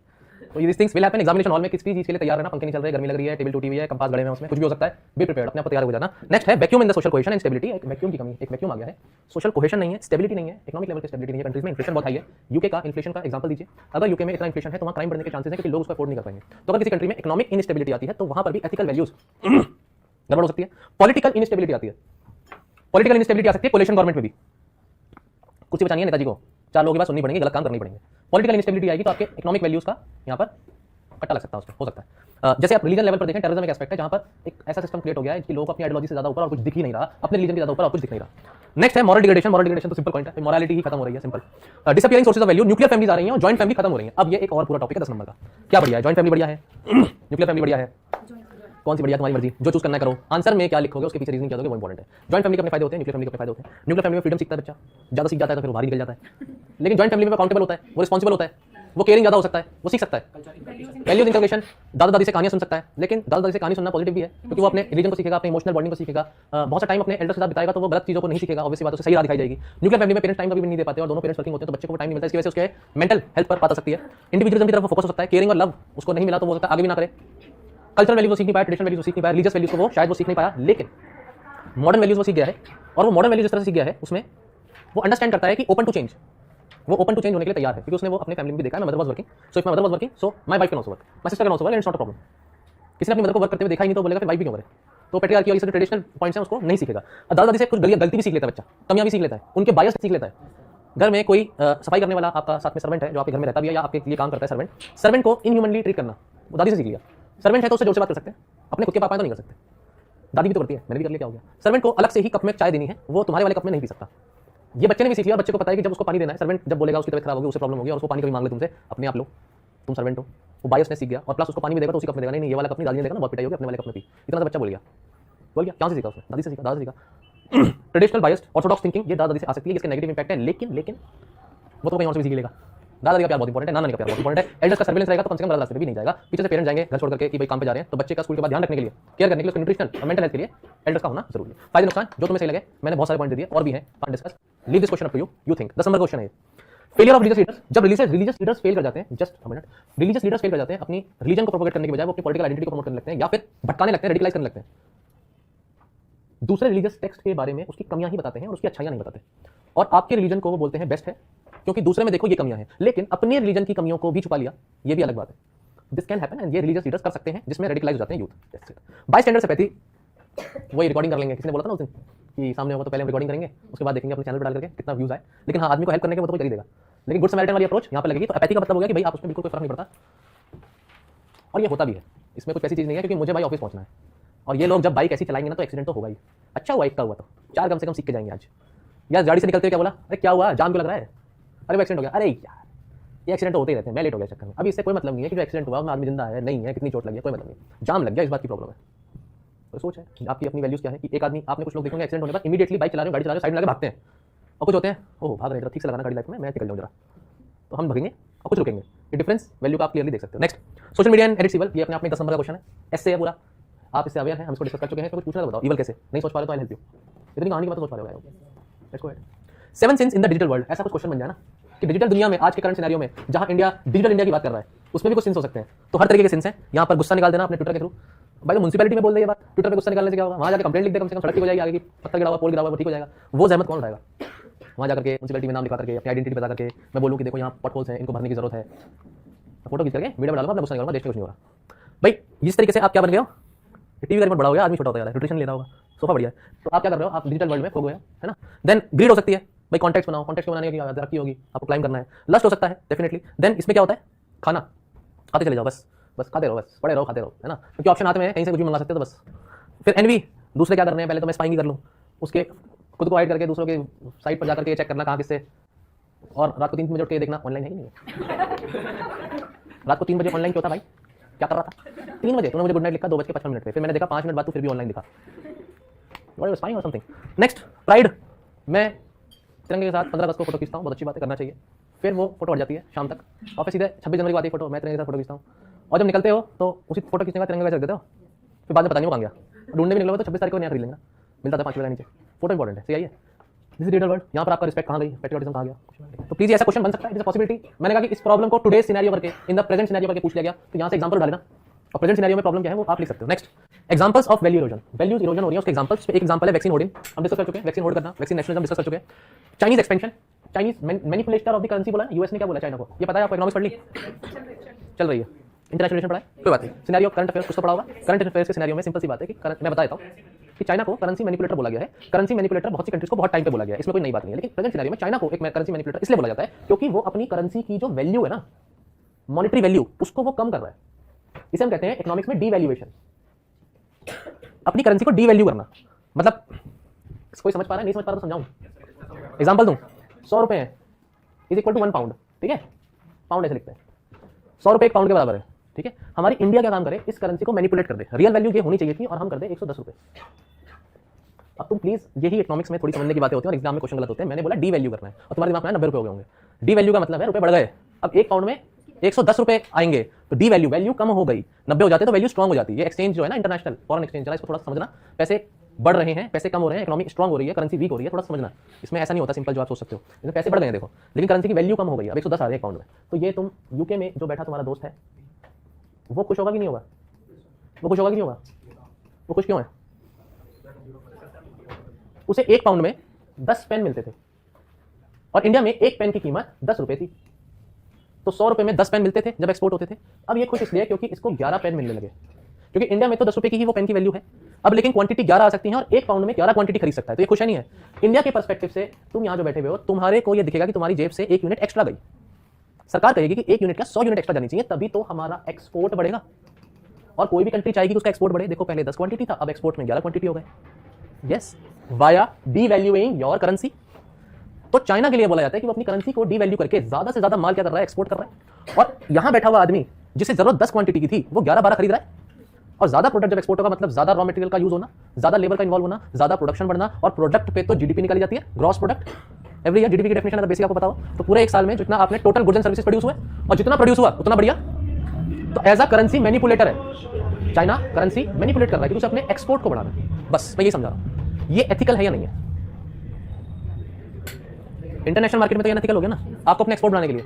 तो ये things will happen examination hall में. किसी चीज के लिए तैयार रहना, पंखे नहीं चल रहे, गर्मी लग रही है, टेबल टूटी हुई है, कंपास गड़े हुए हैं, उसमें कुछ भी हो सकता है. बी प्रिपेयर्ड, अपने आप तैयार हो जाना. नेक्स्ट है vacuum in the social cohesion and stability. एक वैक्यूम की कमी, एक वैक्यूम आ गया है. सोशल कोहेशन नहीं है, स्टेबिलिटी नहीं है, इकोनॉमिक लेवल की स्टेबिलिटी नहीं है. कंट्रीज में इन्फ्लेशन बहुत हाई है. यूके का इन्फ्लेशन का एग्जांपल दीजिए. अगर यूके में इतना इन्फ्लेशन है तो वहां क्राइम बढ़ने के चांसेस है क्योंकि लोग उसको अफोर्ड नहीं कर पाएंगे. तो अगर किसी कंट्री में इकोनॉमिक इनस्टेबिलिटी आती है तो वहां पर भी एथिकल वैल्यूज गड़बड़ हो सकती है. पॉलिटिकल इनस्टेबिलिटी आती है. पॉलिटिकल इनस्टेबिलिटी आ सकती है कोलिशन गवर्नमेंट में भी. कुछ बचानी है नेताजी को, 4 लोगों की बात सुननी पड़ेगी, गलत काम करनी पड़ेंगे. पॉलिटिकल इनस्टेबिलिटी आएगी तो आपके इकोनॉमिक वैल्यूज का यहाँ पर कट्टा लग सकता है, उसमें हो सकता है. जैसे आप रिलीजन लेवल पर देखें, टेररिज्म एक एस्पेक्ट है जहां पर एक ऐसा सिस्टम क्रिएट हो गया है कि लोगों को अपनी आइडियोलॉजी से ज्यादा ऊपर और कुछ दिख ही नहीं रहा, अपने रिलीजन के ज्यादा ऊपर और कुछ दिख नहीं रहा. नेक्स्ट है मॉरल डिग्रेडेशन. मॉरल डिग्रेडेशन तो सिंपल पॉइंट है, मॉरलिटी ही खत्म हो रही है, simple. Disappearing sources of value. Nuclear families आ रही हैं और जॉइंट फैमिली खत्म हो रही है. अब ये एक और पूरा टॉपिक है 10 नंबर का. क्या बढ़िया है, जॉइंट फैमिली बढ़िया है, न्यूक्लियर फैमिली बढ़िया है, कौन सी बढ़िया, तुम्हारी मर्जी, जो चूज करना करो. आंसर में क्या लिखोगे उसके पीछे रीजन क्या दोगे वो इंपॉर्टेंट है. जॉइंट फैमिली के अपने फायदे होते हैं, न्यूक्लियर फैमिली के अपने फायदे होते हैं. न्यूक्लियर फैमिली में फ्रीडम सीखता है बच्चा, ज्यादा सीख जाता है तो फिर वो बाहर निकल जाता है. लेकिन जॉइंट फैमिली में अकाउंटेबल होता है, वो रिस्पॉन्सिबल होता है, वो केयरिंग ज्यादा हो सकता है, वो सीख सकता है. वैल्यूज इंटीग्रेशन, दादा दादी से कहानियां सुन सकता है, लेकिन दादा दादी से कहानी सुनना पॉजिटिव भी है क्योंकि वो अपने रिलीजन को सीखेगा, अपने इमोशनल बॉन्डिंग को सीखेगा. बहुत सा टाइम अपने एल्डर्स के साथ बिताएगा तो वो गलत चीजों को नहीं सीखेगा, ऑब्वियसली बात है, सही राह दिखाई जाएगी. न्यूक्लियर फैमिली में पेरेंट्स टाइम कभी भी नहीं दे पाते और दोनों पेरेंट्स वर्किंग होते हैं तो बच्चे को टाइम नहीं मिलता, इसकी वजह से उसके मेंटल हेल्थ पर बात आ सकती है. इंडिविजुअलिज्म की तरफ फोकस हो सकता है, केयरिंग और लव उसको नहीं मिला तो वो सकता है आगे भी ना करे. कल्चरल वैल्यूज वो सीख नहीं पाया, ट्रेडिशनल वैल्यूज वो सीख नहीं पाया, रिलीजियस वैल्यूज को वो शायद वो सीख नहीं पाया, लेकिन मॉडर्न वैल्यूज वो सीख गया है. और वो मॉडर्न वैल्यूज इस तरह से सीख गया है, उसमें वो अंडरस्टैंड करता है कि ओपन टू चेंज, वो ओपन टू चेंज होने के लिए तैयार है क्योंकि उसने वो अपने फैमिली में भी देखा है. मैं mother was working, so if my mother was working so my wife can also work, my sister can also work and it's not a problem. किसी ने अपनी मदर को वर्क करते हुए देखा ही नहीं तो बोलेगा फिर वाइफ भी क्यों करे. तो पेट्रियार्की और ये सब ट्रेडिशनल पॉइंट्स हैं उसको नहीं सीखेगा. दादा दादी से कुछ गलती भी सीख लेता है बच्चा, कमियां भी सीख लेता है, उनके बायस सीख लेता है. घर में कोई सफाई करने वाला आपका साथ में सर्वेंट है जो आपके घर में रहता भी है या आपके लिए काम करता है, सर्वेंट को इनह्यूमनली ट्रीट करना वो दादी से सीख लिया. सर्वेंट है तो उससे जोर से बात कर सकते हैं, अपने खुद के पापा तो नहीं कर सकते. दादी भी तो करती है, मैंने भी कर लिया, क्या हो गया. सर्वेंट को अलग से ही कप में चाय देनी है, वो तुम्हारे वाले कप में नहीं पी सकता. ये बच्चे ने भी सीख लिया. बच्चे को पता है कि जब उसको पानी देना है, सर्वेंट जब बोलेगा उसकी तबीयत खराब होगी, उससे प्रॉब्लम होगी और उसको पानी कभी मांग ले तुमसे, अपने आप लो, तुम सर्वेंट हो. वो बायस ने सीख गया और प्लस उसको पानी भी देगा तो उसी कप में देगा. नहीं ये वाला कप नहीं, दादी ने देगा ना, बहुत पिटाई होगी, अपने वाले कप में पी. इतना सा बच्चा बोल गया. क्या से सीखा उसने, दादी से सीखा, दादा से सीखा. ट्रेडिशनल बायस्ड ऑर्थोडॉक्स थिंकिंग ये दादा दादी से आ सकती है, इसके नेगेटिव इंपैक्ट है, लेकिन वो तो कहीं और से भी सीख लेगा. दादा दादी का प्यार बहुत इंपॉर्टेंट है, नाना का प्यार बहुत इंपॉर्टेंट है. एल्डर्स का सर्विलेंस रहेगा तो कम से कम गलत रास्ते पे भी नहीं जाएगा. पीछे से पेरेंट्स जाएंगे घर छोड़ करके कि भाई काम पे जा रहे हैं, तो बच्चे का स्कूल के बाद ध्यान रखने के लिए, केयर करने के लिए, उसके न्यूट्रिशनल और मेंटल हेल्थ के लिए एल्डर्स का होना जरूरी है. फायदे नुकसान जो तुम्हें सही लगे, मैंने बहुत सारे पॉइंट दे दिए और भी हैं discuss. Leave this question up to you think. 10 number question है फेलियर ऑफ रिलीजियस लीडर्स. जब रिलीजियस लीडर्स फेल कर जाते हैं, just a minute, religious leaders fail कर जाते हैं अपनी रिलीजन को प्रोपोगेट करने के बजाय वो अपनी पॉलिटिकल आइडेंटिटी को प्रमोट करने लगते हैं या फिर भटकाने लगते हैं, रेडिकलाइज करने लगते हैं. दूसरे रिलीजियस टेक्स्ट के बारे में उसकी कमियां ही बताते हैं और उसकी अच्छाइयां नहीं बताते. और आपके रिलीजन को वो बोलते हैं बेस्ट है क्योंकि दूसरे में देखो ये कमियां हैं, लेकिन अपने रिलीजन की कमियों को भी छुपा लिया, ये भी अलग बात है. दिस कैन हैपन एंड ये रिलीजियस लीडर्स कर सकते हैं जिसमें रेडिकलाइज हो जाते हैं यूथ. बायस्टैंडर सिंपैथी वही रिकॉर्डिंग कर लेंगे. किसी ने बोला था ना उस दिन कि सामने होगा तो पहले हम रिकॉर्डिंग करेंगे, उसके बाद देखेंगे अपने चैनल पर डाल करके कितना व्यूज आए. लेकिन हाँ, आदमी को हेल्प करने के वो तो कोई कर ही देगा. लेकिन गुड समैरिटन वाली अप्रोच यहाँ पर लगेगी. तो एपैथी का मतलब हो गया कि भाई आप उसमें बिल्कुल कोई फर्क नहीं पड़ता. और ये होता भी है, इसमें कुछ ऐसी चीज़ नहीं है क्योंकि मुझे भाई ऑफिस पहुंचना है और ये लोग जब बाइक ऐसी चलाएंगे ना तो एक्सीडेंट तो होगा ही. अच्छा हुआ एक का हुआ तो 4 कम से कम सीख के जाएंगे आज. यार गाड़ी से निकलते हुए क्या बोला, अरे क्या हुआ, जाम क्यों लग रहा है, अरे वो एक्सीडेंट हो गया. अरे यार ये एक्सीडेंट होते ही रहते हैं, मैं लेट हो गया चक्कर में. अभी इससे कोई मतलब नहीं है कि जो एक्सीडेंट हुआ उसमें आदमी जिंदा है नहीं है, कितनी चोट लगी है, कोई मतलब नहीं. जाम लग गया, इस बात की प्रॉब्लम है. तो सोच है आपकी अपनी वैल्यूज क्या है कि एक आदमी, आपने कुछ लोग देखेंगे एक्सीडेंट होने पर इमीडिएटली बाइक चला रहे हो, गाड़ी चला रहे हो, साइड में लगे भागते हैं, और कुछ होते हैं ओह भाग रहे हैं, ठीक से लगाना गाड़ी लाइफ में, मैं निकल जाऊँ जरा, तो हम भगेंगे और कुछ रुकेंगे। ये डिफरेंस वैल्यू का आप क्लियरली देख सकते हो। Next, social media and edit evil, ये अपने आप में 10 नंबर का क्वेश्चन है, ऐसे है पूरा, आप इससे अवेयर हैं, हम इसको डिस्कस कर चुके हैं, तो कुछ पूछना तो बताओ, ईवल कैसे नहीं सोच पा रहे तो आई हेल्प यू, इतनी कहानी की बात तो सोच पा रहे हो। Let's go ahead. 7 since in the digital world, ऐसा कुछ क्वेश्चन बन जाए ना कि डिजिटल दुनिया में, आज के करंट सिनेरियो में जहां इंडिया डिजिटल इंडिया की बात कर रहा है, उसमें भी कुछ सिंस हो सकते हैं। तो हर तरीके के सिंस हैं, यहाँ पर गुस्सा निकाल देना अपने ट्विटर के थ्रू, भाई तो म्युनिसिपैलिटी में बोल दे ये बात, ट्विटर पे गुस्सा निकालने से क्या होगा, वहां जाकर कंप्लेंट लिख दे, कम से कम सड़क ठीक हो जाएगी, आगे की पत्थर गिरा हुआ, पोल गिरा हुआ, वो ठीक हो जाएगा। वो जहमत कौन उठाएगा वहां जाकर के म्युनिसिपैलिटी में नाम लिखा करके, अपनी आइडेंटिटी बता करके मैं बोलूँ कि देखो यहाँ पॉटहोल्स हैं, इनको भरने की जरूरत है, फोटो खींच करके वीडियो में डालूंगा, अपना गुस्सा निकालूंगा, देश में कुछ नहीं हो रहा। भाई इस तरीके से आप क्या बन गए हो, टीवी का रिमोट बड़ा हो गया, आदमी छोटा होता जा रहा है, न्यूट्रिशन ले रहा होगा, सोफा बढ़िया है, तो आप क्या कर रहे हो, आप डिजिटल वर्ल्ड में खो गए हो, है ना। देन ग्रीड हो सकती है, भाई कॉन्टेक्ट बनाओ, कॉन्टेक्ट बनाने की आदत रखी होगी, आपको क्लाइम करना है। लस्ट हो सकता है डेफिनेटली। देन इसमें क्या होता है, खाना खाते चले जाओ, बस बस खाते रहो, बस पड़े रहो, खाते रहो, है ना, क्योंकि ऑप्शन आते हैं कहीं से कुछ भी मंगा सकते हो, तो बस। फिर एनवी, दूसरे क्या कर रहे हैं, पहले तो मैं स्पाइंग कर लूँ, उसके खुद को हाइड करके दूसरों के साइट पर जाकर के चेक करना कहाँ किससे, और रात को 3 बजे उठ के देखना ऑनलाइन है कि नहीं है। रात को 3 बजे ऑनलाइन क्यों था भाई, क्या कर रहा था 3 बजे, तूने मुझे गुड नाइट लिखा 2:55 पे, फिर मैंने देखा 5 मिनट बाद तू फिर भी ऑनलाइन दिखा, व्हाट इज स्पाइंग और समथिंग। नेक्स्ट, प्राइड, मैं तिरंगे के साथ 15 अगस्त को फोटो खींचता हूँ, बहुत अच्छी बात है, करना चाहिए। फिर वो फोटो हट जाती है शाम तक, और फिर सीधे 26 जनवरी को आती है फोटो, मैं तिरंगे के साथ फोटो खींचता हूँ, और जब निकलते हो तो उसी फोटो खींचने का तिरंगा वैसे रख देते हो, फिर बाद में पता नहीं वो कहाँ गया, ढूंढने भी निकलोगे तो 26 तारीख को नया खरीद लेंगे, मिलता था 5 रुपये नीचे। फोटो इंपॉर्टेंट है, सही है। दिस इज डिजिटल वर्ल्ड, यहाँ पर आपका रिस्पेक्ट कहाँ गई, पेट्रियटिज्म कहाँ गया। तो प्लीज ऐसा क्वेश्चन बन सकता है, इट इज पॉसिबिलिटी। मैंने कहा कि इस प्रॉब्लम को टुडे सिनेरियो करके, इन द प्रेजेंट सिनेरियो करके पूछ लिया गया, तो यहाँ से एग्जांपल डालना, और प्रेजेंट सिनेरियो में प्रॉब्लम क्या है वो आप लिख सकते हो। Next, examples of value erosion, values erosion हो रही है, उसके एग्जांपल्स। एक एग्जांपल है वैक्सीन होर्डिंग, हम डिस्कस कर चुके हैं, वैक्सीन होल्ड करना, वैक्सीन नेशनलिज्म डिस्कस कर चुके हैं। Chinese expansion, Chinese manipulator of the currency बोला, यूएस ने क्या बोला चाइना को, ये पता है आपको, इकोनॉमिक्स पढ़ ली, चल रही है, इंटरनेशनल रिलेशन पढ़ा है, कोई बात नहीं। सिनेरियो करंट अफेयर्स कुछ तो पढ़ा होगा, करंट अफेयर्स के सिनेरियो में सिंपल सी बात है कि मैं बता देता हूँ कि चाइना को करेंसी मैनिपुलेटर बोला गया है। करेंसी मैनिपुलेटर बहुत सी कंट्रीज को बहुत टाइम पे बोला गया है, इसमें कोई नई बात नहीं है, लेकिन प्रेजेंट सिनेरियो में चाइना को एक करेंसी मैनिपुलेटर इसलिए बोला जाता है क्योंकि वो अपनी करेंसी की जो वैल्यू है ना, मॉनेटरी वैल्यू, उसको वो कम कर रहा है। इसे हम कहते हैं इकोनॉमिक्स में डीवैल्यूएशन, अपनी करेंसी को डीवैल्यू करना। मतलब कोई समझ पा रहा है, नहीं समझ पा रहा तो समझाऊं, एग्जांपल दूं, 100 रुपए है इज इक्वल टू 1 पाउंड, ठीक है, पाउंड ऐसे लिखते हैं, 100 रुपए 1 पाउंड के बराबर है, ठीक है। हमारी इंडिया क्या काम करे, इस करेंसी को मैनिपुलेट कर दे, रियल वैल्यू ये होनी चाहिए थी और हम कर दे 110 रुपए। अब तुम प्लीज, यही इकोनॉमिक्स में थोड़ी समझने की बातें होती है और एग्जाम में क्वेश्चन गलत होते हैं। मैंने बोला डी वैल्यू करना है और तुम्हारे दिमाग में 90 रुपए हो गए होंगे। डी वैल्यू का मतलब है रुपए बढ़ गए, अब 1 पाउंड में 110 रुपए आएंगे, तो डी वैल्यू, वैल्यू कम हो गई, 90 हो जाते तो वैल्यू स्ट्रॉन्ग हो जाती है। एक्सचेंज जो है ना, इंटरनेशनल फॉरेन एक्सचेंज, जरा इसको थोड़ा समझना, पैसे बढ़ रहे हैं, पैसे कम हो रहे हैं, इकोनॉमी स्ट्रॉन्ग हो रही है, करेंसी वीक हो रही है, थोड़ा समझना। इसमें ऐसा नहीं होता सिंपल जो आप सोच सकते हो, इसमें पैसे बढ़ गए देखो, लेकिन करेंसी की वैल्यू कम हो गई, अब 110 आ रही है अकाउंट में। तो ये तुम यूके में जो बैठा तुम्हारा दोस्त है, वो खुश होगा कि नहीं होगा, वो खुश होगा कि नहीं होगा, वो खुश क्यों है, उसे 1 पाउंड में 10 पेन मिलते थे और इंडिया में 1 पेन की कीमत 10 रुपए थी, तो 100 रुपए में 10 पेन मिलते थे जब एक्सपोर्ट होते थे। अब ये खुश इसलिए क्योंकि इसको 11 पेन मिलने लगे, क्योंकि इंडिया में तो 10 रुपए की ही वो पेन की वैल्यू है, अब लेकिन क्वांटिटी 11 आ सकती है और 1 पाउंड में 11 क्वांटिटी खरीद सकता है, तो ये खुश है नहीं है। इंडिया के पर्सपेक्टिव से तुम यहाँ जो बैठे हुए हो, तुम्हारे को ये दिखेगा कि तुम्हारी जेब से 1 यूनिट एक्स्ट्रा गई, सरकार कहेगी कि 1 यूनिट का 100 यूनिट एक्स्ट्रा जानी चाहिए, तभी तो हमारा एक्सपोर्ट बढ़ेगा। और कोई भी कंट्री चाहेगी कि उसका एक्सपोर्ट बढ़े, देखो पहले 10 क्वांटिटी था, अब एक्सपोर्ट में 11 क्वांटिटी हो गए, यस, वाया डीवैल्यूइंग योर करेंसी। तो चाइना के लिए बोला जाता है कि वो अपनी करेंसी को डीवैल्यू करके ज्यादा से ज्यादा माल क्या कर रहा है, एक्सपोर्ट कर रहा है। और यहां बैठा हुआ आदमी जिसे जरूरत 10 क्वांटिटी की थी, वो 11-12 खरीद रहा है। और ज्यादा प्रोडक्ट जब एक्सपोर्ट होगा, मतलब ज्यादा रॉ मटेरियल का यूज होना, ज्यादा लेबर का इन्वॉल्व होना, ज्यादा प्रोडक्शन बढ़ना, और प्रोडक्ट पे तो जीडीपी निकाली जाती है, gross product. Every year GDP की डेफिनेशन अगर बेसिक आपको पता हो तो पूरे 1 साल में जितना आपने total goods and services produce हुए और जितना प्रोड्यूस हुआ उतना बढ़िया। तो एज अ करेंसी मैनिपुलेटर है चाइना, करेंसी मैनिपुलेट कर रहा है कि उसे अपने एक्सपोर्ट को बढ़ाना है, बस मैं ये समझा रहा हूं। ये एथिकल है या नहीं है? इंटरनेशनल मार्केट में तो ये एथिकल हो गया ना, आपको अपने एक्सपोर्ट बढ़ाने के लिए।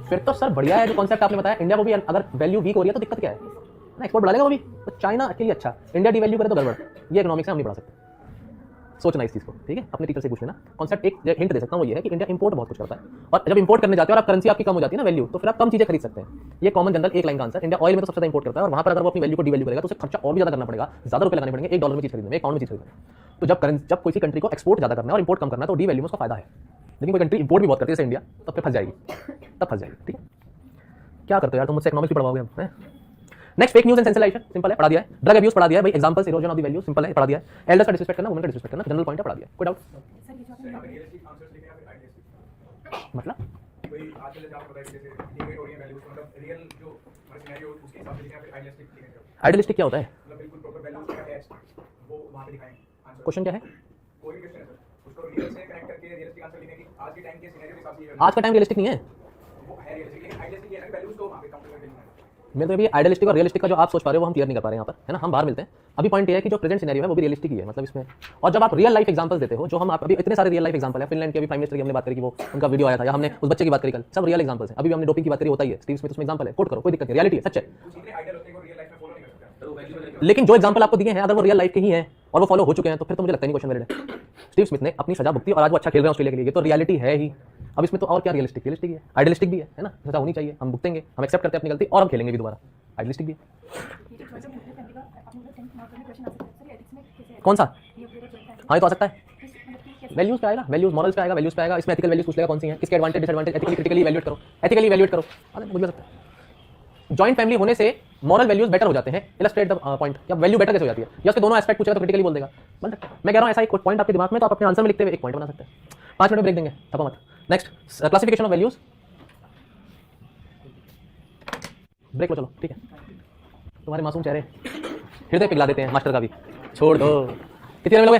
फिर तो सर बढ़िया है जो कॉन्सेप्ट आपने बताया, इंडिया को भी अगर वैल्यू वीक हो रही है तो दिक्कत क्या है ना, एक्सपोर्ट बढ़ा लेगा वो भी, तो चाइना के लिए अच्छा, इंडिया डिवैल्यू करे तो गड़बड़। ये इकोनॉमिक्स हम नहीं बढ़ा सकते, सोचना इस चीज को, ठीक है, अपने टीचर से पूछ लेना। कॉन्सेप्ट एक हिंट दे सकता हूं, वो ये है कि इंडिया इंपोर्ट बहुत कुछ करता है, और जब इंपोर्ट करने जाते हो और आप करेंसी आपकी कम हो जाती है ना वैल्यू, तो फिर आप कम चीजें खरीद सकते हैं। ये कॉमन जनरल एक लाइन का आंसर। इंडिया ऑयल में तो सबसे ज्यादा इंपोर्ट करता है, और वहां पर अगर वो अपनी वैल्यू को डिवैल्यू करेगा तो उसे खर्चा और भी ज्यादा करना पड़ेगा, ज्यादा रुपए लगाने पड़ेंगे $1 में चीज खरीदने में, 1 पाउंड में चीज खरीदने में। तो जब कोई कंट्री को एक्सपोर्ट ज्यादा करना है और इंपोर्ट कम करना है तो डिवैल्यू में उसका फायदा है। लेकिन कोई कंट्री इंपोर्ट भी बहुत करती है जैसे इंडिया, तब फिर फंस जाएगी, तब फंस जाएगी। ठीक है, क्या करते हो यार तुम मुझसे इकोनॉमिक्स भी पढ़वाओगे हम? Next, fake news and sensationalisation, simple है, पढ़ा दिया है। ड्रग अब्यूज पढ़ा दिया है भाई, examples erosion of the value, simple है, पढ़ा दिया है। एल्डर्स का डिसरिस्पेक्ट करना, वुमेन का डिसरिस्पेक्ट करना, जनरल पॉइंट है, पढ़ा दिया। कोई डाउट? मतलब कोई आजकल जब आपको जैसे डिबेट हो रही है वैल्यूज, मतलब रियल जो सिनेरियो उसके हिसाब से लिखा है, फिर आइडियलिस्टिक लिखा है। आइडियलिस्टिक क्या होता है? मतलब बिल्कुल प्रॉपर वैल्यूज का अटैच क्वेश्चन क्या है? कोई भी क्वेश्चन है सर, उसको रियल से कनेक्ट करके रियलिस्टिक आंसर लिखने की आज के टाइम के सिनेरियो के हिसाब से ये आज का टाइम रियलिस्टिक नहीं है। वो है रियलिस्टिक, लेकिन आइडियलिस्टिक ये है ना वैल्यूज को वहां पे काउंटर करके लिखना है। मैं तो अभी आइडियलिस्टिक और रियलिस्टिक का जो आप सोच पा रहे हो वो हम क्लियर नहीं कर पा रहे हैं यहाँ पर, है ना। हम बाहर मिलते हैं। अभी पॉइंट ये है कि जो प्रेजेंट सिनेरियो है वो भी रियलिस्टिक ही है, मतलब इसमें। और जब आप रियल लाइफ एग्जांपल्स देते हो, जो हम आप अभी इतने सारे रियल लाइफ एग्जांपल है, फिनलैंड के अभी प्राइम मिनिस्टर की हमने बात करी कि वो उनका वीडियो आया था, या हमने उस बच्चे की बात करी कल, सब रियल एग्जांपल्स हैं। अभी भी हमने डोपिंग की बात करी, होता ही है। स्टीव स्मिथ उसमें एग्जांपल है, कोट करो, कोई दिक्कत नहीं, रियलिटी है, सच है। कुछ इतने आइडियल होते हैं को रियल लाइफ में फॉलो नहीं कर सकते। लेकिन जो एग्जांपल आपको दिए हैं, अगर वो रियल लाइफ के ही हैं और वो फॉलो हो चुके हैं, तो फिर तो मुझे लगता नहीं क्वेश्चन वैलिड है। स्टीव स्मिथ ने अपनी सजा भुगती और आज वो अच्छा खेल रहे हैं ऑस्ट्रेलिया के लिए, ये तो रियलिटी है ही। अब इसमें तो और क्या रियलिस्टिक, रियलिस्टिक ही है, आइडियलिस्टिक भी है ना। सजा होनी चाहिए, हम भुगतेंगे, हम एक्सेप्ट करते हैं अपनी गलती और हम खेलेंगे भी दोबारा, आइडियलिस्टिक भी है। कौन सा? हाँ, ये तो आ सकता है। वैल्यूज पे आएगा, वैल्यूज मॉरल्स पे आएगा, वैल्यूज पे आएगा। इसमें एथिकल वैल्यूज पूछ लेगा कौन सी हैं, किसके advantage disadvantage, ethically critically evaluate करो, एथिकली इवैल्यूएट करो। अरे मुझे लगता है जॉइंट फैमिली होने से मॉरल वैल्यूज बेटर हो जाते हैं। इलस्ट्रेट द पॉइंट, या वैल्यू बेटर कैसे हो जाती है, या उसके दोनों एस्पेक्ट पूछेगा तो क्रिटिकली बोल देगा। मैं कह रहा हूँ ऐसा एक पॉइंट आपके दिमाग में, तो आप अपने आंसर में लिखते हुए एक पॉइंट बना सकते हैं। 5 मिनट में ब्रेक देंगे, थको मत। Next, classification of values. Break लो, चलो ठीक है। तुम्हारे मासूम चेहरे हृदय पिघला देते हैं, मास्टर का भी। छोड़ दो। कितनी देर में लोगे?